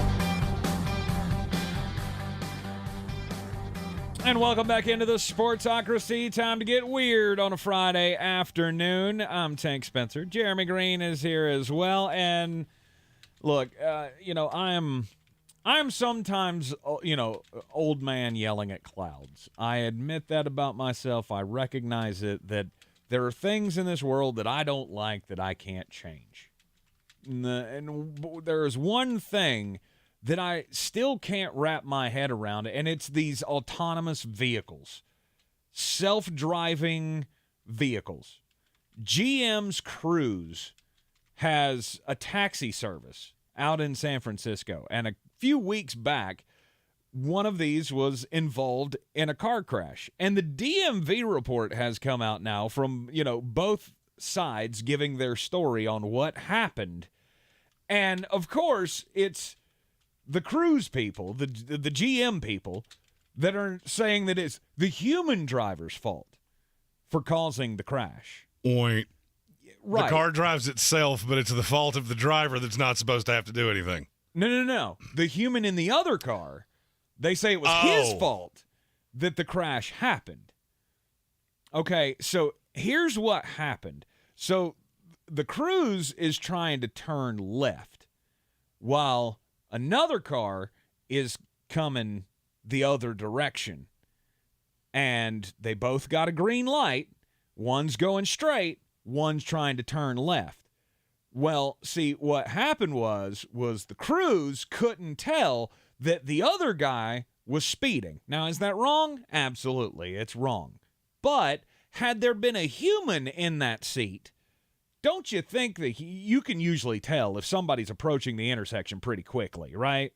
And welcome back into the Sportsocracy. Time to get weird on a Friday afternoon. I'm Tank Spencer. Jeremy Greene is here as well. And look, I'm sometimes, old man yelling at clouds. I admit that about myself. I recognize it, that there are things in this world that I don't like that I can't change. And there is one thing that I still can't wrap my head around, and it's these autonomous vehicles, self-driving vehicles. GM's Cruise has a taxi service out in San Francisco, and a few weeks back, one of these was involved in a car crash. And the DMV report has come out now from, both sides giving their story on what happened. And, of course, it's the Cruise people, the GM people, that are saying that it's the human driver's fault for causing the crash.
Right.
Right.
The car drives itself, but it's the fault of the driver that's not supposed to have to do anything.
No. The human in the other car, they say it was his fault that the crash happened. Okay, so here's what happened. So the Cruise is trying to turn left while another car is coming the other direction. And they both got a green light. One's going straight, one's trying to turn left. Well, see, what happened was the Cruise couldn't tell that the other guy was speeding. Now, is that wrong? Absolutely, it's wrong. But had there been a human in that seat, don't you think that you can usually tell if somebody's approaching the intersection pretty quickly, right?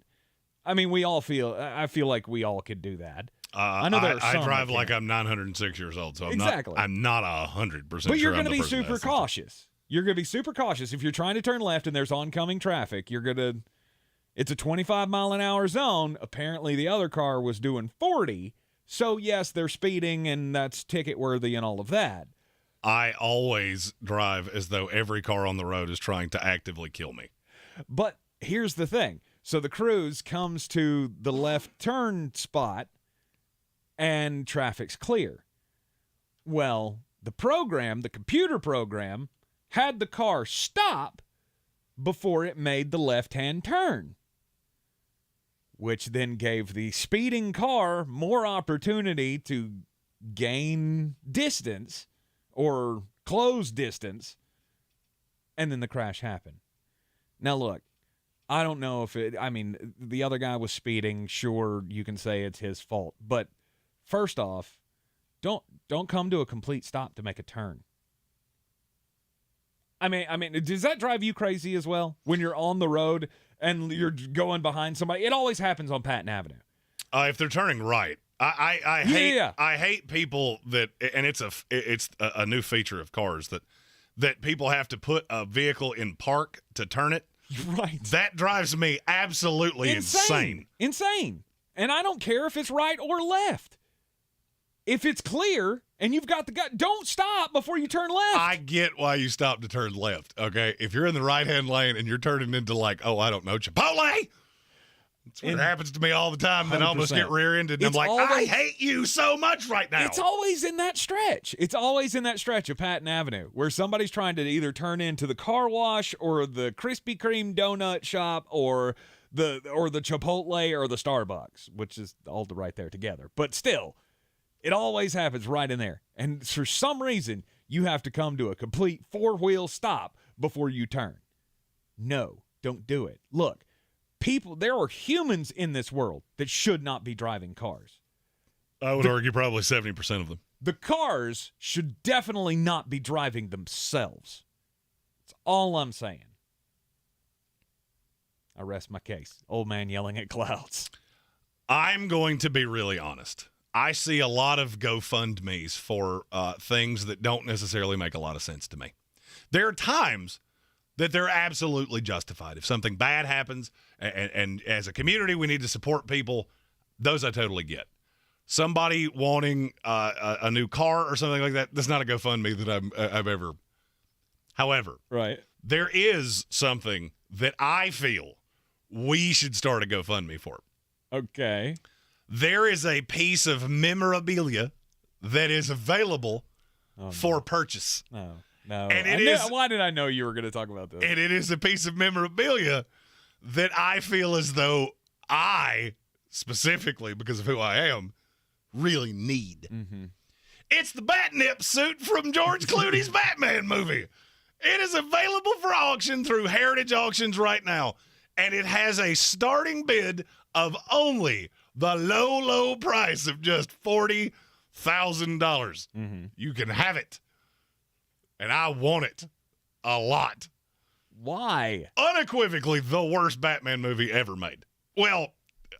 I mean, I feel like we all could do that.
I drive like I'm 906 years old, so I'm not 100% sure.
But you're going to be
super
cautious. You're going to be super cautious. If you're trying to turn left and there's oncoming traffic, it's a 25-mile-an-hour zone. Apparently, the other car was doing 40. So, yes, they're speeding, and that's ticket-worthy and all of that.
I always drive as though every car on the road is trying to actively kill me.
But here's the thing. So the cruise comes to the left turn spot and traffic's clear. Well, the computer program, had the car stop before it made the left-hand turn, which then gave the speeding car more opportunity to gain distance or close distance, and then the crash happened. Now, look, I don't know if the other guy was speeding. Sure, you can say it's his fault. But first off, don't come to a complete stop to make a turn. I mean, does that drive you crazy as well? When you're on the road and you're going behind somebody? It always happens on Patton Avenue.
If they're turning right. I hate people that, and it's a new feature of cars that people have to put a vehicle in park to turn it.
Right.
That drives me absolutely insane.
Insane. And I don't care if it's right or left. If it's clear and you've got the guy, don't stop before you turn left.
I get why you stop to turn left, okay? If you're in the right-hand lane and you're turning into Chipotle, that's what happens to me all the time. Then I almost get rear-ended, and I'm I hate you so much right now.
It's always in that stretch. It's always in that stretch of Patton Avenue where somebody's trying to either turn into the car wash or the Krispy Kreme donut shop or the Chipotle or the Starbucks, which is all right there together. But still, it always happens right in there. And for some reason, you have to come to a complete four-wheel stop before you turn. No, don't do it. Look. There are humans in this world that should not be driving cars.
I would argue probably 70% of them.
The cars should definitely not be driving themselves. That's all I'm saying. I rest my case. Old man yelling at clouds.
I'm going to be really honest. I see a lot of GoFundMes for things that don't necessarily make a lot of sense to me. There are times that they're absolutely justified. If something bad happens, and as a community we need to support people, those I totally get. Somebody wanting a new car or something like that, that's not a GoFundMe that I've ever. However,
right,
there is something that I feel we should start a GoFundMe for.
Okay.
There is a piece of memorabilia that is available for purchase.
No,
and
why did I know you were going to talk about this?
And it is a piece of memorabilia that I feel as though I, specifically because of who I am, really need.
Mm-hmm.
It's the Batnip suit from George Clooney's Batman movie. It is available for auction through Heritage Auctions right now, and it has a starting bid of only the low price of just $40,000.
Mm-hmm.
You can have it. And I want it a lot.
Why?
Unequivocally, the worst Batman movie ever made. Well,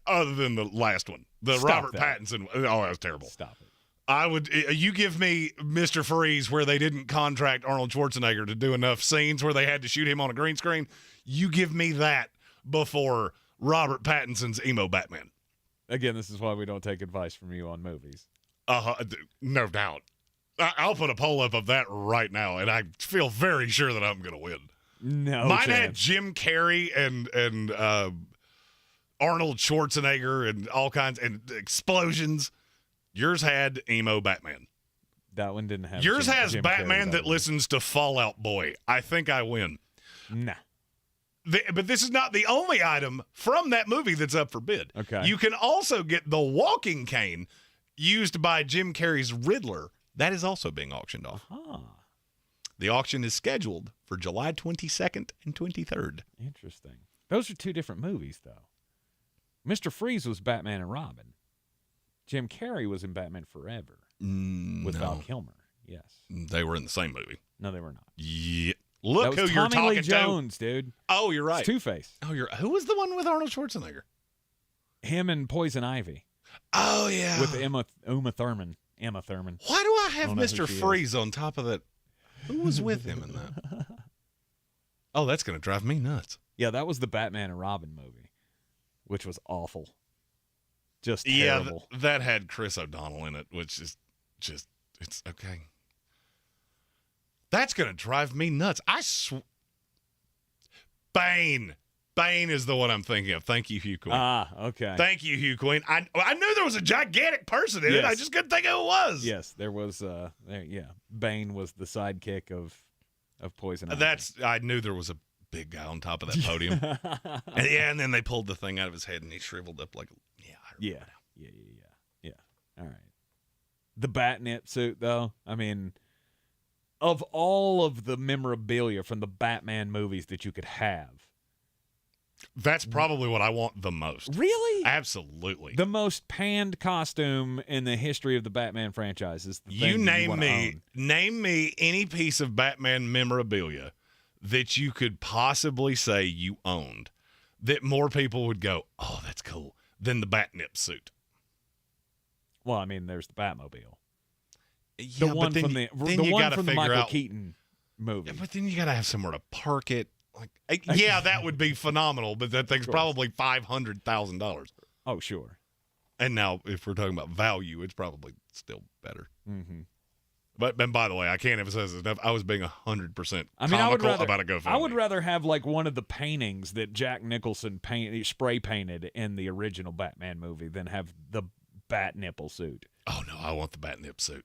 other than the last one. Robert Pattinson. Oh, that was terrible.
Stop it.
I would. You give me Mr. Freeze where they didn't contract Arnold Schwarzenegger to do enough scenes where they had to shoot him on a green screen. You give me that before Robert Pattinson's emo Batman.
Again, this is why we don't take advice from you on movies.
No doubt. I'll put a poll up of that right now, and I feel very sure that I'm going to win.
No
Mine
chance.
had Jim Carrey and Arnold Schwarzenegger and all kinds and explosions. Yours had emo Batman.
That one didn't have.
Yours has
Jim
Batman
Carrey,
that listens to Fall Out Boy. I think I win.
Nah.
But this is not the only item from that movie that's up for bid.
Okay.
You can also get the walking cane used by Jim Carrey's Riddler. That is also being auctioned off. The auction is scheduled for July 22nd and 23rd.
Interesting. Those are two different movies, though. Mr. Freeze was Batman and Robin. Jim Carrey was in Batman Forever with Val Kilmer. Yes.
They were in the same movie.
No, they were not.
Yeah. Look
that was
who you're
Tommy
talking
Lee Jones, dude.
Oh, you're right.
It's Two-Face.
Oh, who was the one with Arnold Schwarzenegger?
Him and Poison Ivy.
Oh, yeah.
With Uma Thurman. Emma Thurman.
Why do I have Mr. Freeze on top of that? Who was with him in that? Oh, that's going to drive me nuts.
Yeah, that was the Batman and Robin movie, which was awful. Just terrible.
Yeah, that had Chris O'Donnell in it, which is just, it's okay. That's going to drive me nuts. Bane. Bane is the one I'm thinking of. Thank you, Hugh Quinn.
Okay.
Thank you, Hugh Quinn. I knew there was a gigantic person in it. I just couldn't think of who it was.
Yes, there was. Bane was the sidekick of Poison Ivy.
I knew there was a big guy on top of that podium. and then they pulled the thing out of his head and he shriveled up like.
Yeah. All right. The Batnip suit, though. I mean, of all of the memorabilia from the Batman movies that you could have.
That's probably what I want the most.
Really?
Absolutely.
The most panned costume in the history of the Batman franchise is the
You
thing
name
you
me.
own.
Name me any piece of Batman memorabilia that you could possibly say you owned that more people would go, oh, that's cool, than the Batnip suit.
Well, I mean, there's the Batmobile.
Yeah,
the one from the Michael Keaton movie.
Yeah, but then you got to have somewhere to park it. Like, yeah, that would be phenomenal, but that thing's probably $500,000.
Oh, sure.
And now, if we're talking about value, it's probably still better.
Mm-hmm.
But by the way, I can't emphasize this enough. I was being 100%
I mean,
comical about a GoFundMe.
I would rather have like one of the paintings that Jack Nicholson spray painted in the original Batman movie than have the bat nipple suit.
Oh no, I want the Batnip suit.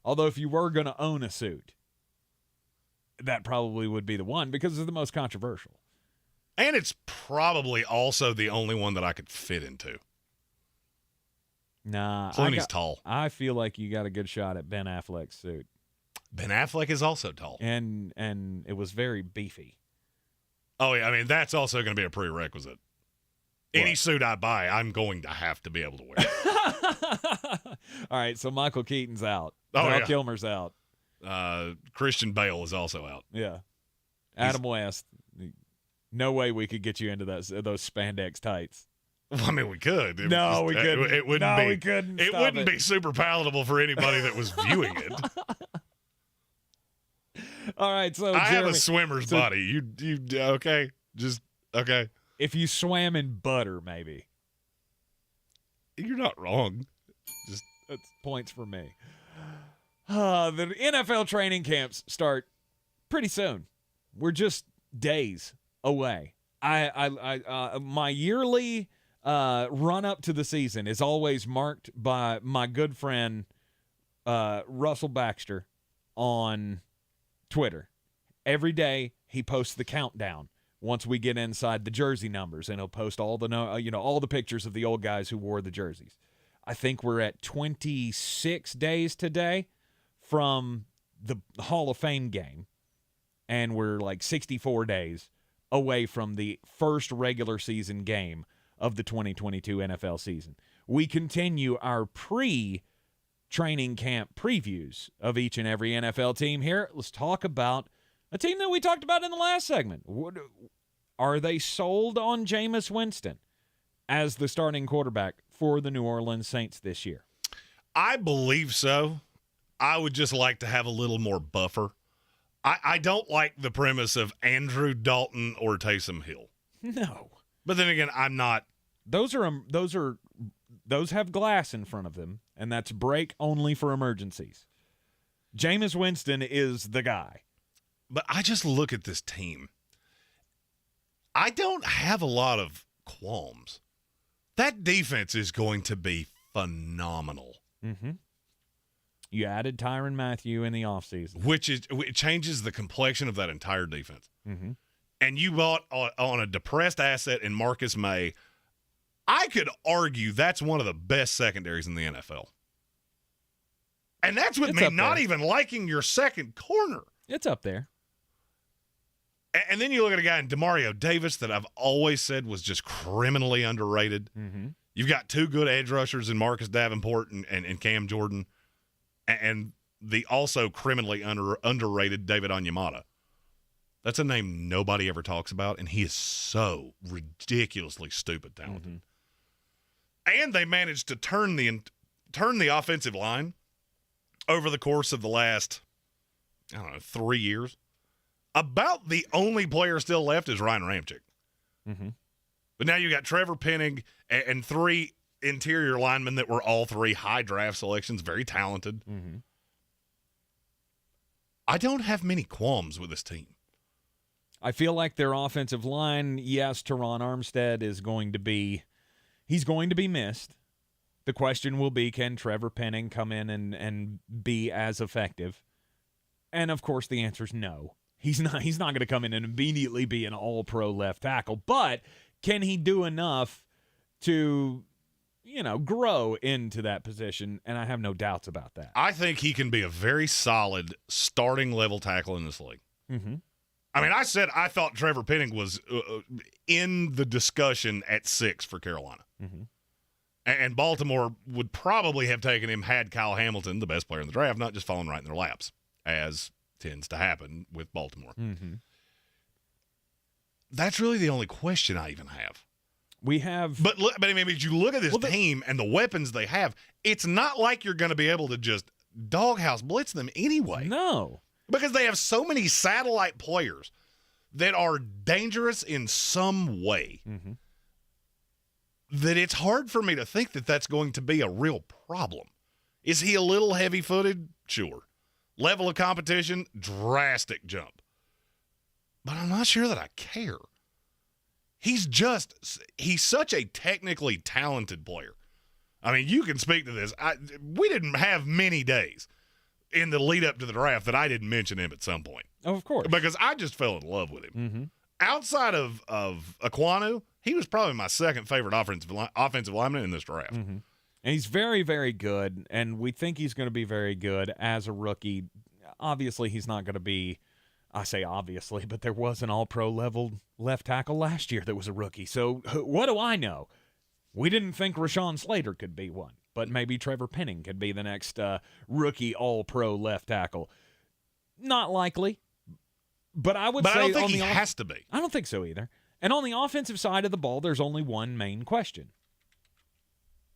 Although, if you were going to own a suit, that probably would be the one because it's the most controversial.
And it's probably also the only one that I could fit into.
Nah.
Clooney's tall.
I feel like you got a good shot at Ben Affleck's suit.
Ben Affleck is also tall.
And it was very beefy.
Oh, yeah. I mean, that's also going to be a prerequisite. Any suit I buy, I'm going to have to be able to wear.
All right, so Michael Keaton's out.
Oh,
Val
yeah.
Kilmer's out.
Christian Bale is also out.
Yeah. Adam West. No way we could get you into those spandex tights.
Well, I mean, we could.
We couldn't.
It wouldn't be.
We couldn't.
It wouldn't be super palatable for anybody that was viewing it.
All right, so
I have
Jeremy,
a swimmer's body. You okay? Just okay.
If you swam in butter, maybe.
You're not wrong. Just
that's points for me. The NFL training camps start pretty soon. We're just days away. My yearly run up to the season is always marked by my good friend Russell Baxter on Twitter. Every day he posts the countdown. Once we get inside the jersey numbers, and he'll post all the pictures of the old guys who wore the jerseys. I think we're at 26 days today from the Hall of Fame game, and we're like 64 days away from the first regular season game of the 2022 NFL season. We continue our pre-training camp previews of each and every NFL team here. Let's talk about a team that we talked about in the last segment. Are they sold on Jameis Winston as the starting quarterback for the New Orleans Saints this year?
I believe so. I would just like to have a little more buffer. I don't like the premise of Andrew Dalton or Taysom Hill.
No.
But then again, I'm not.
Those have glass in front of them, and that's break only for emergencies. Jameis Winston is the guy.
But I just look at this team. I don't have a lot of qualms. That defense is going to be phenomenal.
Mm-hmm. You added Tyrann Mathieu in the offseason.
It changes the complexion of that entire defense.
Mm-hmm.
And you bought on a depressed asset in Marcus May. I could argue that's one of the best secondaries in the NFL. And that's with me not even liking your second corner.
It's up there.
And then you look at a guy in Demario Davis that I've always said was just criminally underrated.
Mm-hmm.
You've got two good edge rushers in Marcus Davenport and Cam Jordan, and the also criminally underrated David Onyemata. That's a name nobody ever talks about, and he is so ridiculously stupid talented. Mm-hmm. And they managed to turn the offensive line over the course of the last, 3 years. About the only player still left is Ryan Ramczyk.
Mm-hmm.
But now you got Trevor Penning and three interior linemen that were all three high draft selections, very talented.
Mm-hmm.
I don't have many qualms with this team.
I feel like their offensive line, yes, Teron Armstead is going to be missed. The question will be, can Trevor Penning come in and be as effective? And, of course, the answer is no. He's not going to come in and immediately be an all-pro left tackle. But can he do enough to, grow into that position? And I have no doubts about that.
I think he can be a very solid starting level tackle in this league.
Mm-hmm.
I mean, I said I thought Trevor Penning was in the discussion at 6 for Carolina.
Mm-hmm.
And Baltimore would probably have taken him had Kyle Hamilton, the best player in the draft, not just fallen right in their laps, as tends to happen with Baltimore.
Mm-hmm.
That's really the only question I even have.
We have...
But I mean, if you look at this team and the weapons they have, it's not like you're going to be able to just doghouse blitz them anyway.
No.
Because they have so many satellite players that are dangerous in some way that it's hard for me to think that that's going to be a real problem. Is he a little heavy-footed? Sure. Level of competition? Drastic jump. But I'm not sure that I care. He's such a technically talented player. I mean, you can speak to this. We didn't have many days in the lead up to the draft that I didn't mention him at some point.
Oh, of course.
Because I just fell in love with him.
Mm-hmm.
Outside of Aquanu, he was probably my second favorite offensive lineman in this draft.
Mm-hmm. And he's very, very good, and we think he's going to be very good as a rookie. Obviously, he's not going to be, I say obviously, but there was an all-pro level left tackle last year that was a rookie. So what do I know? We didn't think Rashawn Slater could be one, but maybe Trevor Penning could be the next rookie all-pro left tackle. Not likely, but I would say
I don't think he has to be.
I don't think so either. And on the offensive side of the ball, there's only one main question.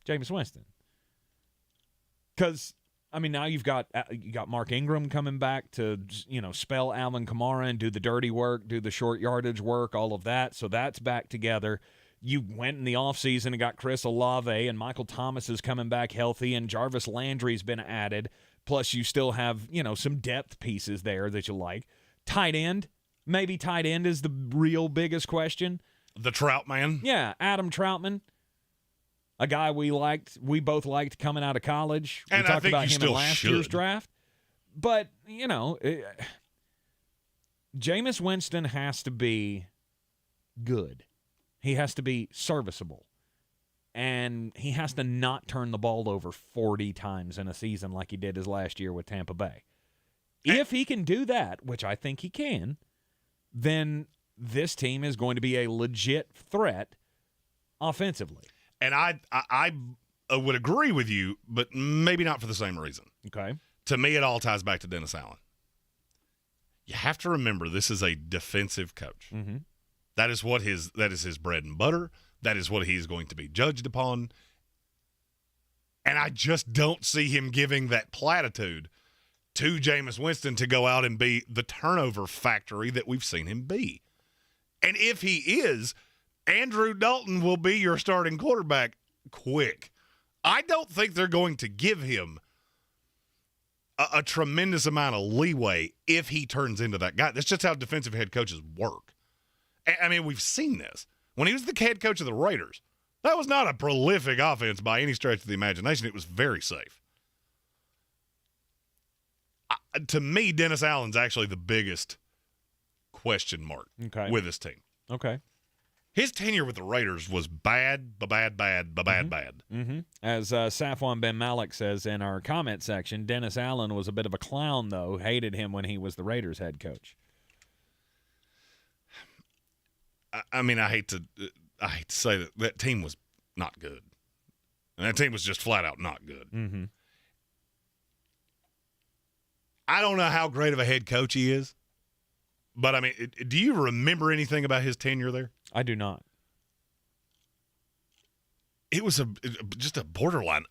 Jameis Winston. Because, I mean, now you got Mark Ingram coming back to, spell Alvin Kamara and do the dirty work, do the short yardage work, all of that. So that's back together. You went in the offseason and got Chris Olave, and Michael Thomas is coming back healthy, and Jarvis Landry's been added. Plus you still have, some depth pieces there that you like. Tight end. Maybe tight end is the real biggest question.
The Trout man?
Yeah, Adam Troutman. A guy we both liked coming out of college.
And
we talked
I think
about
you
him
still
in last
should.
year's draft. But, Jameis Winston has to be good. He has to be serviceable. And he has to not turn the ball over 40 times in a season like he did his last year with Tampa Bay. If he can do that, which I think he can, then this team is going to be a legit threat offensively.
And I would agree with you, but maybe not for the same reason.
Okay.
To me, it all ties back to Dennis Allen. You have to remember this is a defensive coach.
Mm-hmm.
That is his bread and butter. That is what he's going to be judged upon. And I just don't see him giving that platitude to Jameis Winston to go out and be the turnover factory that we've seen him be. And if he is, Andrew Dalton will be your starting quarterback quick. I don't think they're going to give him a tremendous amount of leeway if he turns into that guy. That's just how defensive head coaches work. I mean, we've seen this. When he was the head coach of the Raiders, that was not a prolific offense by any stretch of the imagination. It was very safe. To me, Dennis Allen's actually the biggest question mark with this team.
Okay.
His tenure with the Raiders was bad.
Mm-hmm. As Safwan Ben Malik says in our comment section, Dennis Allen was a bit of a clown, though. Hated him when he was the Raiders head coach.
I mean, I hate to say that team was not good. And that team was just flat out not good.
Mm-hmm.
I don't know how great of a head coach he is, but I mean, do you remember anything about his tenure there?
I do not.
It was just a borderline.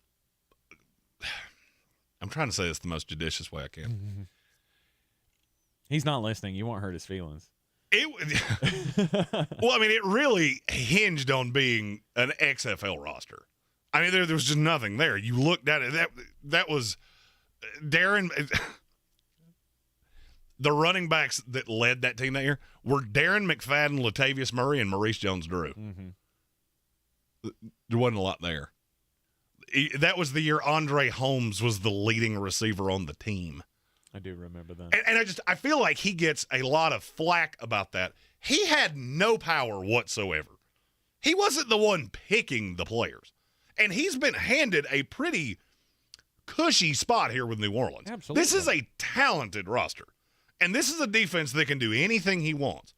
I'm trying to say this the most judicious way I can.
Mm-hmm. He's not listening. You won't hurt his feelings.
Well, I mean, it really hinged on being an XFL roster. I mean, there was just nothing there. You looked at it. That was Darren. the running backs that led that team that year were Darren McFadden, Latavius Murray, and Maurice Jones-Drew.
Mm-hmm.
There wasn't a lot there. That was the year Andre Holmes was the leading receiver on the team.
I do remember that.
And I feel like he gets a lot of flack about that. He had no power whatsoever. He wasn't the one picking the players. And he's been handed a pretty cushy spot here with New Orleans.
Absolutely.
This is a talented roster. And this is a defense that can do anything he wants.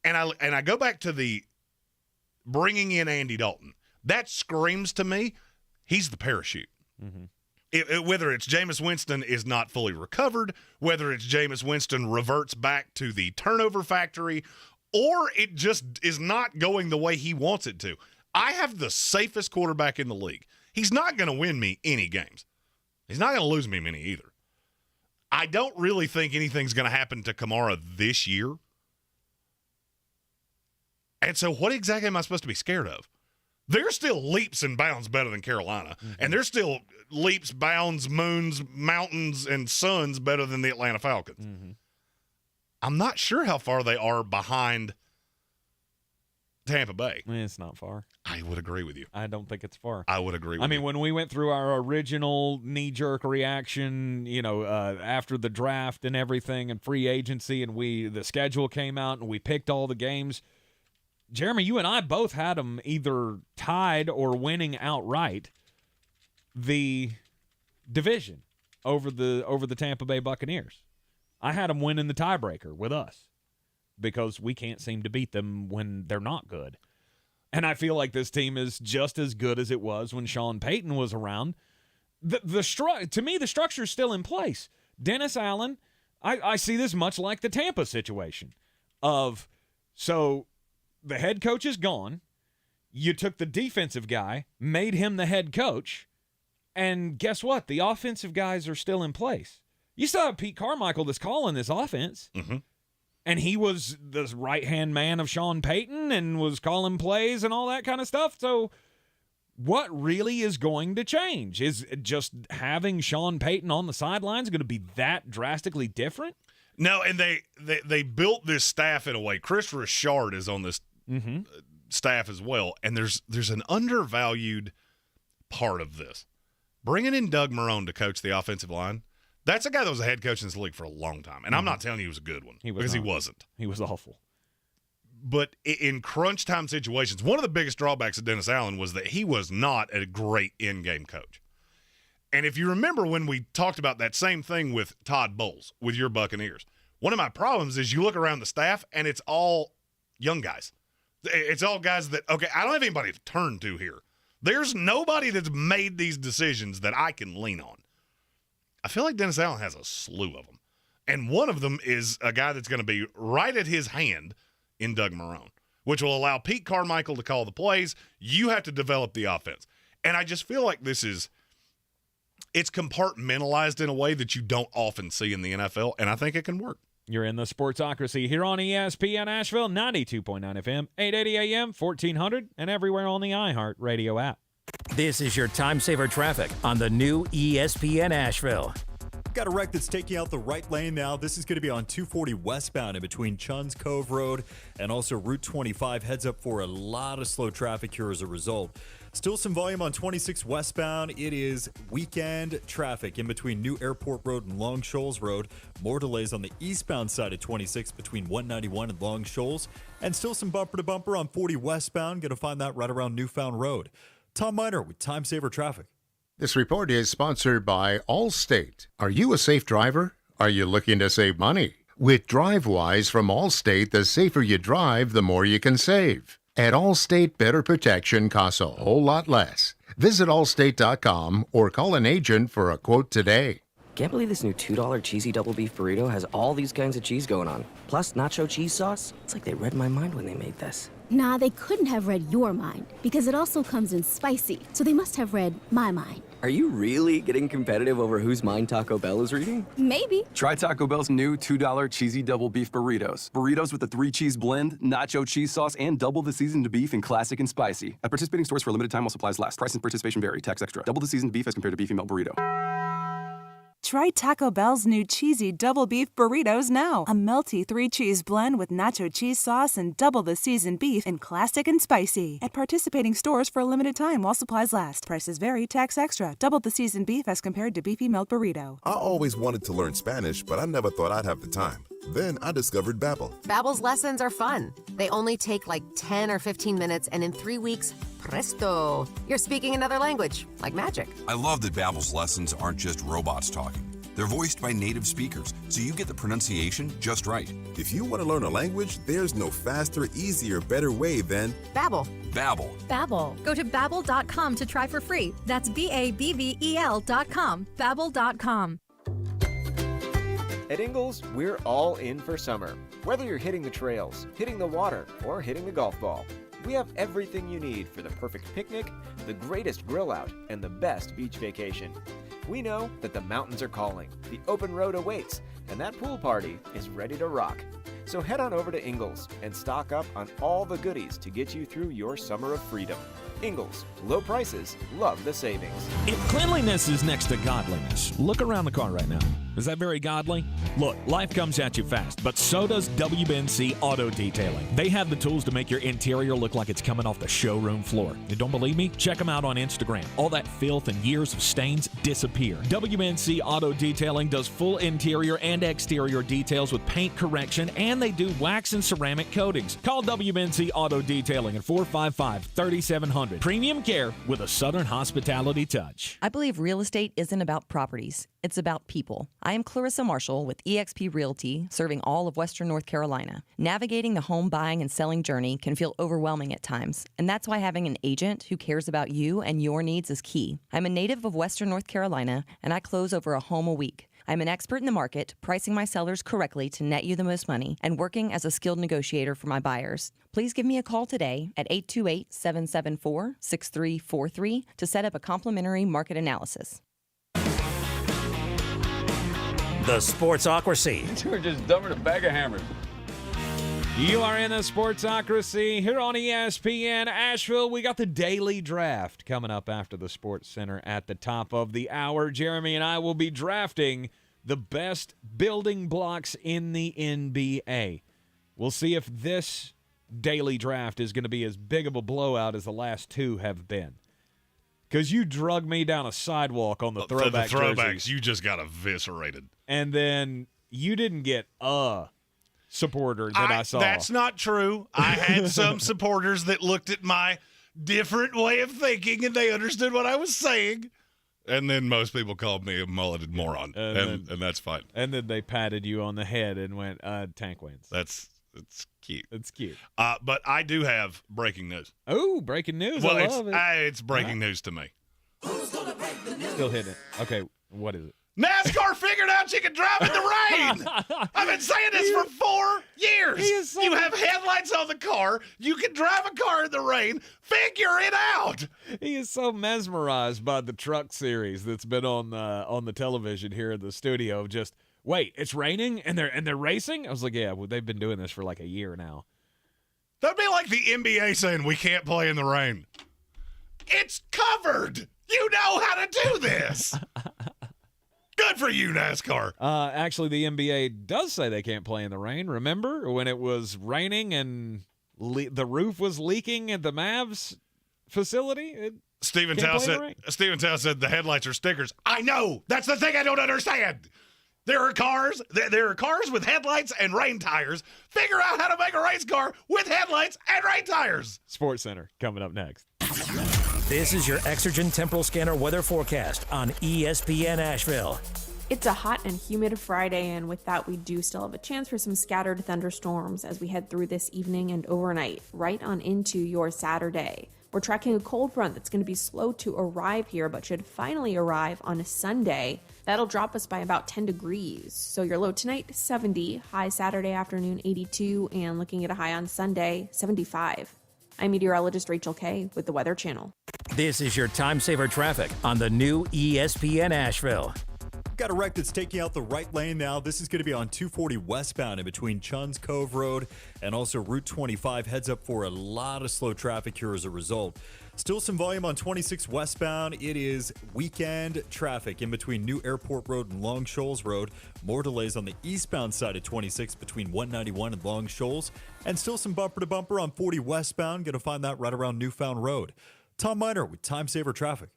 And I go back to the bringing in Andy Dalton. That screams to me, he's the parachute.
Mm-hmm.
Whether it's Jameis Winston is not fully recovered, whether it's Jameis Winston reverts back to the turnover factory, or it just is not going the way he wants it to. I have the safest quarterback in the league. He's not going to win me any games. He's not going to lose me many either. I don't really think anything's going to happen to Kamara this year. And so what exactly am I supposed to be scared of? They're still leaps and bounds better than Carolina. Mm-hmm. And they're still leaps, bounds, moons, mountains, and suns better than the Atlanta Falcons.
Mm-hmm.
I'm not sure how far they are behind Tampa Bay.
It's not far.
I would agree with you.
I don't think it's far.
I would agree with you.
I mean, when we went through our original knee-jerk reaction, after the draft and everything and free agency, and the schedule came out and we picked all the games, Jeremy, you and I both had them either tied or winning outright the division over the Tampa Bay Buccaneers. I had them winning the tiebreaker with us because we can't seem to beat them when they're not good. And I feel like this team is just as good as it was when Sean Payton was around. To me, the structure is still in place. Dennis Allen, I see this much like the Tampa situation so the head coach is gone. You took the defensive guy, made him the head coach, and guess what? The offensive guys are still in place. You still have Pete Carmichael that's calling this offense.
Mm-hmm.
And he was the right-hand man of Sean Payton and was calling plays and all that kind of stuff. So what really is going to change? Is just having Sean Payton on the sidelines going to be that drastically different?
No, and they built this staff in a way. Chris Richard is on this staff as well, and there's an undervalued part of this. Bringing in Doug Marrone to coach the offensive line, that's a guy that was a head coach in this league for a long time, and I'm not telling you he was a good one he wasn't.
He was awful.
But in crunch time situations, one of the biggest drawbacks of Dennis Allen was that he was not a great in-game coach. And if you remember when we talked about that same thing with Todd Bowles, with your Buccaneers, one of my problems is you look around the staff and it's all young guys. It's all guys that, okay, I don't have anybody to turn to here. There's nobody that's made these decisions that I can lean on. I feel like Dennis Allen has a slew of them. And one of them is a guy that's going to be right at his hand in Doug Marrone, which will allow Pete Carmichael to call the plays. You have to develop the offense. And I just feel like it's compartmentalized in a way that you don't often see in the NFL, and I think it can work.
You're in the Sportsocracy here on ESPN Asheville, 92.9 FM, 880 AM, 1400, and everywhere on the iHeart Radio app.
This is your time saver traffic on the new ESPN Asheville.
Got a wreck that's taking out the right lane now. This is going to be on 240 westbound in between Chun's Cove Road and also Route 25. Heads up for a lot of slow traffic here as a result. Still some volume on 26 westbound. It is weekend traffic in between New Airport Road and Long Shoals Road. More delays on the eastbound side of 26 between 191 and Long Shoals. And still some bumper to bumper on 40 westbound. Going to find that right around Newfound Road. Tom Miner with Time Saver Traffic.
This report is sponsored by Allstate. Are you a safe driver? Are you looking to save money? With DriveWise from Allstate, the safer you drive, the more you can save. At Allstate, better protection costs a whole lot less. Visit allstate.com or call an agent for a quote today.
Can't believe this new $2 cheesy double beef burrito has all these kinds of cheese going on. Plus nacho cheese sauce. It's like they read my mind when they made this.
Nah, they couldn't have read your mind because it also comes in spicy. So they must have read my mind.
Are you really getting competitive over whose mind Taco Bell is reading?
Maybe.
Try Taco Bell's new $2 cheesy double beef burritos. Burritos with the 3-cheese blend, nacho cheese sauce, and double the seasoned beef in classic and spicy. At participating stores for a limited time while supplies last. Price and participation vary. Tax extra. Double the seasoned beef as compared to beefy melt burrito.
Try Taco Bell's new cheesy double beef burritos now. A melty 3-cheese blend with nacho cheese sauce and double the seasoned beef in classic and spicy. At participating stores for a limited time while supplies last. Prices vary, tax extra. Double the seasoned beef as compared to beefy melt burrito.
I always wanted to learn Spanish, but I never thought I'd have the time. Then I discovered Babbel.
Babbel's lessons are fun. They only take like 10 or 15 minutes, and in 3 weeks, presto, you're speaking another language, like magic.
I love that Babbel's lessons aren't just robots talking. They're voiced by native speakers, so you get the pronunciation just right.
If you want to learn a language, there's no faster, easier, better way than
Babbel.
Babbel.
Babbel. Go to Babbel.com to try for free. That's BABBEL.com. Babbel.com.
At Ingles, we're all in for summer. Whether you're hitting the trails, hitting the water, or hitting the golf ball, we have everything you need for the perfect picnic, the greatest grill out, and the best beach vacation. We know that the mountains are calling, the open road awaits, and that pool party is ready to rock. So head on over to Ingles and stock up on all the goodies to get you through your summer of freedom. Ingles, low prices, love the savings.
If cleanliness is next to godliness, look around the car right now. Is that very godly? Look, life comes at you fast, but so does WNC Auto Detailing. They have the tools to make your interior look like it's coming off the showroom floor. You don't believe me? Check them out on Instagram. All that filth and years of stains disappear. WNC Auto Detailing does full interior and exterior details with paint correction, and they do wax and ceramic coatings. Call WNC Auto Detailing at 455-3700. Premium care with a Southern hospitality touch.
I believe real estate isn't about properties. It's about people. I am Clarissa Marshall with eXp Realty, serving all of Western North Carolina. Navigating the home buying and selling journey can feel overwhelming at times, and that's why having an agent who cares about you and your needs is key. I'm a native of Western North Carolina, and I close over a home a week. I'm an expert in the market, pricing my sellers correctly to net you the most money, and working as a skilled negotiator for my buyers. Please give me a call today at 828-774-6343 to set up a complimentary market analysis.
The Sportsocracy.
You're just dumber than a bag of hammers.
You are in the Sportsocracy here on ESPN Asheville. We got the daily draft coming up after the Sports Center at the top of the hour. Jeremy and I will be drafting the best building blocks in the NBA. We'll see if this daily draft is going to be as big of a blowout as the last two have been. Because you drug me down a sidewalk on the throwback
The throwbacks,
jerseys.
you just got eviscerated.
And then you didn't get a supporter that I saw.
That's not true. I had some supporters that looked at my different way of thinking and they understood what I was saying. And then most people called me a mulleted moron. And that's fine.
And then they patted you on the head and went, Tank wins.
It's cute.
It's cute.
But I do have breaking news.
Oh, breaking news.
Well,
I love it.
It's breaking news to me.
Still hitting it. Okay, what is it?
NASCAR figured out you can drive in the rain. I've been saying this for 4 years. You have headlights on the car. You can drive a car in the rain. Figure it out.
He is so mesmerized by the truck series that's been on the television here in the studio. Just wait, it's raining and they're racing. I was like, yeah, well, they've been doing this for like a year now.
That'd be like the NBA saying we can't play in the rain. It's covered. You know how to do this. Good for you, NASCAR.
Actually, the NBA does say they can't play in the rain. Remember when it was raining and the roof was leaking at the Mavs facility?
Stephen Tao said the headlights are stickers. I know. That's the thing I don't understand. There are cars with headlights and rain tires. Figure out how to make a race car with headlights and rain tires.
Sports Center coming up next.
This is your Exergen Temporal Scanner weather forecast on ESPN Asheville.
It's a hot and humid Friday, and with that, we do still have a chance for some scattered thunderstorms as we head through this evening and overnight, right on into your Saturday. We're tracking a cold front that's going to be slow to arrive here, but should finally arrive on a Sunday. That'll drop us by about 10 degrees. So your low tonight, 70, high Saturday afternoon, 82, and looking at a high on Sunday, 75. I'm meteorologist Rachel Kay with the Weather Channel.
This is your time saver traffic on the new ESPN Asheville.
Got a wreck that's taking out the right lane now. This is going to be on 240 westbound in between Chun's Cove Road and also Route 25. Heads up for a lot of slow traffic here as a result. Still some volume on 26 westbound. It is weekend traffic in between New Airport Road and Long Shoals Road. More delays on the eastbound side of 26 between 191 and Long Shoals. And still some bumper to bumper on 40 westbound. Going to find that right around Newfound Road. Tom Miner with Time Saver Traffic.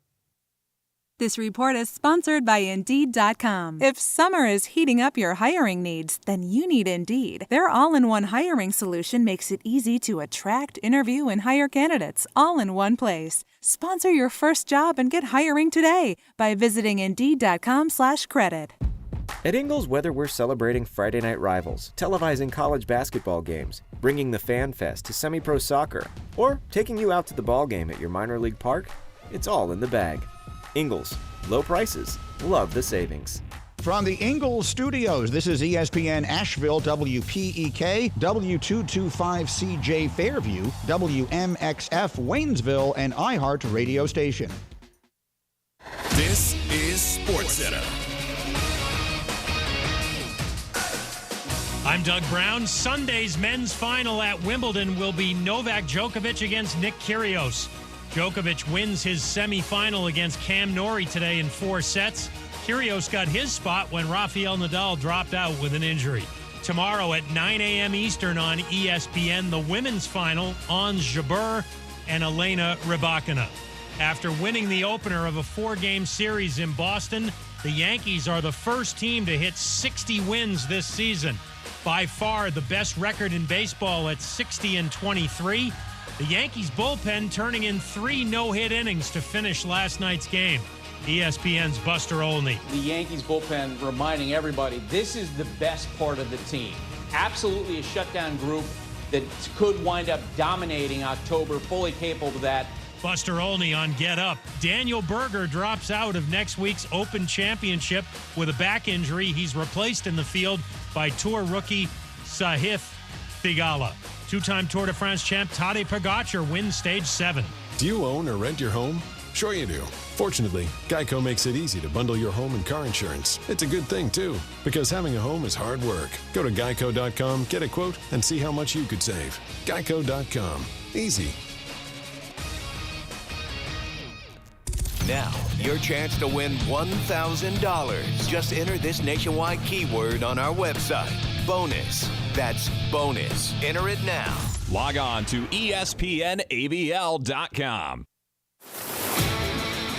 This report is sponsored by Indeed.com. If summer is heating up your hiring needs, then you need Indeed. Their all-in-one hiring solution makes it easy to attract, interview, and hire candidates all in one place. Sponsor your first job and get hiring today by visiting Indeed.com/credit.
At Ingles, whether we're celebrating Friday night rivals, televising college basketball games, bringing the Fan Fest to semi-pro soccer, or taking you out to the ball game at your minor league park, it's all in the bag. Ingles, low prices, love the savings.
From the Ingles Studios, this is ESPN Asheville, WPEK, W225CJ Fairview, WMXF Waynesville, and iHeart radio station.
This is SportsCenter.
I'm Doug Brown. Sunday's men's final at Wimbledon will be Novak Djokovic against Nick Kyrgios. Djokovic wins his semifinal against Cam Norrie today in 4 sets. Kyrgios got his spot when Rafael Nadal dropped out with an injury. Tomorrow at 9 a.m. Eastern on ESPN, the women's final, Ons Jabeur and Elena Rybakina. After winning the opener of a 4-game series in Boston, the Yankees are the first team to hit 60 wins this season. By far the best record in baseball at 60-23. The Yankees bullpen turning in 3 no-hit innings to finish last night's game. ESPN's Buster Olney.
The Yankees bullpen reminding everybody this is the best part of the team. Absolutely a shutdown group that could wind up dominating October, fully capable of that.
Buster Olney on Get Up. Daniel Berger drops out of next week's Open Championship with a back injury. He's replaced in the field by Tour rookie Sahith Theegala. 2-time Tour de France champ Tadej Pogacar wins Stage 7.
Do you own or rent your home? Sure you do. Fortunately, Geico makes it easy to bundle your home and car insurance. It's a good thing, too, because having a home is hard work. Go to geico.com, get a quote, and see how much you could save. Geico.com. Easy.
Now, your chance to win $1,000. Just enter this nationwide keyword on our website. Bonus. That's bonus. Enter it now.
Log on to ESPNABL.com.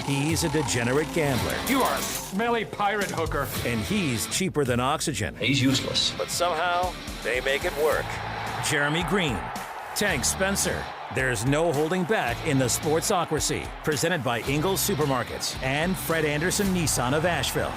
He's a degenerate gambler.
You are a smelly pirate hooker.
And he's cheaper than oxygen.
He's useless.
But somehow, they make it work. Jeremy Greene, Tank Spencer. There's no holding back in the Sportsocracy. Presented by Ingles Supermarkets and Fred Anderson Nissan of Asheville.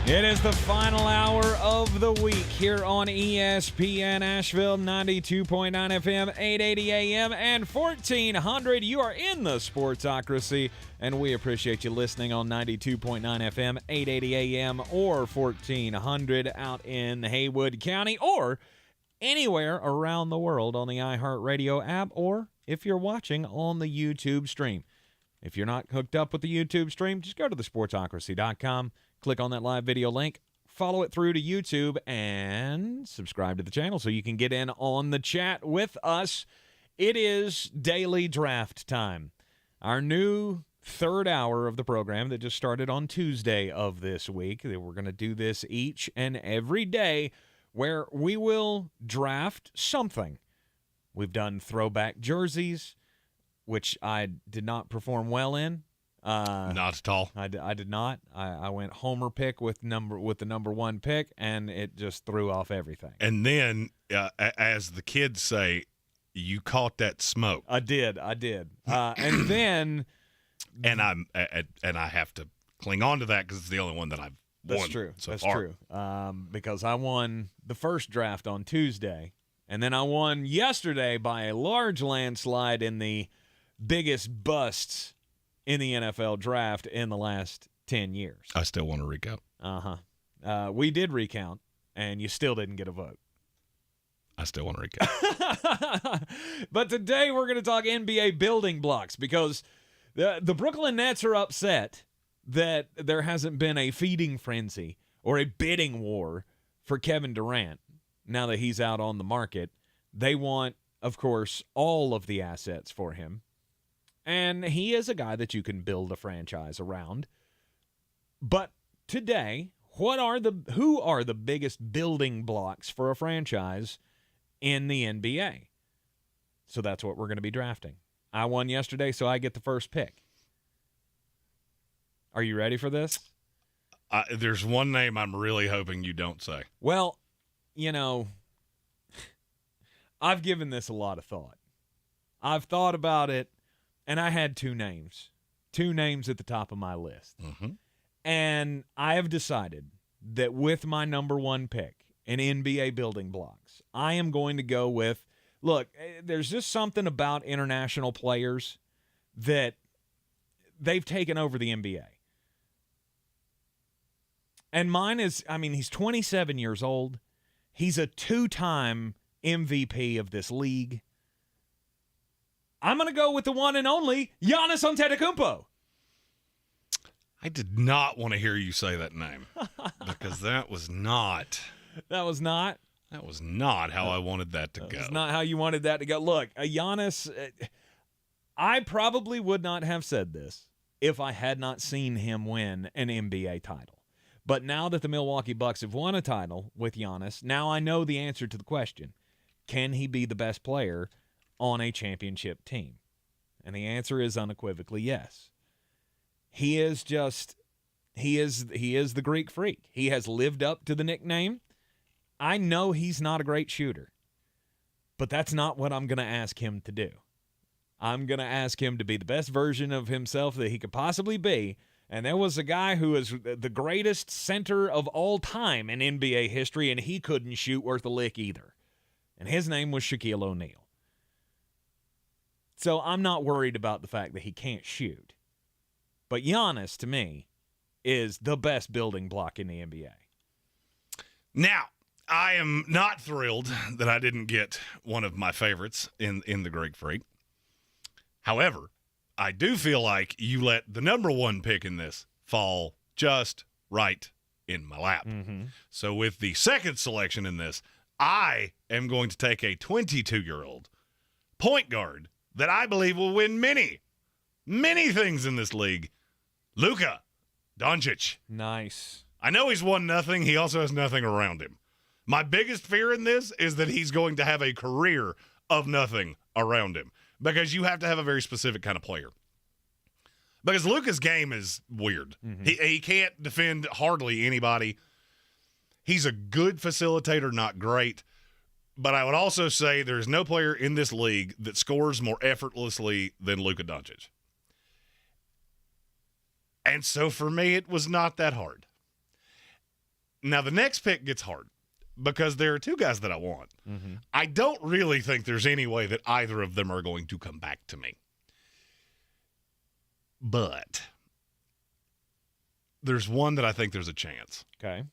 It is the final hour of the week here on ESPN Asheville, 92.9 FM, 880 AM, and 1400. You are in the Sportsocracy, and we appreciate you listening on 92.9 FM, 880 AM, or 1400 out in Haywood County, or anywhere around the world on the iHeartRadio app, or if you're watching on the YouTube stream. If you're not hooked up with the YouTube stream, just go to thesportsocracy.com. Click on that live video link, follow it through to YouTube, and subscribe to the channel so you can get in on the chat with us. It is daily draft time. Our new third hour of the program that just started on Tuesday of this week. We're going to do this each and every day where we will draft something. We've done throwback jerseys, which I did not perform well in.
Not at all.
I did not. I went homer pick with the number 1 pick, and it just threw off everything.
And then, as the kids say, you caught that smoke.
I did. And then,
and I have to cling on to that because it's the only one that I've won.
That's true.
So
that's
far.
true. Because I won the first draft on Tuesday, and then I won yesterday by a large landslide in the biggest busts in the NFL draft in the last 10 years.
I still want to recount.
We did recount, and you still didn't get a vote.
I still want to recount.
But today we're going to talk NBA building blocks because the Brooklyn Nets are upset that there hasn't been a feeding frenzy or a bidding war for Kevin Durant now that he's out on the market. They want, of course, all of the assets for him. And he is a guy that you can build a franchise around. But today, who are the biggest building blocks for a franchise in the NBA? So that's what we're going to be drafting. I won yesterday, so I get the first pick. Are you ready for this?
There's one name I'm really hoping you don't say.
Well, I've given this a lot of thought. I've thought about it, and I had two names at the top of my list.
Mm-hmm.
And I have decided that with my number one pick in NBA building blocks, I am going to go with, look, there's just something about international players that they've taken over the NBA. And mine is, he's 27 years old. He's a two-time MVP of this league. I'm going to go with the one and only Giannis Antetokounmpo.
I did not want to hear you say that name because that was not how I wanted that to go.
That's not how you wanted that to go. Look, Giannis, I probably would not have said this if I had not seen him win an NBA title. But now that the Milwaukee Bucks have won a title with Giannis, now I know the answer to the question. Can he be the best player on a championship team? And the answer is unequivocally yes. He is the Greek freak. He has lived up to the nickname. I know he's not a great shooter, but that's not what I'm going to ask him to do. I'm going to ask him to be the best version of himself that he could possibly be. And there was a guy who is the greatest center of all time in NBA history, and he couldn't shoot worth a lick either. And his name was Shaquille O'Neal. So I'm not worried about the fact that he can't shoot. But Giannis, to me, is the best building block in the NBA.
Now, I am not thrilled that I didn't get one of my favorites in the Greek Freak. However, I do feel like you let the number one pick in this fall just right in my lap.
Mm-hmm.
So with the second selection in this, I am going to take a 22-year-old point guard that I believe will win many things in this league, Luka Doncic.
Nice.
I know he's won nothing. He also has nothing around him. My biggest fear in this is that he's going to have a career of nothing around him because you have to have a very specific kind of player. Because Luka's game is weird.
Mm-hmm.
He can't defend hardly anybody. He's a good facilitator, not great. But I would also say there's no player in this league that scores more effortlessly than Luka Doncic. And so for me, it was not that hard. Now, the next pick gets hard because there are two guys that I want.
Mm-hmm.
I don't really think there's any way that either of them are going to come back to me. But there's one that I think there's a chance.
Okay.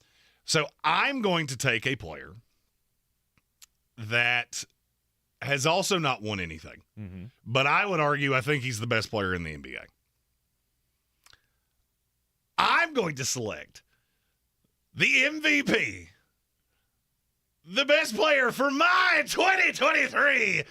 So I'm going to take a player that has also not won anything.
Mm-hmm.
But I would argue I think he's the best player in the NBA. I'm going to select the MVP, the best player for my 2023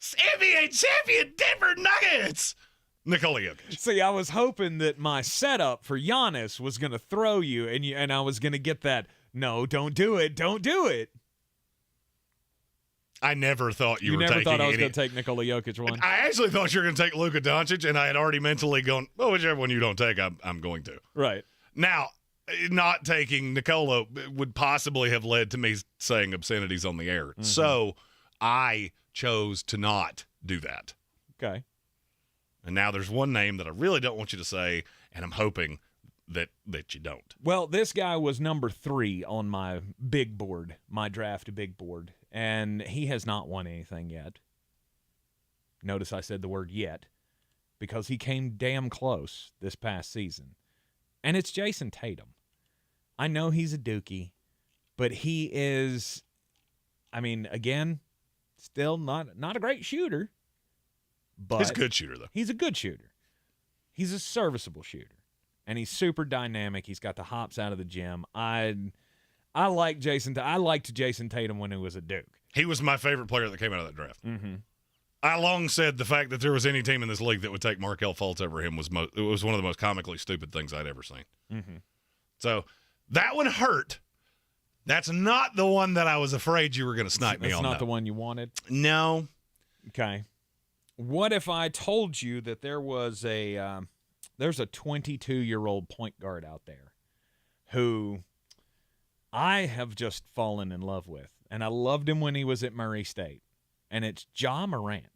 NBA champion Denver Nuggets, Nikola Jokic.
See, I was hoping that my setup for Giannis was going to throw you, and I was going to get that, no, don't do it.
I never thought you were
never
taking
thought I was
any.
going to take Nikola Jokic one.
I actually thought you were going to take Luka Doncic, and I had already mentally gone, well, whichever one you don't take, I'm going to.
Right.
Now, not taking Nikola would possibly have led to me saying obscenities on the air.
Mm-hmm.
So I chose to not do that.
Okay.
And now there's one name that I really don't want you to say, and I'm hoping that you don't.
Well, this guy was number 3 on my big board, my draft big board, and he has not won anything yet. Notice I said the word yet, because he came damn close this past season. And it's Jason Tatum. I know he's a dookie, but he is, again, still not a great shooter. But
he's a good shooter, though.
He's a good shooter. He's a serviceable shooter. and he's super dynamic. He's got the hops out of the gym. I liked Jason Tatum when he was at Duke.
He was my favorite player that came out of that draft.
Mm-hmm.
I long said the fact that there was any team in this league that would take Markelle Fultz over him was one of the most comically stupid things I'd ever seen.
Mm-hmm.
So that one hurt. That's not the one that I was afraid you were going to snipe me on.
That's not the one you wanted?
No.
Okay. What if I told you that there's a 22-year-old point guard out there who I have just fallen in love with, and I loved him when he was at Murray State, and it's Ja Morant.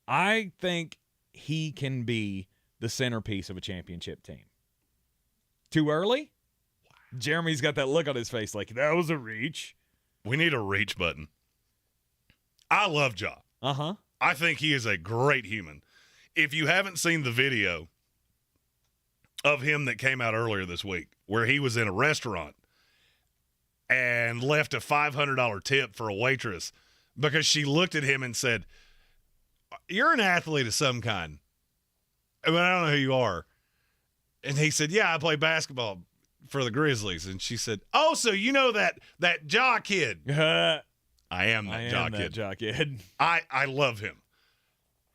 I think he can be the centerpiece of a championship team. Too early? Jeremy's got that look on his face like, that was a reach.
We need a reach button. I love Ja.
Uh-huh.
I think he is a great human. If you haven't seen the video of him that came out earlier this week where he was in a restaurant and left a $500 tip for a waitress because she looked at him and said, "You're an athlete of some kind. I mean, I don't know who you are." And he said, "Yeah, I play basketball for the Grizzlies." And she said, "Oh, so you know that Ja kid." I am that Ja kid. I love him.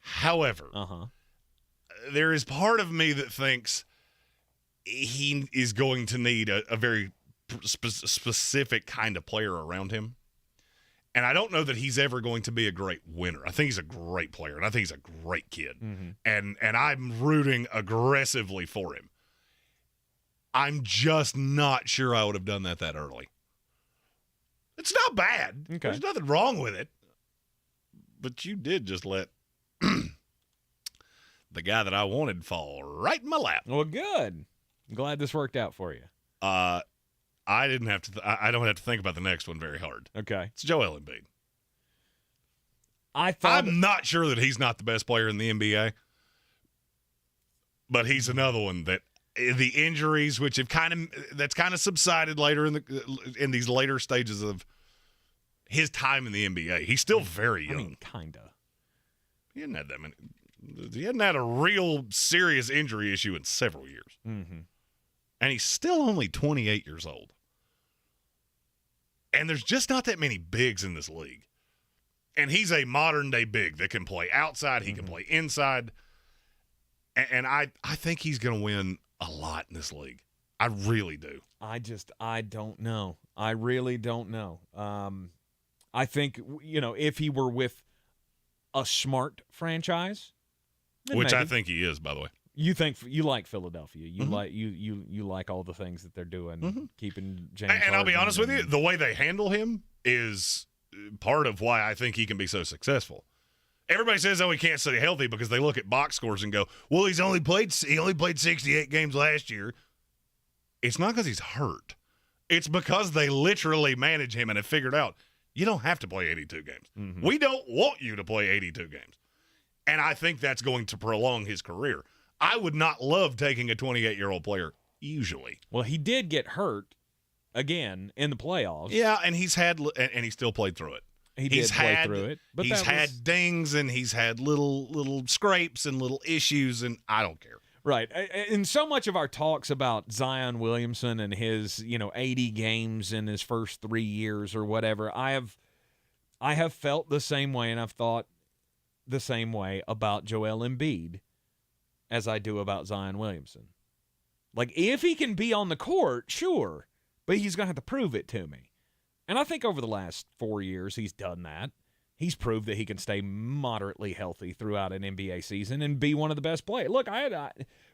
However, there is part of me that thinks he is going to need a very specific kind of player around him. And I don't know that he's ever going to be a great winner. I think he's a great player, and I think he's a great kid.
Mm-hmm.
And I'm rooting aggressively for him. I'm just not sure I would have done that early. It's not bad.
Okay.
There's nothing wrong with it. But you did just let the guy that I wanted fall right in my lap.
Well, good. I'm glad this worked out for you.
I didn't have to. I don't have to think about the next one very hard.
Okay.
It's Joel Embiid.
I'm
not sure that he's not the best player in the NBA, but he's another one that the injuries, which have kind of subsided later in these later stages of his time in the NBA. He's still very young.
I mean, kinda.
He hadn't had that many. He hadn't had a real serious injury issue in several years.
Mm-hmm.
And he's still only 28 years old. And there's just not that many bigs in this league. And he's a modern-day big that can play outside. He can play inside. And I think he's going to win a lot in this league. I really do.
I don't know. I really don't know. I think, if he were with a smart franchise,
which I think he is, by the way.
You think you like Philadelphia? You like you like all the things that they're doing, keeping James.
And I'll be
Harden
honest with you, the way they handle him is part of why I think he can be so successful. Everybody says, "Oh, he can't stay healthy," because they look at box scores and go, "Well, he only played 68 games last year." It's not because he's hurt. It's because they literally manage him and have figured out you don't have to play 82 games.
Mm-hmm.
We don't want you to play 82 games. And I think that's going to prolong his career. I would not love taking a 28-year-old player usually.
Well, he did get hurt again in the playoffs.
Yeah, and he still played through it.
He's play through it. But
he's had dings and he's had little scrapes and little issues, and I don't care.
Right. And so much of our talks about Zion Williamson and his, 80 games in his first 3 years or whatever, I have felt the same way, and I've thought the same way about Joel Embiid as I do about Zion Williamson. Like, if he can be on the court, sure, but he's going to have to prove it to me. And I think over the last 4 years, he's done that. He's proved that he can stay moderately healthy throughout an NBA season and be one of the best players. Look,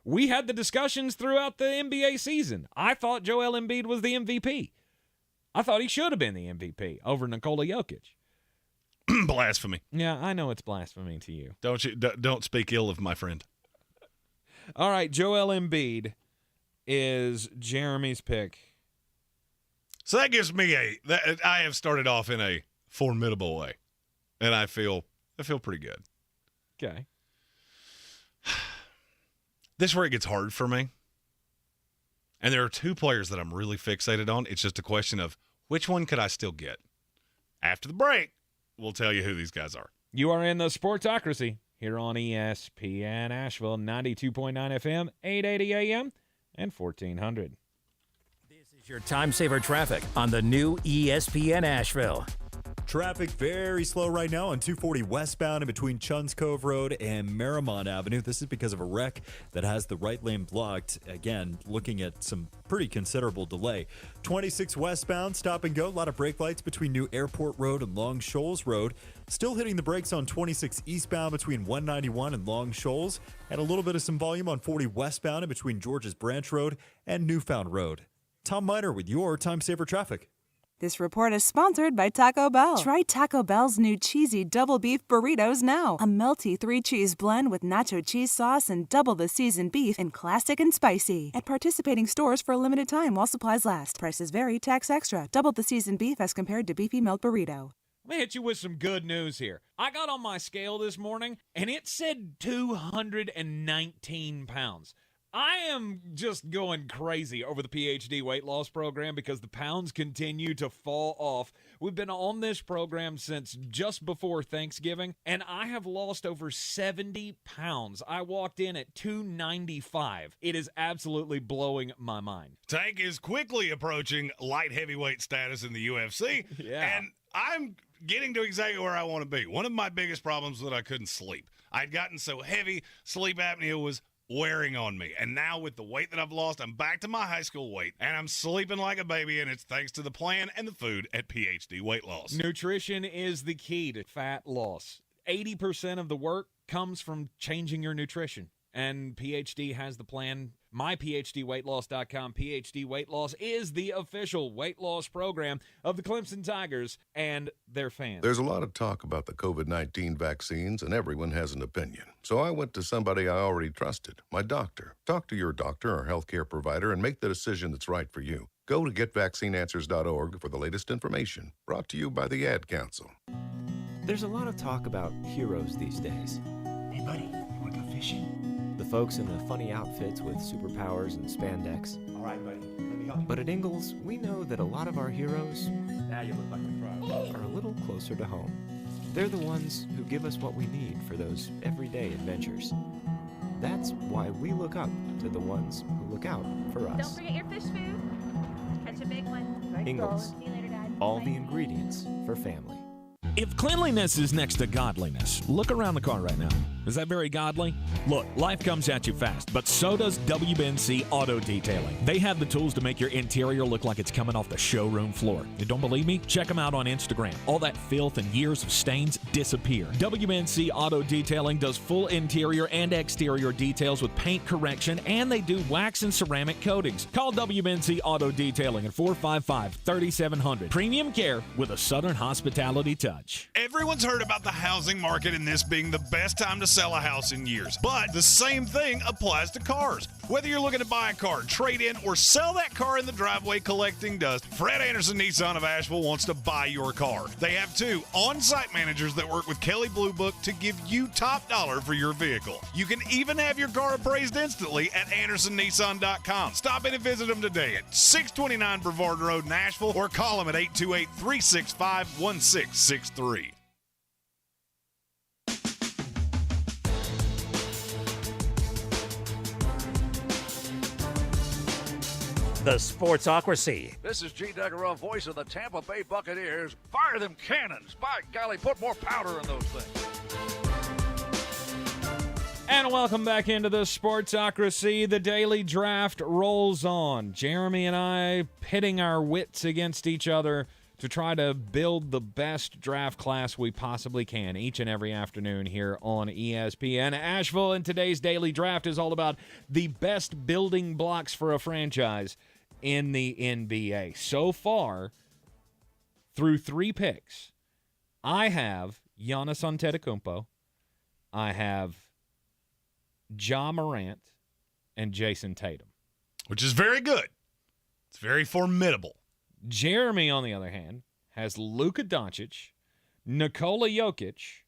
we had the discussions throughout the NBA season. I thought Joel Embiid was the MVP. I thought he should have been the MVP over Nikola Jokic.
Blasphemy.
Yeah, I know it's blasphemy to you.
Don't speak ill of my friend.
All right, Joel Embiid is Jeremy's pick.
So that gives me I have started off in a formidable way, and I feel pretty good.
Okay.
This is where it gets hard for me. And there are two players that I'm really fixated on. It's just a question of which one could I still get? After the break, we'll tell you who these guys are.
You are in the Sportsocracy here on ESPN Asheville, 92.9 FM, 880 AM, and 1400.
This is your time saver traffic on the new ESPN Asheville.
Traffic very slow right now on 240 westbound in between Chuns Cove Road and Marymount Avenue. This is because of a wreck that has the right lane blocked. Again, looking at some pretty considerable delay. 26 westbound, stop and go. A lot of brake lights between New Airport Road and Long Shoals Road. Still hitting the brakes on 26 eastbound between 191 and Long Shoals. And a little bit of some volume on 40 westbound in between George's Branch Road and Newfound Road. Tom Miner with your time saver traffic.
This report is sponsored by Taco Bell. Try Taco Bell's new cheesy double beef burritos now. A melty 3-cheese blend with nacho cheese sauce and double the seasoned beef in classic and spicy. At participating stores for a limited time while supplies last. Prices vary, tax extra. Double the seasoned beef as compared to beefy milk burrito.
Let me hit you with some good news here. I got on my scale this morning, and it said 219 pounds. I am just going crazy over the PhD weight loss program because the pounds continue to fall off. We've been on this program since just before Thanksgiving, and I have lost over 70 pounds. I walked in at 295. It is absolutely blowing my mind.
Tank is quickly approaching light heavyweight status in the UFC, and I'm getting to exactly where I want to be. One of my biggest problems was that I couldn't sleep. I'd gotten so heavy, sleep apnea was wearing on me. And now with the weight that I've lost, I'm back to my high school weight, and I'm sleeping like a baby, and it's thanks to the plan and the food at PhD Weight Loss.
Nutrition is the key to fat loss. 80% of the work comes from changing your nutrition, and PhD has the plan. MyPhDWeightLoss.com. PhD Weight Loss is the official weight loss program of the Clemson Tigers and their fans.
There's a lot of talk about the COVID-19 vaccines, and everyone has an opinion. So I went to somebody I already trusted, my doctor. Talk to your doctor or healthcare provider and make the decision that's right for you. Go to getvaccineanswers.org for the latest information. Brought to you by the Ad Council.
There's a lot of talk about heroes these days.
Hey, buddy, you want to go fishing?
The folks in the funny outfits with superpowers and spandex.
All right, buddy, let me help you.
But at Ingles, we know that a lot of our heroes
Now you look like a pro.
are a little closer to home. They're the ones who give us what we need for those everyday adventures. That's why we look up to the ones who look out for us.
Don't forget your fish food. Catch a big one.
Ingles,
See you later, Dad.
all
Bye.
the ingredients for family.
If cleanliness is next to godliness, look around the car right now. Is that very godly? Look, life comes at you fast, but so does WBNC Auto Detailing. They have the tools to make your interior look like it's coming off the showroom floor. You don't believe me? Check them out on Instagram. All that filth and years of stains disappear. WBNC Auto Detailing does full interior and exterior details with paint correction, and they do wax and ceramic coatings. Call WBNC Auto Detailing at 455-3700. Premium care with a Southern hospitality touch.
Everyone's heard about the housing market and this being the best time to sell a house in years. But the same thing applies to cars. Whether you're looking to buy a car, trade in, or sell that car in the driveway collecting dust, Fred Anderson Nissan of Asheville wants to buy your car. They have 2 on-site managers that work with Kelly Blue Book to give you top dollar for your vehicle. You can even have your car appraised instantly at AndersonNissan.com. Stop in and visit them today at 629 Brevard Road in Asheville, or call them at 828-365-1663.
The Sportsocracy.
This is G. Degarov, voice of the Tampa Bay Buccaneers. Fire them cannons. By golly, put more powder in those things.
And welcome back into the Sportsocracy. The daily draft rolls on. Jeremy and I pitting our wits against each other to try to build the best draft class we possibly can each and every afternoon here on ESPN Asheville. And today's daily draft is all about the best building blocks for a franchise in the NBA. So far, through 3 picks, I have Giannis Antetokounmpo, I have Ja Morant, and Jason Tatum.
Which is very good. It's very formidable.
Jeremy, on the other hand, has Luka Doncic, Nikola Jokic,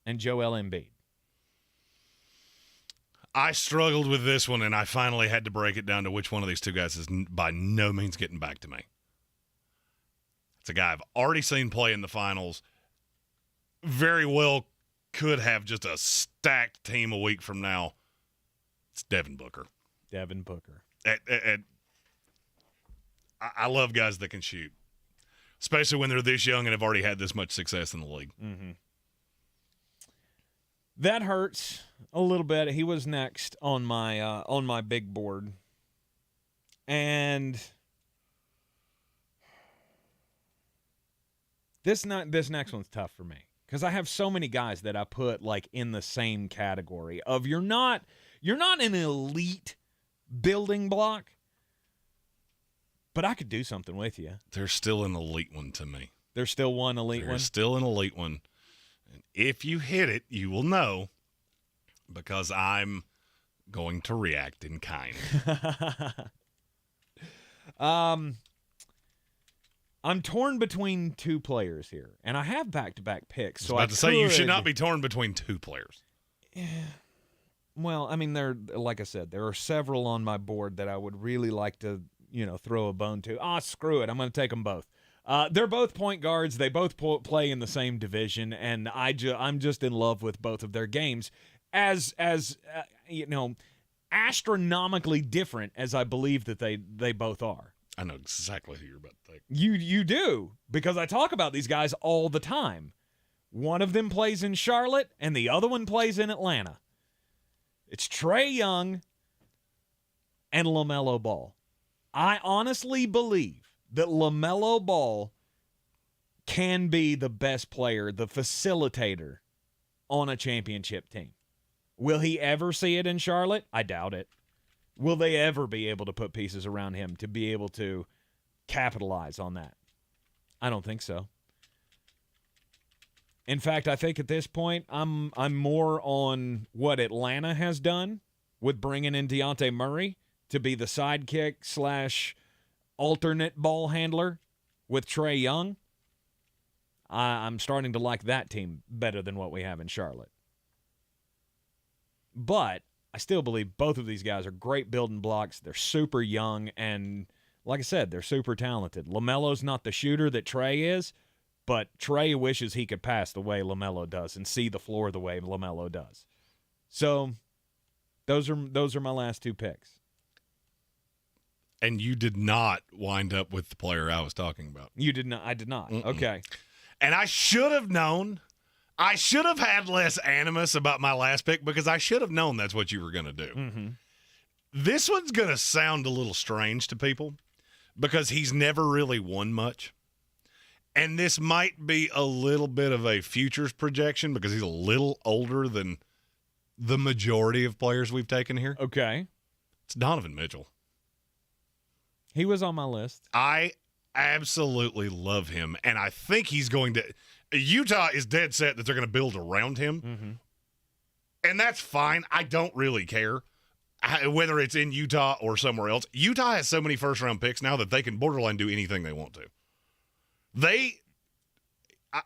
and Joel Embiid.
I struggled with this one, and I finally had to break it down to which one of these 2 guys is by no means getting back to me. It's a guy I've already seen play in the finals. Very well could have just a stacked team a week from now. It's Devin Booker.
Devin Booker.
I love guys that can shoot, especially when they're this young and have already had this much success in the league.
Mm-hmm. That hurts a little bit. He was next on my big board, and this next one's tough for me because I have so many guys that I put like in the same category of you're not an elite building block, but I could do something with you.
There's still an elite one to me.
There's still one elite one?
There's still an elite one. And if you hit it, you will know because I'm going to react in kind.
I'm torn between two players here, and I have back-to-back picks.
So I was about to say, you should not be torn between two players.
Yeah. Well, I mean, like I said, there are several on my board that I would really like to, throw a bone to. Screw it. I'm going to take them both. They're both point guards. They both play in the same division, and I'm just in love with both of their games as astronomically different as I believe that they both are.
I know exactly who you're about to take.
You do, because I talk about these guys all the time. One of them plays in Charlotte, and the other one plays in Atlanta. It's Trae Young and LaMelo Ball. I honestly believe that LaMelo Ball can be the best player, the facilitator on a championship team. Will he ever see it in Charlotte? I doubt it. Will they ever be able to put pieces around him to be able to capitalize on that? I don't think so. In fact, I think at this point, I'm more on what Atlanta has done with bringing in Dejounte Murray to be the sidekick / alternate ball handler with Trae Young. I'm starting to like that team better than what we have in Charlotte. But I still believe both of these guys are great building blocks. They're super young, and like I said, they're super talented. LaMelo's not the shooter that Trae is, but Trae wishes he could pass the way LaMelo does and see the floor the way LaMelo does. So those are my last two picks.
And you did not wind up with the player I was talking about.
You did not. I did not.
Mm-mm.
Okay.
And I should have known. I should have had less animus about my last pick because I should have known that's what you were going to do.
Mm-hmm.
This one's going to sound a little strange to people because he's never really won much. And this might be a little bit of a futures projection because he's a little older than the majority of players we've taken here.
Okay.
It's Donovan Mitchell.
He was on my list.
I absolutely love him, and I think he's going to – Utah is dead set that they're going to build around him,
Mm-hmm.
and that's fine. I don't really care whether it's in Utah or somewhere else. Utah has so many first-round picks now that they can borderline do anything they want to.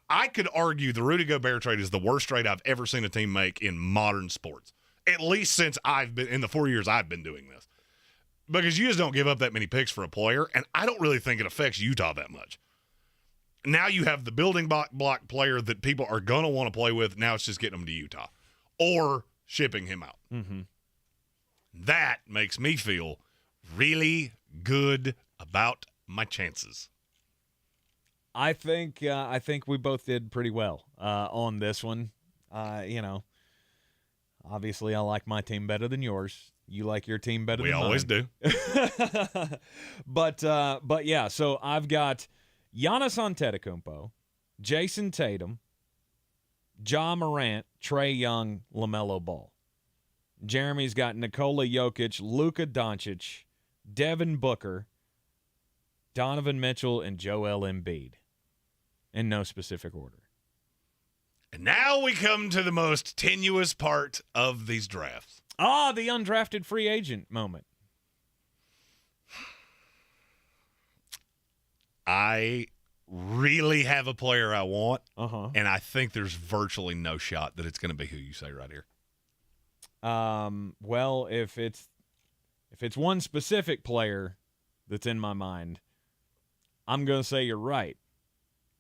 I could argue the Rudy Gobert trade is the worst trade I've ever seen a team make in modern sports, at least since I've been – in the 4 years I've been doing this. Because you just don't give up that many picks for a player, and I don't really think it affects Utah that much. Now you have the building block player that people are going to want to play with. Now it's just getting them to Utah or shipping him out.
Mm-hmm.
That makes me feel really good about my chances.
I think we both did pretty well on this one. Obviously I like my team better than yours. You like your team better than mine.
We always do.
But yeah, so I've got Giannis Antetokounmpo, Jason Tatum, Ja Morant, Trae Young, LaMelo Ball. Jeremy's got Nikola Jokic, Luka Doncic, Devin Booker, Donovan Mitchell, and Joel Embiid. In no specific order.
And now we come to the most tenuous part of these drafts.
The undrafted free agent moment.
I really have a player I want,
Uh-huh.
and I think there's virtually no shot that it's going to be who you say right here.
Well, if it's one specific player that's in my mind, I'm going to say you're right,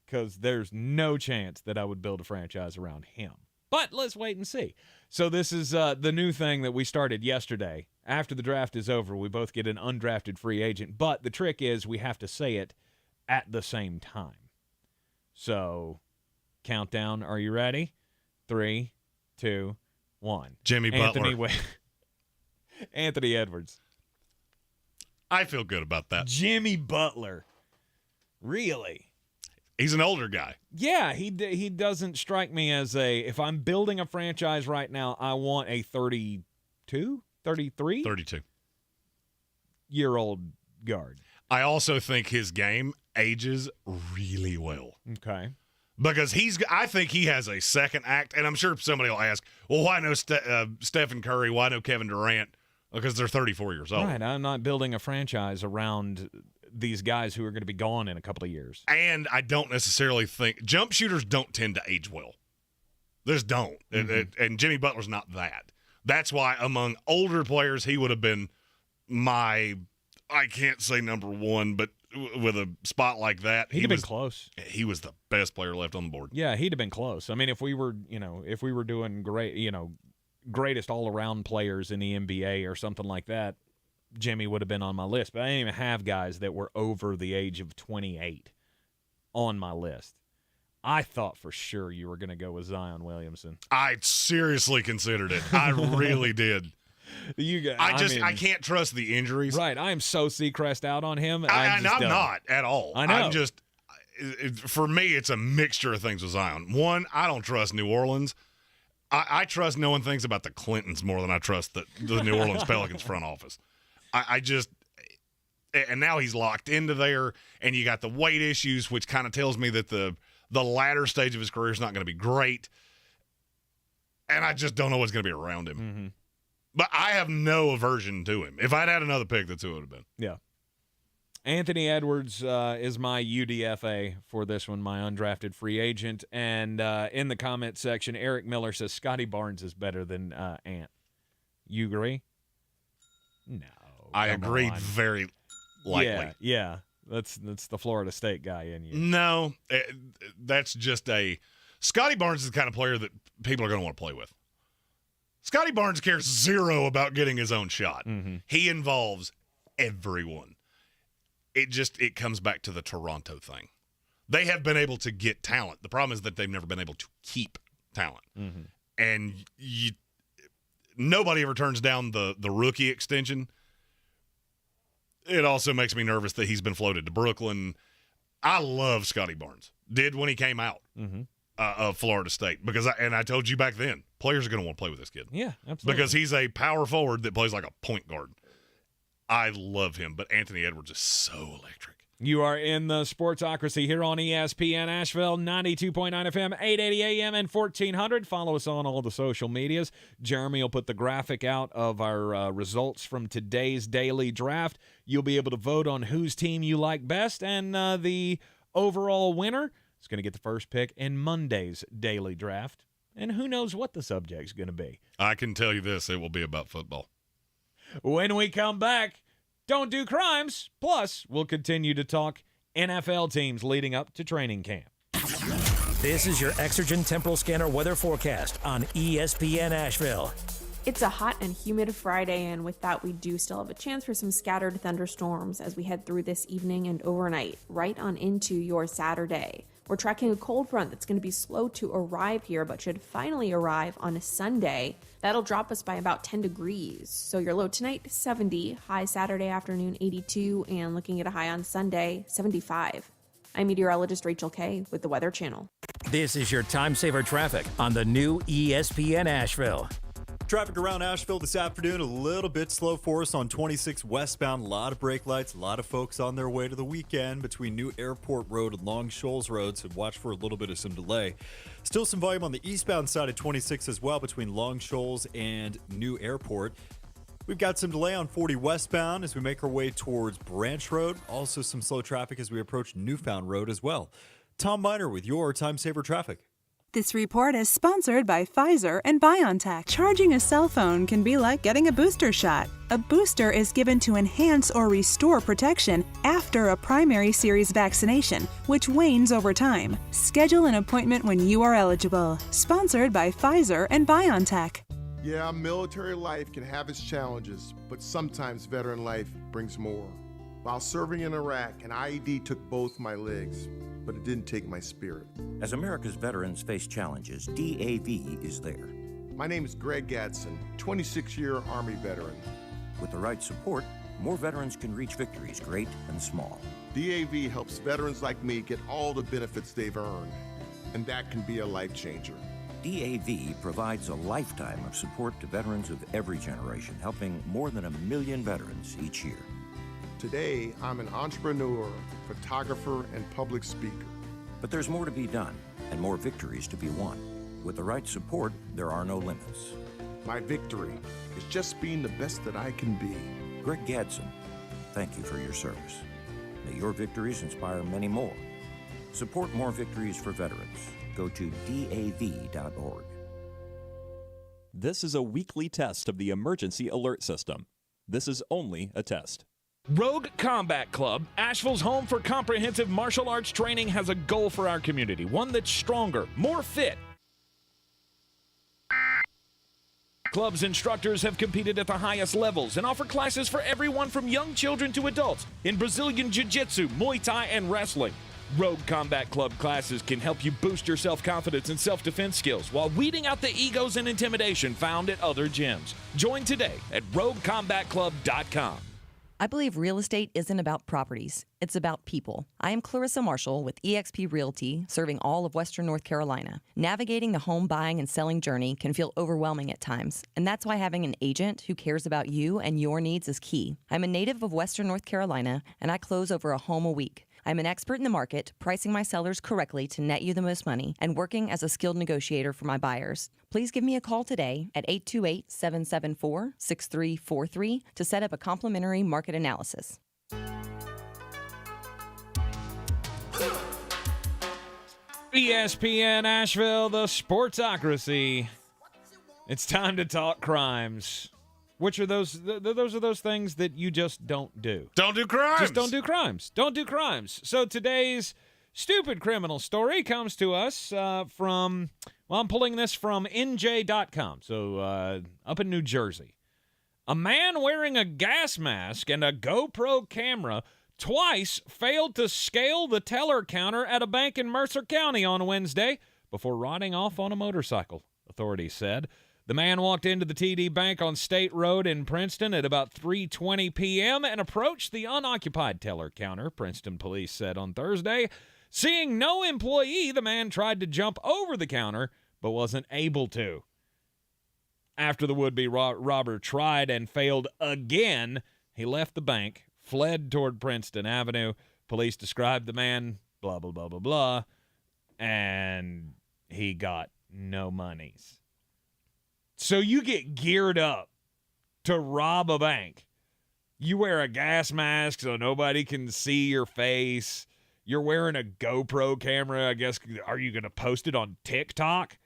because there's no chance that I would build a franchise around him. But let's wait and see. So this is the new thing that we started yesterday. After the draft is over, we both get an undrafted free agent. But the trick is we have to say it at the same time. So, countdown. Are you ready? 3, 2, 1.
Jimmy Butler.
Anthony Edwards.
I feel good about that.
Jimmy Butler. Really?
He's an older guy.
Yeah, he doesn't strike me as if I'm building a franchise right now, I want a 32, 33?
32.
Year-old guard.
I also think his game ages really well.
Okay.
Because I think he has a second act, and I'm sure somebody will ask, well, why no Stephen Curry, why no Kevin Durant? Because they're 34 years old.
Right, I'm not building a franchise around these guys who are going to be gone in a couple of years.
And I don't necessarily think – jump shooters don't tend to age well. They just don't.
Mm-hmm.
And Jimmy Butler's not that. That's why among older players, he would have been my – I can't say number one, but with a spot like that,
he'd have been close.
He was the best player left on the board.
Yeah, he'd have been close. I mean, if we were doing great, greatest all-around players in the NBA or something like that, Jimmy would have been on my list. But I didn't even have guys that were over the age of 28 on my list. I thought for sure you were going to go with Zion Williamson.
I seriously considered it. I really did. I can't trust the injuries.
Right. I am so Seacrest out on him.
I'm not at all.
I know.
For me, it's a mixture of things with Zion. One, I don't trust New Orleans. I trust knowing things about the Clintons more than I trust the New Orleans Pelicans front office. And now he's locked into there, and you got the weight issues, which kind of tells me that the latter stage of his career is not going to be great. And I just don't know what's going to be around him.
Mm-hmm.
But I have no aversion to him. If I'd had another pick, that's who it would have been.
Yeah. Anthony Edwards is my UDFA for this one, my undrafted free agent. And in the comment section, Eric Miller says Scotty Barnes is better than Ant. You agree? No.
I agreed very lightly.
Yeah. That's the Florida State guy in you.
No, that's just Scotty Barnes is the kind of player that people are going to want to play with. Scotty Barnes cares zero about getting his own shot.
Mm-hmm.
He involves everyone. It comes back to the Toronto thing. They have been able to get talent. The problem is that they've never been able to keep talent.
Mm-hmm.
And nobody ever turns down the rookie extension. It also makes me nervous that he's been floated to Brooklyn. I love Scotty Barnes. Did when he came out of Florida State. Because I told you back then, players are going to want to play with this kid.
Yeah, absolutely.
Because he's a power forward that plays like a point guard. I love him, but Anthony Edwards is so electric.
You are in the Sportsocracy here on ESPN Asheville, 92.9 FM, 880 AM, and 1400. Follow us on all the social medias. Jeremy will put the graphic out of our results from today's daily draft. You'll be able to vote on whose team you like best, and the overall winner is going to get the first pick in Monday's daily draft. And who knows what the subject's going to be.
I can tell you this, it will be about football.
When we come back, don't do crimes. Plus, we'll continue to talk NFL teams leading up to training camp.
This is your Exergen Temporal Scanner weather forecast on ESPN Asheville.
It's a hot and humid Friday, and with that, we do still have a chance for some scattered thunderstorms as we head through this evening and overnight, right on into your Saturday. We're tracking a cold front that's going to be slow to arrive here, but should finally arrive on a Sunday. That'll drop us by about 10 degrees. So your low tonight, 70, high Saturday afternoon, 82, and looking at a high on Sunday, 75. I'm meteorologist Rachel Kay with the Weather Channel.
This is your time saver traffic on the new ESPN Asheville.
Traffic around Asheville this afternoon, a little bit slow for us on 26 westbound. A lot of brake lights, a lot of folks on their way to the weekend between New Airport Road and Long Shoals Road, so watch for a little bit of some delay. Still some volume on the eastbound side of 26 as well between Long Shoals and New Airport. We've got some delay on 40 westbound as we make our way towards Branch Road. Also some slow traffic as we approach Newfound Road as well. Tom Miner with your Time Saver Traffic.
This report is sponsored by Pfizer and BioNTech. Charging a cell phone can be like getting a booster shot. A booster is given to enhance or restore protection after a primary series vaccination, which wanes over time. Schedule an appointment when you are eligible. Sponsored by Pfizer and BioNTech.
Yeah, military life can have its challenges, but sometimes veteran life brings more. While serving in Iraq, an IED took both my legs, but it didn't take my spirit.
As America's veterans face challenges, DAV is there.
My name is Greg Gadsden, 26-year Army veteran.
With the right support, more veterans can reach victories, great and small.
DAV helps veterans like me get all the benefits they've earned, and that can be a life changer.
DAV provides a lifetime of support to veterans of every generation, helping more than 1 million veterans each year.
Today, I'm an entrepreneur, photographer, and public speaker.
But there's more to be done and more victories to be won. With the right support, there are no limits.
My victory is just being the best that I can be.
Greg Gadsden, thank you for your service. May your victories inspire many more. Support more victories for veterans. Go to DAV.org.
This is a weekly test of the emergency alert system. This is only a test.
Rogue Combat Club, Asheville's home for comprehensive martial arts training, has a goal for our community, one that's stronger, more fit. Club's instructors have competed at the highest levels and offer classes for everyone from young children to adults in Brazilian Jiu-Jitsu, Muay Thai, and wrestling. Rogue Combat Club classes can help you boost your self-confidence and self-defense skills while weeding out the egos and intimidation found at other gyms. Join today at roguecombatclub.com.
I believe real estate isn't about properties. It's about people. I am Clarissa Marshall with eXp Realty, serving all of Western North Carolina. Navigating the home buying and selling journey can feel overwhelming at times, and that's why having an agent who cares about you and your needs is key. I'm a native of Western North Carolina, and I close over a home a week. I'm an expert in the market, pricing my sellers correctly to net you the most money, and working as a skilled negotiator for my buyers. Please give me a call today at 828-774-6343 to set up a complimentary market analysis.
ESPN Asheville, the Sportsocracy. It's time to talk crimes. Which are those? Those are those things that you just don't do.
Don't do crimes.
Just don't do crimes. Don't do crimes. So today's stupid criminal story comes to us from, well, I'm pulling this from NJ.com, so up in New Jersey. A man wearing a gas mask and a GoPro camera twice failed to scale the teller counter at a bank in Mercer County on Wednesday before riding off on a motorcycle, authorities said. The man walked into the TD Bank on State Road in Princeton at about 3:20 p.m. and approached the unoccupied teller counter, Princeton police said on Thursday. Seeing no employee, the man tried to jump over the counter but wasn't able to. After the would-be robber tried and failed again, he left the bank, fled toward Princeton Avenue. Police described the man, blah, blah, blah, blah, blah, and he got no monies. So you get geared up to rob a bank. You wear a gas mask so nobody can see your face. You're wearing a GoPro camera. I guess, are you going to post it on TikTok?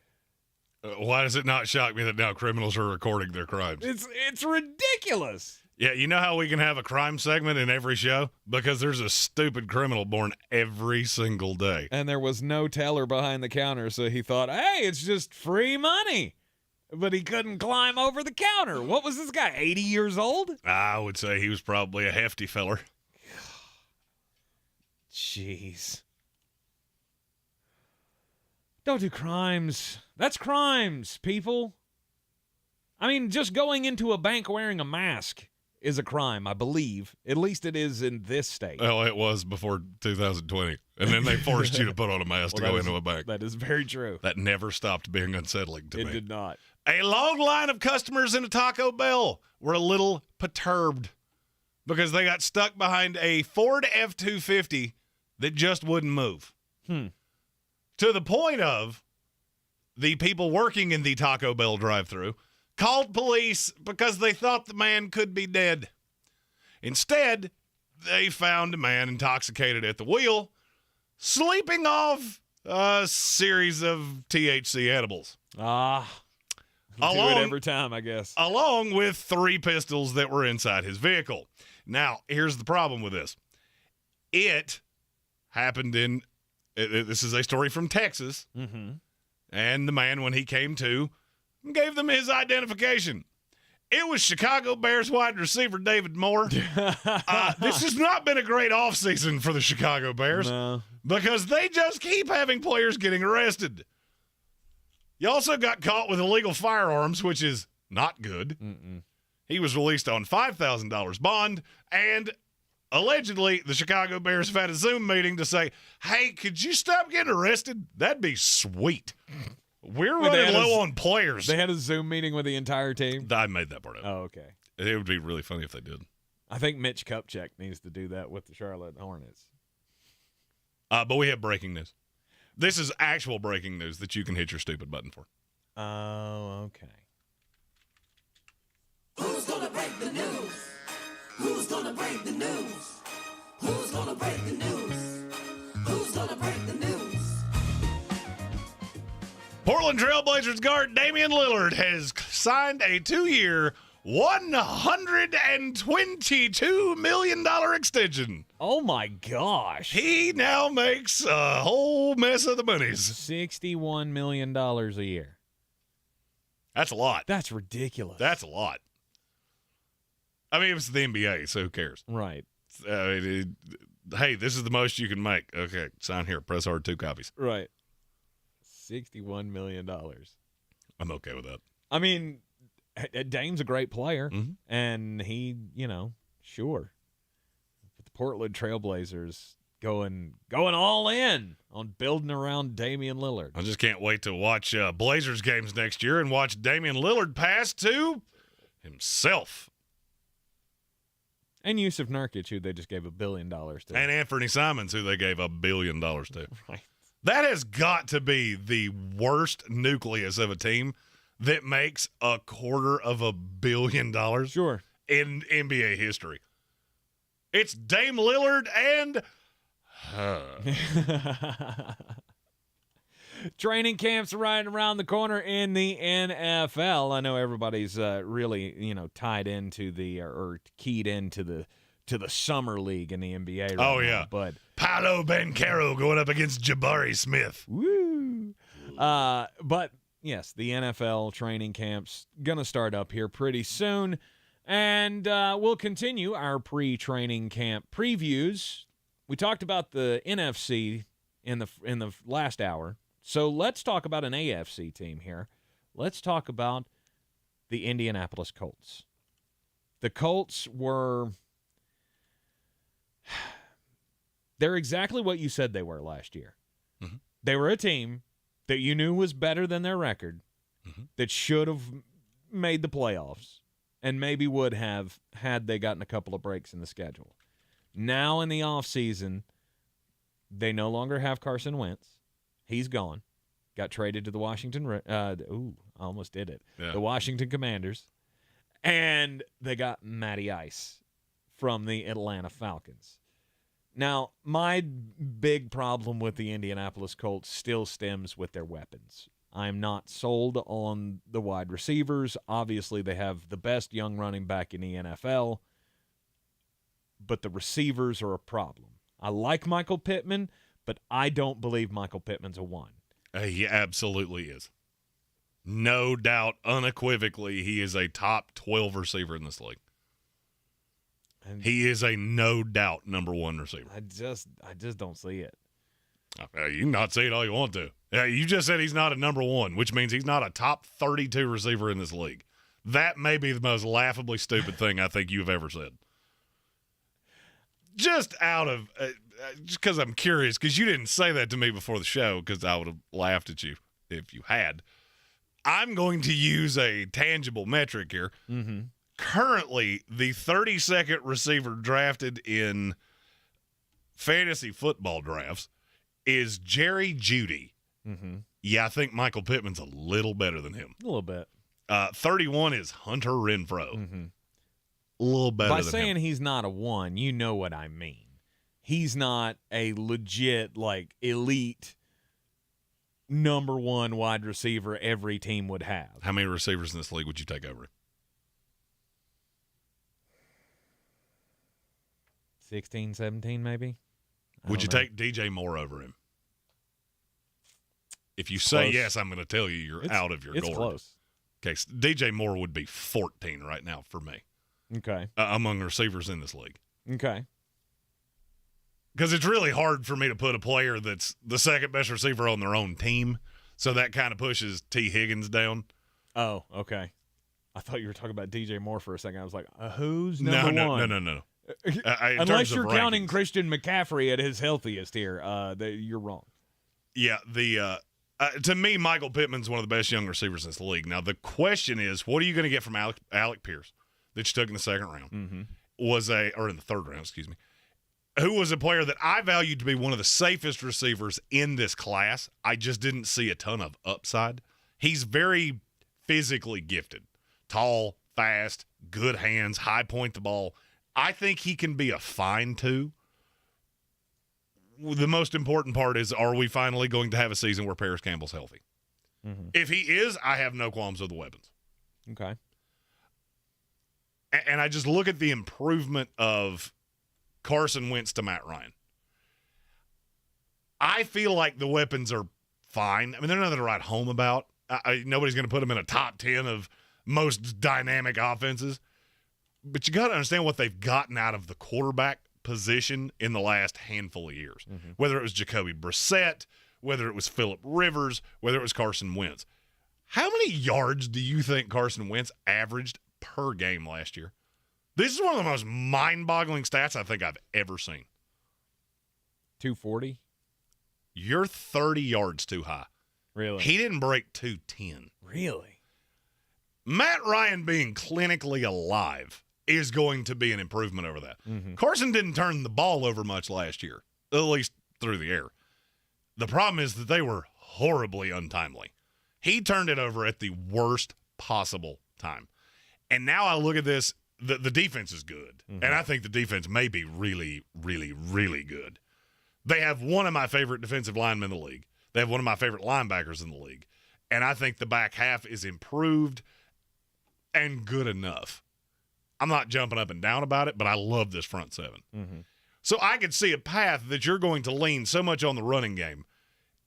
Why does it not shock me that now criminals are recording their crimes?
It's ridiculous.
Yeah, you know how we can have a crime segment in every show? Because there's a stupid criminal born every single day.
And there was no teller behind the counter, so he thought, hey, it's just free money. But he couldn't climb over the counter. What was this guy, 80 years old?
I would say he was probably a hefty feller.
Jeez. Don't do crimes. That's crimes, people. I mean, just going into a bank wearing a mask is a crime, I believe. At least it is in this state.
Well, it was before 2020. And then they forced you to put on a mask to go into a bank.
That is very true.
That never stopped being unsettling to me.
It did not.
A long line of customers in a Taco Bell were a little perturbed because they got stuck behind a Ford F-250 that just wouldn't move. To the point of the people working in the Taco Bell drive-thru called police because they thought the man could be dead. Instead, they found a man intoxicated at the wheel, sleeping off a series of THC edibles.
Do it every time, I guess.
Along with 3 pistols that were inside his vehicle. Now, here's the problem with this. It happened this is a story from Texas.
Mm-hmm.
And the man, when he came to, gave them his identification. It was Chicago Bears wide receiver David Moore. This has not been a great offseason for the Chicago Bears because they just keep having players getting arrested. You also got caught with illegal firearms, which is not good.
Mm-mm.
He was released on $5,000 bond, and allegedly the Chicago Bears have had a Zoom meeting to say, hey, could you stop getting arrested? That'd be sweet. We're running low on players.
They had a Zoom meeting with the entire team?
I made that part up.
Oh, okay.
It would be really funny if they did.
I think Mitch Kupchak needs to do that with the Charlotte Hornets.
But we have breaking news. This is actual breaking news that you can hit your stupid button for.
Oh, okay.
Who's gonna break the news? Who's gonna break the news? Who's gonna break the news? Who's gonna break the news?
Portland Trailblazers guard Damian Lillard has signed a 2-year, $122 million extension.
Oh, my gosh.
He now makes a whole mess of the monies.
$61 million a year.
That's a lot.
That's ridiculous.
That's a lot. I mean, it's the NBA, so who cares?
Right.
Hey, this is the most you can make. Okay, sign here. Press hard, 2 copies.
Right. $61 million.
I'm okay with that.
I mean, Dame's a great player,
Mm-hmm.
and he, sure. But the Portland Trailblazers going all in on building around Damian Lillard.
I just can't wait to watch Blazers games next year and watch Damian Lillard pass to himself.
And Yusuf Nurkic, who they just gave $1 billion to.
And Anthony Simons, who they gave $1 billion to.
Right.
That has got to be the worst nucleus of a team that makes $250 million
sure.
in NBA history. It's Dame Lillard and
training camps right around the corner in the NFL. I know everybody's really, tied into or keyed into the summer league in the NBA right
oh,
now,
yeah.
But
Paolo Banchero going up against Jabari Smith.
Woo! But, yes, the NFL training camp's going to start up here pretty soon. And we'll continue our pre-training camp previews. We talked about the NFC in the last hour. So let's talk about an AFC team here. Let's talk about the Indianapolis Colts. The Colts they're exactly what you said they were last year.
Mm-hmm.
They were a team that you knew was better than their record,
mm-hmm.
that should have made the playoffs, and maybe would have had they gotten a couple of breaks in the schedule. Now in the offseason, they no longer have Carson Wentz. He's gone. Got traded to the Washington I almost did it.
Yeah.
The Washington Commanders. And they got Matty Ice from the Atlanta Falcons. Now, my big problem with the Indianapolis Colts still stems with their weapons. I'm not sold on the wide receivers. Obviously, they have the best young running back in the NFL, but the receivers are a problem. I like Michael Pittman, but I don't believe Michael Pittman's a 1.
He absolutely is. No doubt, unequivocally, he is a top 12 receiver in this league.
And
he is a no doubt number 1 receiver.
I just don't see it.
You can not say it all you want to. You just said he's not a number 1, which means he's not a top 32 receiver in this league. That may be the most laughably stupid thing I think you've ever said. Just out of just because I'm curious, because you didn't say that to me before the show, because I would have laughed at you if you had. I'm going to use a tangible metric here.
Mm-hmm.
Currently, the 32nd receiver drafted in fantasy football drafts is Jerry Jeudy.
Mm-hmm.
Yeah, I think Michael Pittman's a little better than him.
A little bit.
31 is Hunter Renfrow.
Mm-hmm.
A little better
By
than
saying
him.
he's not a 1, you know what I mean. He's not a legit, elite number one wide receiver every team would have.
How many receivers in this league would you take over him?
16, 17 maybe?
Would you take DJ Moore over him? If you say yes, I'm going to tell you you're out of your gourd.
It's close.
Okay, so DJ Moore would be 14 right now for me.
Okay.
Among receivers in this league.
Okay.
Because it's really hard for me to put a player that's the second best receiver on their own team. So that kind of pushes T. Higgins down.
Oh, okay. I thought you were talking about DJ Moore for a second. I was like, who's number one?
No.
Unless you're counting Christian McCaffrey at his healthiest here, you're wrong.
Yeah, to me, Michael Pittman's one of the best young receivers in this league. Now, the question is, what are you going to get from Alec Pierce that you took in the second round?
Mm-hmm.
Or in the third round, excuse me. Who was a player that I valued to be one of the safest receivers in this class. I just didn't see a ton of upside. He's very physically gifted. Tall, fast, good hands, high point the ball. I think he can be a fine two. The most important part is, are we finally going to have a season where Paris Campbell's healthy?
Mm-hmm.
If he is, I have no qualms with the weapons.
Okay.
And I just look at the improvement of Carson Wentz to Matt Ryan. I feel like the weapons are fine. I mean, they're nothing to write home about. Nobody's going to put them in a top 10 of most dynamic offenses. But you got to understand what they've gotten out of the quarterback position in the last handful of years.
Mm-hmm.
Whether it was Jacoby Brissett, whether it was Phillip Rivers, whether it was Carson Wentz. How many yards do you think Carson Wentz averaged per game last year? This is one of the most mind-boggling stats I think I've ever seen.
240?
You're 30 yards too high.
Really?
He didn't break 210.
Really?
Matt Ryan being clinically alive is going to be an improvement over that.
Mm-hmm.
Carson didn't turn the ball over much last year, at least through the air. The problem is that they were horribly untimely. He turned it over at the worst possible time. And now I look at this, the defense is good.
Mm-hmm.
And I think the defense may be really, really, really good. They have one of my favorite defensive linemen in the league. They have one of my favorite linebackers in the league. And I think the back half is improved and good enough. I'm not jumping up and down about it, but I love this front seven.
Mm-hmm.
So I could see a path that you're going to lean so much on the running game,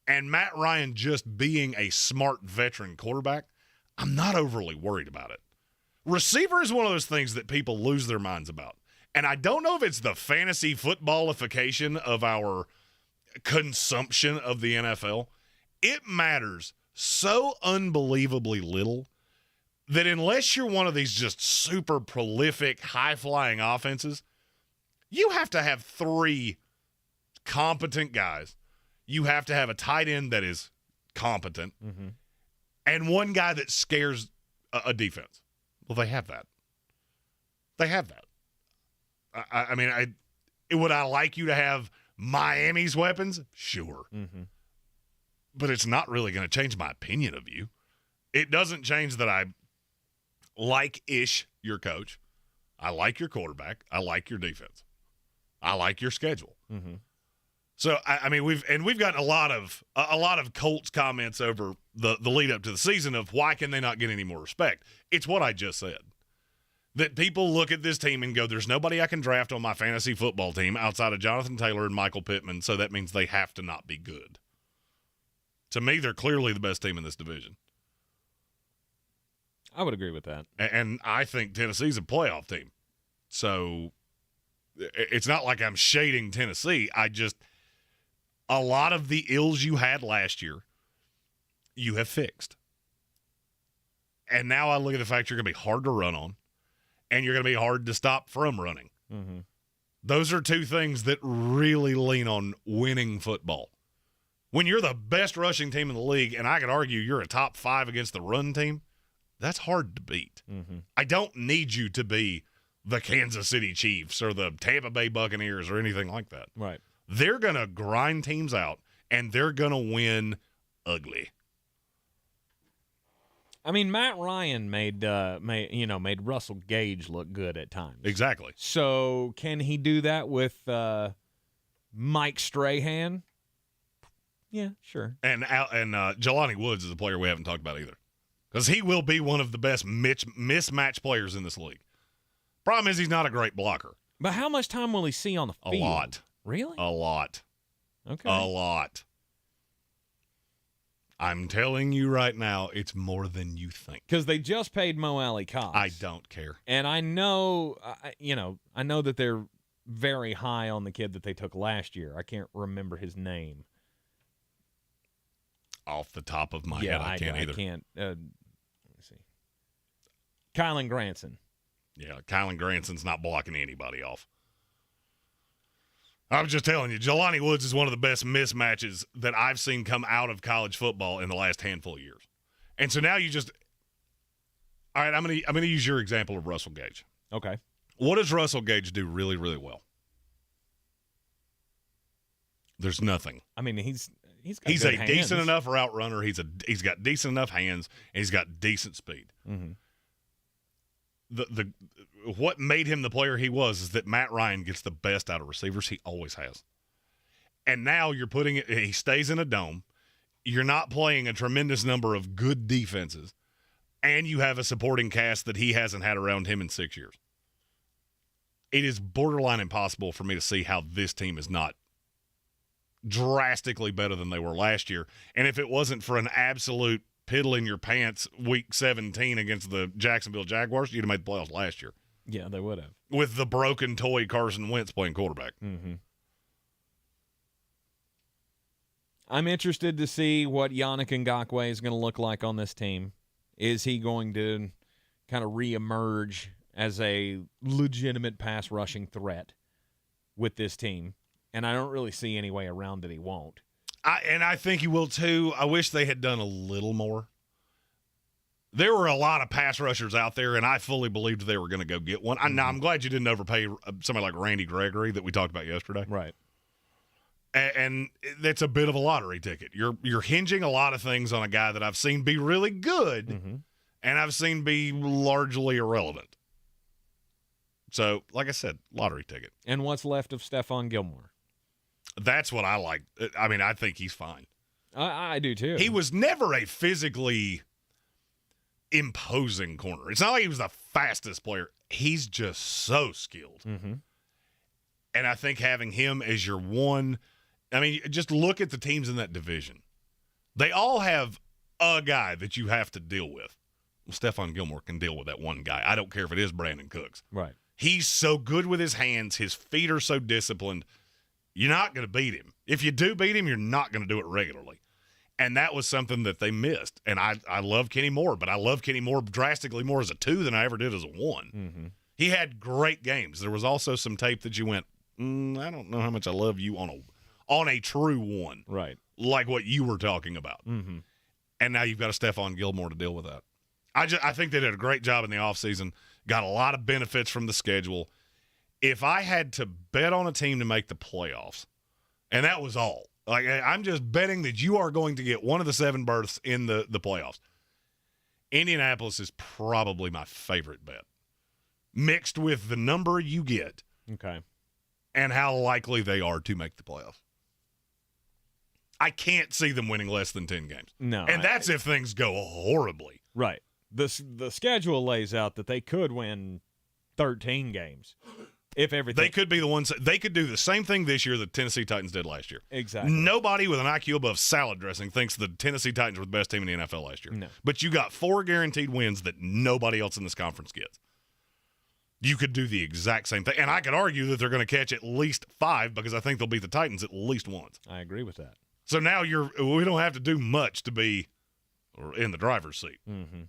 and Matt Ryan just being a smart veteran quarterback, I'm not overly worried about it. Receiver is one of those things that people lose their minds about. And I don't know if it's the fantasy footballification of our consumption of the NFL. It matters so unbelievably little that unless you're one of these just super prolific, high-flying offenses, you have to have three competent guys. You have to have a tight end that is competent
mm-hmm.
and one guy that scares a defense. Well, they have that. They have that. I mean, would I like you to have Miami's weapons? Sure.
Mm-hmm.
But it's not really going to change my opinion of you. It doesn't change that I like-ish your coach. I like your quarterback. I like your defense. I like your schedule.
Mm-hmm.
So I mean, we've gotten a lot of Colts comments over the lead up to the season of why can they not get any more respect? It's what I just said. That people look at this team and go, there's nobody I can draft on my fantasy football team outside of Jonathan Taylor and Michael Pittman, so that means they have to not be good. To me, they're clearly the best team in this division.
I would agree with that.
And I think Tennessee's a playoff team. So it's not like I'm shading Tennessee. A lot of the ills you had last year, you have fixed. And now I look at the fact you're going to be hard to run on, and you're going to be hard to stop from running.
Mm-hmm.
Those are two things that really lean on winning football. When you're the best rushing team in the league, and I could argue you're a top 5 against the run team, that's hard to beat.
Mm-hmm.
I don't need you to be the Kansas City Chiefs or the Tampa Bay Buccaneers or anything like that.
Right.
They're going to grind teams out, and they're going to win ugly.
I mean, Matt Ryan made Russell Gage look good at times.
Exactly.
So can he do that with Mike Strahan? Yeah, sure.
And Jelani Woods is a player we haven't talked about either, because he will be one of the best mismatch players in this league. Problem is he's not a great blocker.
But how much time will he see on the field?
A lot.
Really?
A lot.
Okay.
A lot. I'm telling you right now, it's more than you think.
Because they just paid Mo Alley Cox.
I don't care.
And I know, I know that they're very high on the kid that they took last year. I can't remember his name.
Off the top of my head, I can't either.
I can't. Let me see. Kylan Granson.
Yeah, Kylan Granson's not blocking anybody off. I was just telling you, Jelani Woods is one of the best mismatches that I've seen come out of college football in the last handful of years. And so now you just – all right, I'm gonna use your example of Russell Gage.
Okay.
What does Russell Gage do really, really well? There's nothing.
I mean, he's
a decent enough route runner. He's got decent enough hands, and he's got decent speed.
Mm-hmm.
What made him the player he was is that Matt Ryan gets the best out of receivers. He always has. And now you're putting it – he stays in a dome. You're not playing a tremendous number of good defenses, and you have a supporting cast that he hasn't had around him in 6 years. It is borderline impossible for me to see how this team is not drastically better than they were last year. And if it wasn't for an absolute – piddle in your pants week 17 against the Jacksonville Jaguars, you'd have made the playoffs last year.
Yeah, they would have.
With the broken toy Carson Wentz playing quarterback.
Mm-hmm. I'm interested to see what Yannick Ngakoue is going to look like on this team. Is he going to kind of reemerge as a legitimate pass rushing threat with this team? And I don't really see any way around that he won't.
I think he will too. I wish they had done a little more. There were a lot of pass rushers out there, and I fully believed they were going to go get one. Now, I'm glad you didn't overpay somebody like Randy Gregory that we talked about yesterday.
Right.
And that's a bit of a lottery ticket. You're hinging a lot of things on a guy that I've seen be really good, and I've seen be largely irrelevant. So, like I said, lottery ticket.
And what's left of Stephon Gilmore?
That's what I like. I mean, I think he's fine.
I do too.
He was never a physically imposing corner. It's not like he was the fastest player. He's just so skilled.
Mm-hmm.
And I think having him as your one, I mean, just look at the teams in that division. They all have a guy that you have to deal with. Well, Stephon Gilmore can deal with that one guy. I don't care if it is Brandon Cooks.
Right.
He's so good with his hands. His feet are so disciplined. You're not going to beat him. If you do beat him, you're not going to do it regularly. And that was something that they missed. And I love Kenny Moore, but I love Kenny Moore drastically more as a 2 than I ever did as a 1.
Mm-hmm.
He had great games. There was also some tape that you went, I don't know how much I love you on a true 1.
Right.
Like what you were talking about.
Mm-hmm.
And now you've got a Stephon Gilmore to deal with that. I think they did a great job in the offseason, got a lot of benefits from the schedule. If I had to bet on a team to make the playoffs, and that was all, like I'm just betting that you are going to get one of the 7 berths in the playoffs, Indianapolis is probably my favorite bet, mixed with the number you get and how likely they are to make the playoffs. I can't see them winning less than 10 games.
No.
And that's if things go horribly.
Right. The schedule lays out that they could win 13 games. If everything,
they could be the ones. They could do the same thing this year that Tennessee Titans did last year.
Exactly.
Nobody with an IQ above salad dressing thinks the Tennessee Titans were the best team in the NFL last year.
No.
But you got 4 guaranteed wins that nobody else in this conference gets. You could do the exact same thing, and I could argue that they're going to catch at least 5 because I think they'll beat the Titans at least once.
I agree with that.
So now we don't have to do much to be in the driver's seat.
Mm-hmm.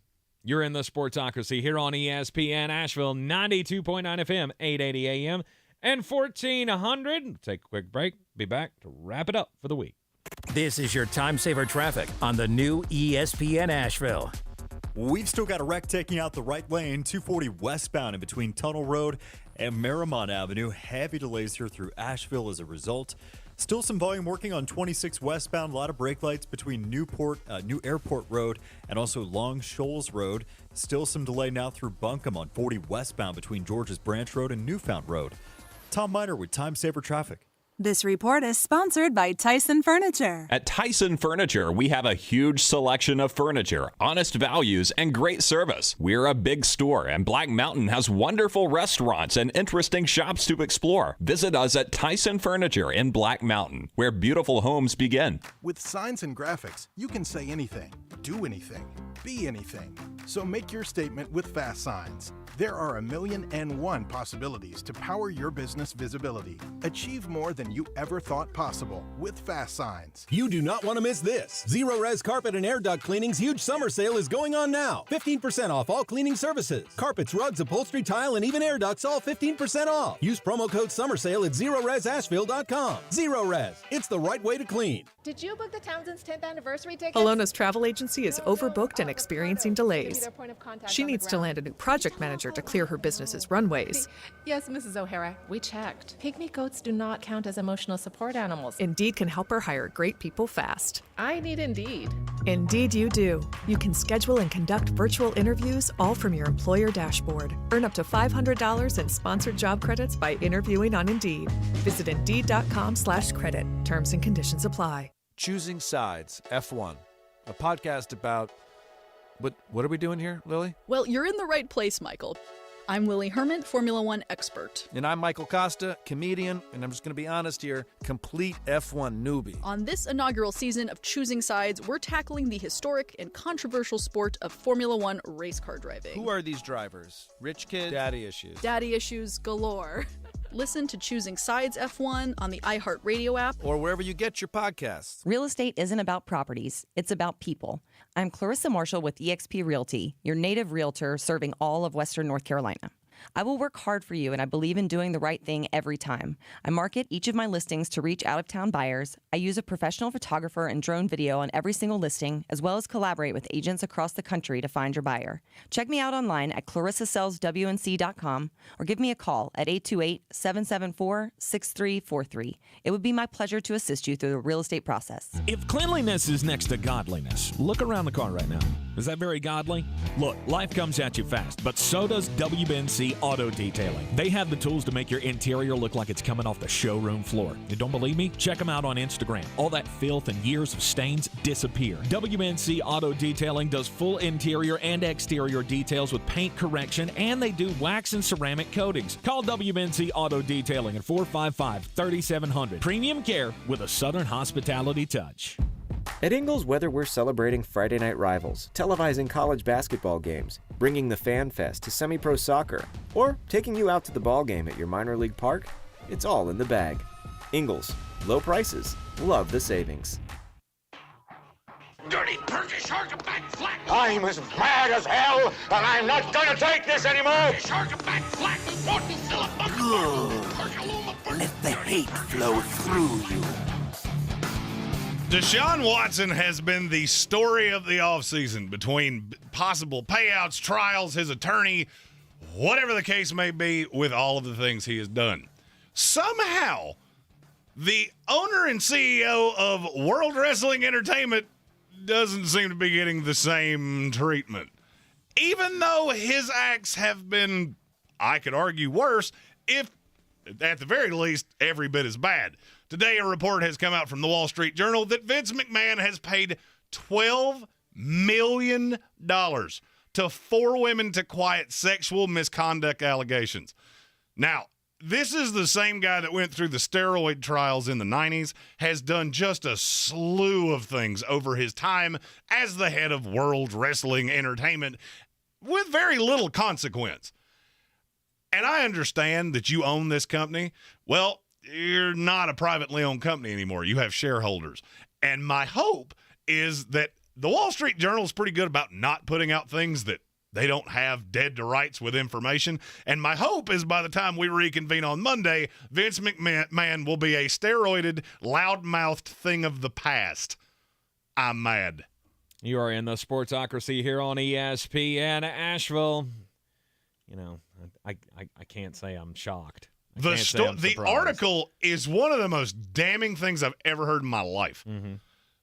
You're in the Sportsocracy here on ESPN Asheville, 92.9 FM, 880 AM, and 1400. Take a quick break. Be back to wrap it up for the week.
This is your time saver traffic on the new ESPN Asheville.
We've still got a wreck taking out the right lane, 240 westbound in between Tunnel Road and Merrimont Avenue. Heavy delays here through Asheville as a result. Still some volume working on 26 westbound. A lot of brake lights between New Airport Road and also Long Shoals Road. Still some delay now through Buncombe on 40 westbound between George's Branch Road and Newfound Road. Tom Miner with Time Saver Traffic.
This report is sponsored by Tyson Furniture.
At Tyson Furniture, we have a huge selection of furniture, honest values, and great service. We're a big store, and Black Mountain has wonderful restaurants and interesting shops to explore. Visit us at Tyson Furniture in Black Mountain, where beautiful homes begin.
With signs and graphics, you can say anything, do anything, be anything. So make your statement with Fast Signs. There are 1,000,001 possibilities to power your business visibility. Achieve more than you ever thought possible with Fast Signs.
You do not want to miss this. Zero Res Carpet and Air Duct Cleaning's huge summer sale is going on now. 15% off all cleaning services. Carpets, rugs, upholstery, tile, and even air ducts all 15% off. Use promo code summer sale at ZeroResAsheville.com. Zero Res. It's the right way to clean.
Did you book the Townsend's 10th anniversary tickets?
Alona's travel agency is overbooked and experiencing delays. She needs to land a new project manager to clear her business's runways.
Yes, Mrs. O'Hara, we checked. Pygmy goats do not count as emotional support animals.
Indeed can help her hire great people fast.
I need Indeed.
Indeed you do. You can schedule and conduct virtual interviews all from your employer dashboard. Earn up to $500 in sponsored job credits by interviewing on Indeed. Visit Indeed.com/credit. Terms and conditions apply.
Choosing Sides, F1, a podcast about... What are we doing here, Lily?
Well, you're in the right place, Michael. I'm Lily Herman, Formula One expert.
And I'm Michael Costa, comedian, and I'm just going to be honest here, complete F1 newbie.
On this inaugural season of Choosing Sides, we're tackling the historic and controversial sport of Formula One race car driving.
Who are these drivers? Rich kids? Daddy issues?
Daddy issues galore. Listen to Choosing Sides F1 on the iHeartRadio app.
Or wherever you get your podcasts.
Real estate isn't about properties, it's about people. I'm Clarissa Marshall with eXp Realty, your native realtor serving all of Western North Carolina. I will work hard for you, and I believe in doing the right thing every time. I market each of my listings to reach out-of-town buyers. I use a professional photographer and drone video on every single listing, as well as collaborate with agents across the country to find your buyer. Check me out online at clarissasellswnc.com or give me a call at 828-774-6343. It would be my pleasure to assist you through the real estate process.
If cleanliness is next to godliness, look around the car right now. Is that very godly? Look, life comes at you fast, but so does WNC Auto Detailing. They have the tools to make your interior look like it's coming off the showroom floor. You don't believe me? Check them out on Instagram. All that filth and years of stains disappear. WNC Auto Detailing does full interior and exterior details with paint correction, and they do wax and ceramic coatings. Call WNC Auto Detailing at 455-3700. Premium care with a Southern hospitality touch.
At Ingles, whether we're celebrating Friday night rivals, televising college basketball games, bringing the Fan Fest to semi-pro soccer, or taking you out to the ball game at your minor league park, it's all in the bag. Ingles, low prices, love the savings.
Dirty Turkish shark back flat. I'm as mad as hell, and I'm not gonna take this anymore. Shark back flat.
Let the hate flow through you.
Deshaun Watson has been the story of the offseason between possible payouts, trials, his attorney, whatever the case may be with all of the things he has done. Somehow, the owner and CEO of World Wrestling Entertainment doesn't seem to be getting the same treatment. Even though his acts have been, I could argue, worse, if at the very least, every bit as bad. Today, a report has come out from the Wall Street Journal that Vince McMahon has paid $12 million to 4 women to quiet sexual misconduct allegations. Now, this is the same guy that went through the steroid trials in the 90s, has done just a slew of things over his time as the head of World Wrestling Entertainment with very little consequence. And I understand that you own this company. Well, you're not a privately owned company anymore. You have shareholders. And my hope is that the Wall Street Journal is pretty good about not putting out things that they don't have dead to rights with information. And my hope is by the time we reconvene on Monday, Vince McMahon will be a steroided, loudmouthed thing of the past. I'm mad.
You are in the Sportsocracy here on ESPN Asheville. You know, I can't say I'm shocked.
The article is one of the most damning things I've ever heard in my life.
Mm-hmm.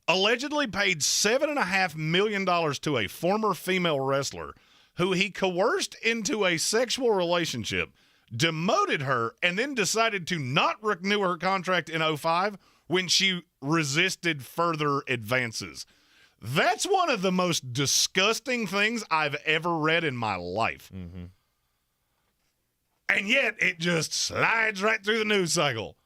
Allegedly paid $7.5 million to a former female wrestler who he coerced into a sexual relationship demoted her, and then decided to not renew her contract in 2005 when she resisted further advances. That's one of the most disgusting things I've ever read in my life.
Mm-hmm.
And yet it just slides right through the news cycle.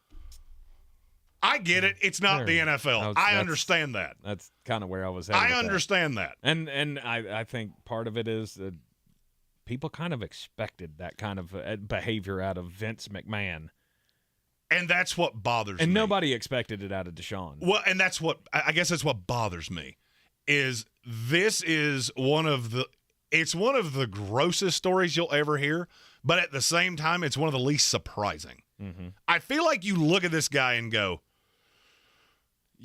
I get it. It's not the NFL. I understand that.
That's kind of where I was headed.
I understand that.
And I think part of it is that people kind of expected that kind of behavior out of Vince McMahon.
And that's what bothers me.
And nobody expected it out of Deshaun.
Well, and that's what, I guess that's what bothers me, is this is one of the grossest stories you'll ever hear, but at the same time, it's one of the least surprising.
Mm-hmm.
I feel like you look at this guy and go,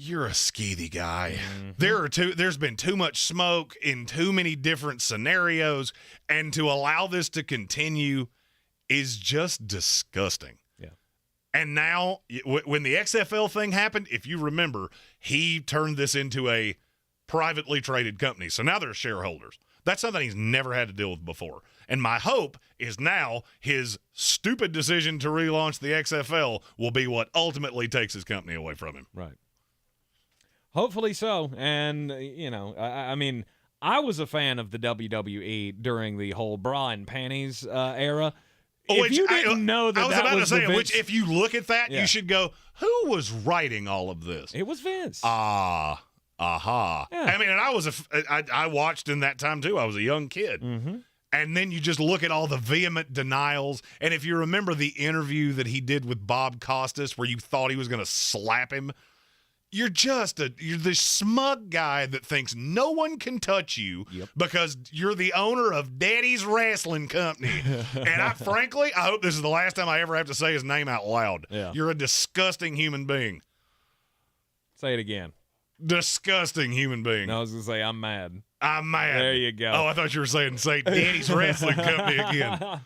you're a skeevy guy. Mm-hmm. There's been too much smoke in too many different scenarios, and to allow this to continue is just disgusting.
Yeah.
And now, when the XFL thing happened, if you remember, he turned this into a privately traded company. So now they're shareholders. That's something he's never had to deal with before. And my hope is now his stupid decision to relaunch the XFL will be what ultimately takes his company away from him.
Right. Hopefully so. And, you know, I mean, I was a fan of the WWE during the whole bra and panties era. If you didn't know that,
I was
that
about
was
to say,
the Vince,
which if you look at that, you should go, who was writing all of this?
It was Vince.
Aha.
Yeah.
I mean, and I watched in that time too. I was a young kid.
Mm-hmm.
And then you just look at all the vehement denials. And if you remember the interview that he did with Bob Costas where you thought he was going to slap him, you're the smug guy that thinks no one can touch you because you're the owner of Daddy's Wrestling Company. And frankly, I hope this is the last time I ever have to say his name out loud.
Yeah.
You're a disgusting human being.
Say it again.
Disgusting human being.
No, I was going to say, I'm mad.
I'm mad.
There you go.
Oh, I thought you were saying say Daddy's Wrestling Company again.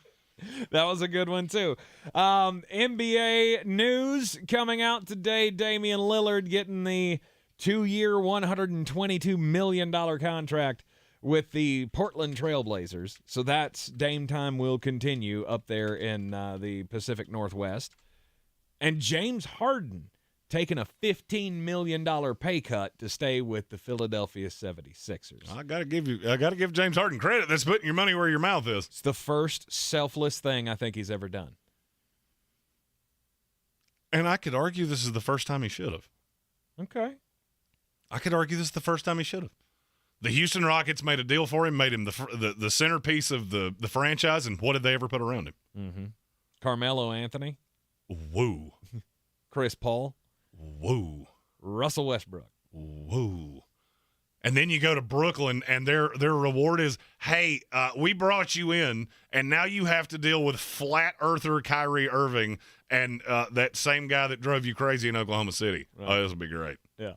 That was a good one, too. NBA news coming out today. Damian Lillard getting the 2-year, $122 million contract with the Portland Trailblazers. So that's Dame time will continue up there in the Pacific Northwest. And James Harden taking a $15 million pay cut to stay with the Philadelphia 76ers.
I gotta give James Harden credit. That's putting your money where your mouth is.
It's the first selfless thing I think he's ever done.
And I could argue this is the first time he should have.
Okay.
I could argue this is the first time he should have. The Houston Rockets made a deal for him, made him the centerpiece of the franchise, and what did they ever put around him?
Mm-hmm. Carmelo Anthony.
Woo.
Chris Paul.
Woo.
Russell Westbrook.
Woo. And then you go to Brooklyn, and their reward is, hey, we brought you in, and now you have to deal with flat earther Kyrie Irving and that same guy that drove you crazy in Oklahoma City. Right. Oh, this will be great.
Yeah.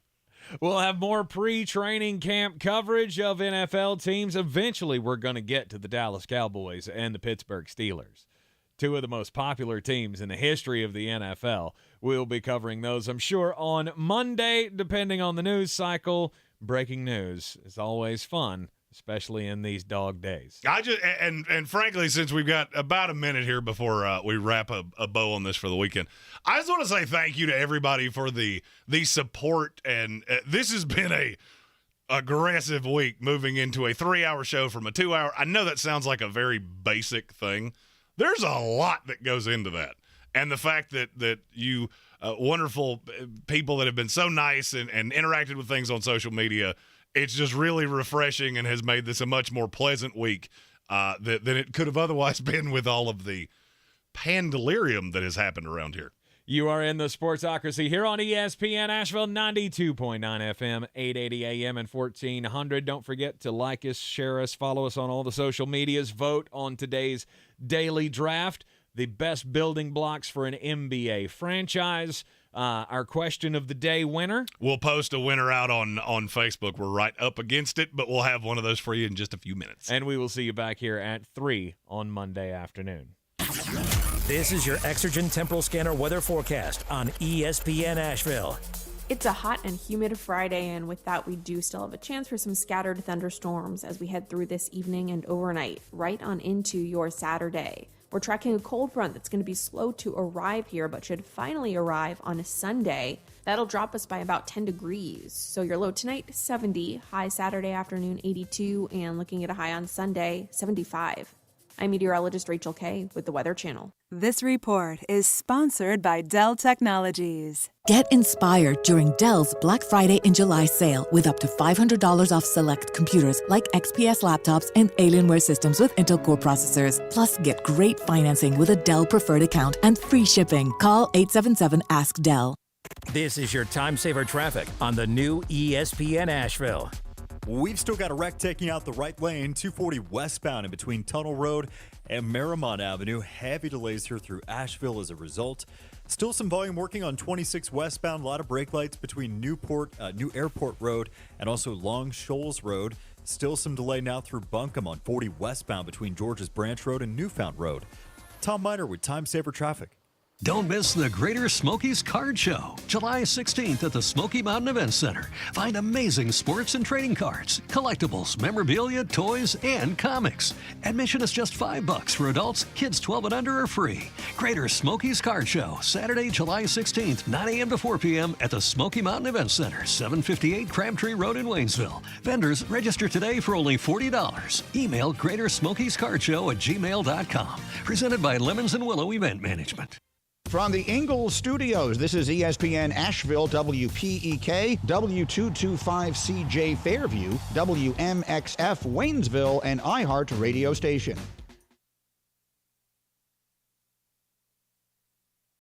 We'll have more pre-training camp coverage of NFL teams. Eventually, we're going to get to the Dallas Cowboys and the Pittsburgh Steelers, two of the most popular teams in the history of the NFL. We'll be covering those, I'm sure, on Monday, depending on the news cycle. Breaking news is always fun, especially in these dog days.
And frankly, since we've got about a minute here before we wrap a bow on this for the weekend, I just want to say thank you to everybody for the support. And this has been a aggressive week, moving into a 3-hour show from a 2-hour. I know that sounds like a very basic thing. There's a lot that goes into that. And the fact that you wonderful people that have been so nice and interacted with things on social media, it's just really refreshing and has made this a much more pleasant week than it could have otherwise been with all of the pandelirium that has happened around here.
You are in the Sportsocracy here on ESPN Asheville, 92.9 FM, 880 AM, and 1400. Don't forget to like us, share us, follow us on all the social medias. Vote on today's daily draft, the best building blocks for an NBA franchise. Our question of the day winner.
We'll post a winner out on Facebook. We're right up against it, but we'll have one of those for you in just a few minutes.
And we will see you back here at 3 on Monday afternoon.
This is your Exergen Temporal Scanner weather forecast on ESPN Asheville.
It's a hot and humid Friday, and with that, we do still have a chance for some scattered thunderstorms as we head through this evening and overnight, right on into your Saturday. We're We're tracking a cold front that's going to be slow to arrive here, but should finally arrive on a Sunday. That'll drop us by about 10 degrees. So your low tonight, 70, high Saturday afternoon, 82, and looking at a high on Sunday, 75. I'm meteorologist Rachel Kay with the Weather Channel.
This report is sponsored by Dell Technologies.
Get inspired during Dell's Black Friday and July sale with up to $500 off select computers like XPS laptops and Alienware systems with Intel Core processors. Plus, get great financing with a Dell Preferred account and free shipping. Call 877-ASK-DELL.
This is your time saver traffic on the new ESPN Asheville.
We've still got a wreck taking out the right lane, 240 westbound in between Tunnel Road and Merrimont Avenue. Heavy delays here through Asheville as a result. Still some volume working on 26 westbound. A lot of brake lights between New Airport Road and also Long Shoals Road. Still some delay now through Buncombe on 40 westbound between George's Branch Road and Newfound Road. Tom Miner with Time Saver Traffic.
Don't miss the Greater Smokies Card Show, July 16th at the Smoky Mountain Events Center. Find amazing sports and trading cards, collectibles, memorabilia, toys, and comics. Admission is just $5 for adults. Kids 12 and under are free. Greater Smokies Card Show, Saturday, July 16th, 9 a.m. to 4 p.m. at the Smoky Mountain Events Center, 758 Crabtree Road in Waynesville. Vendors register today for only $40. Email greatersmokiescardshow@gmail.com. Presented by Lemons and Willow Event Management.
From the Ingles Studios, this is ESPN Asheville, WPEK, W225CJ Fairview, WMXF Waynesville, and iHeart Radio Station.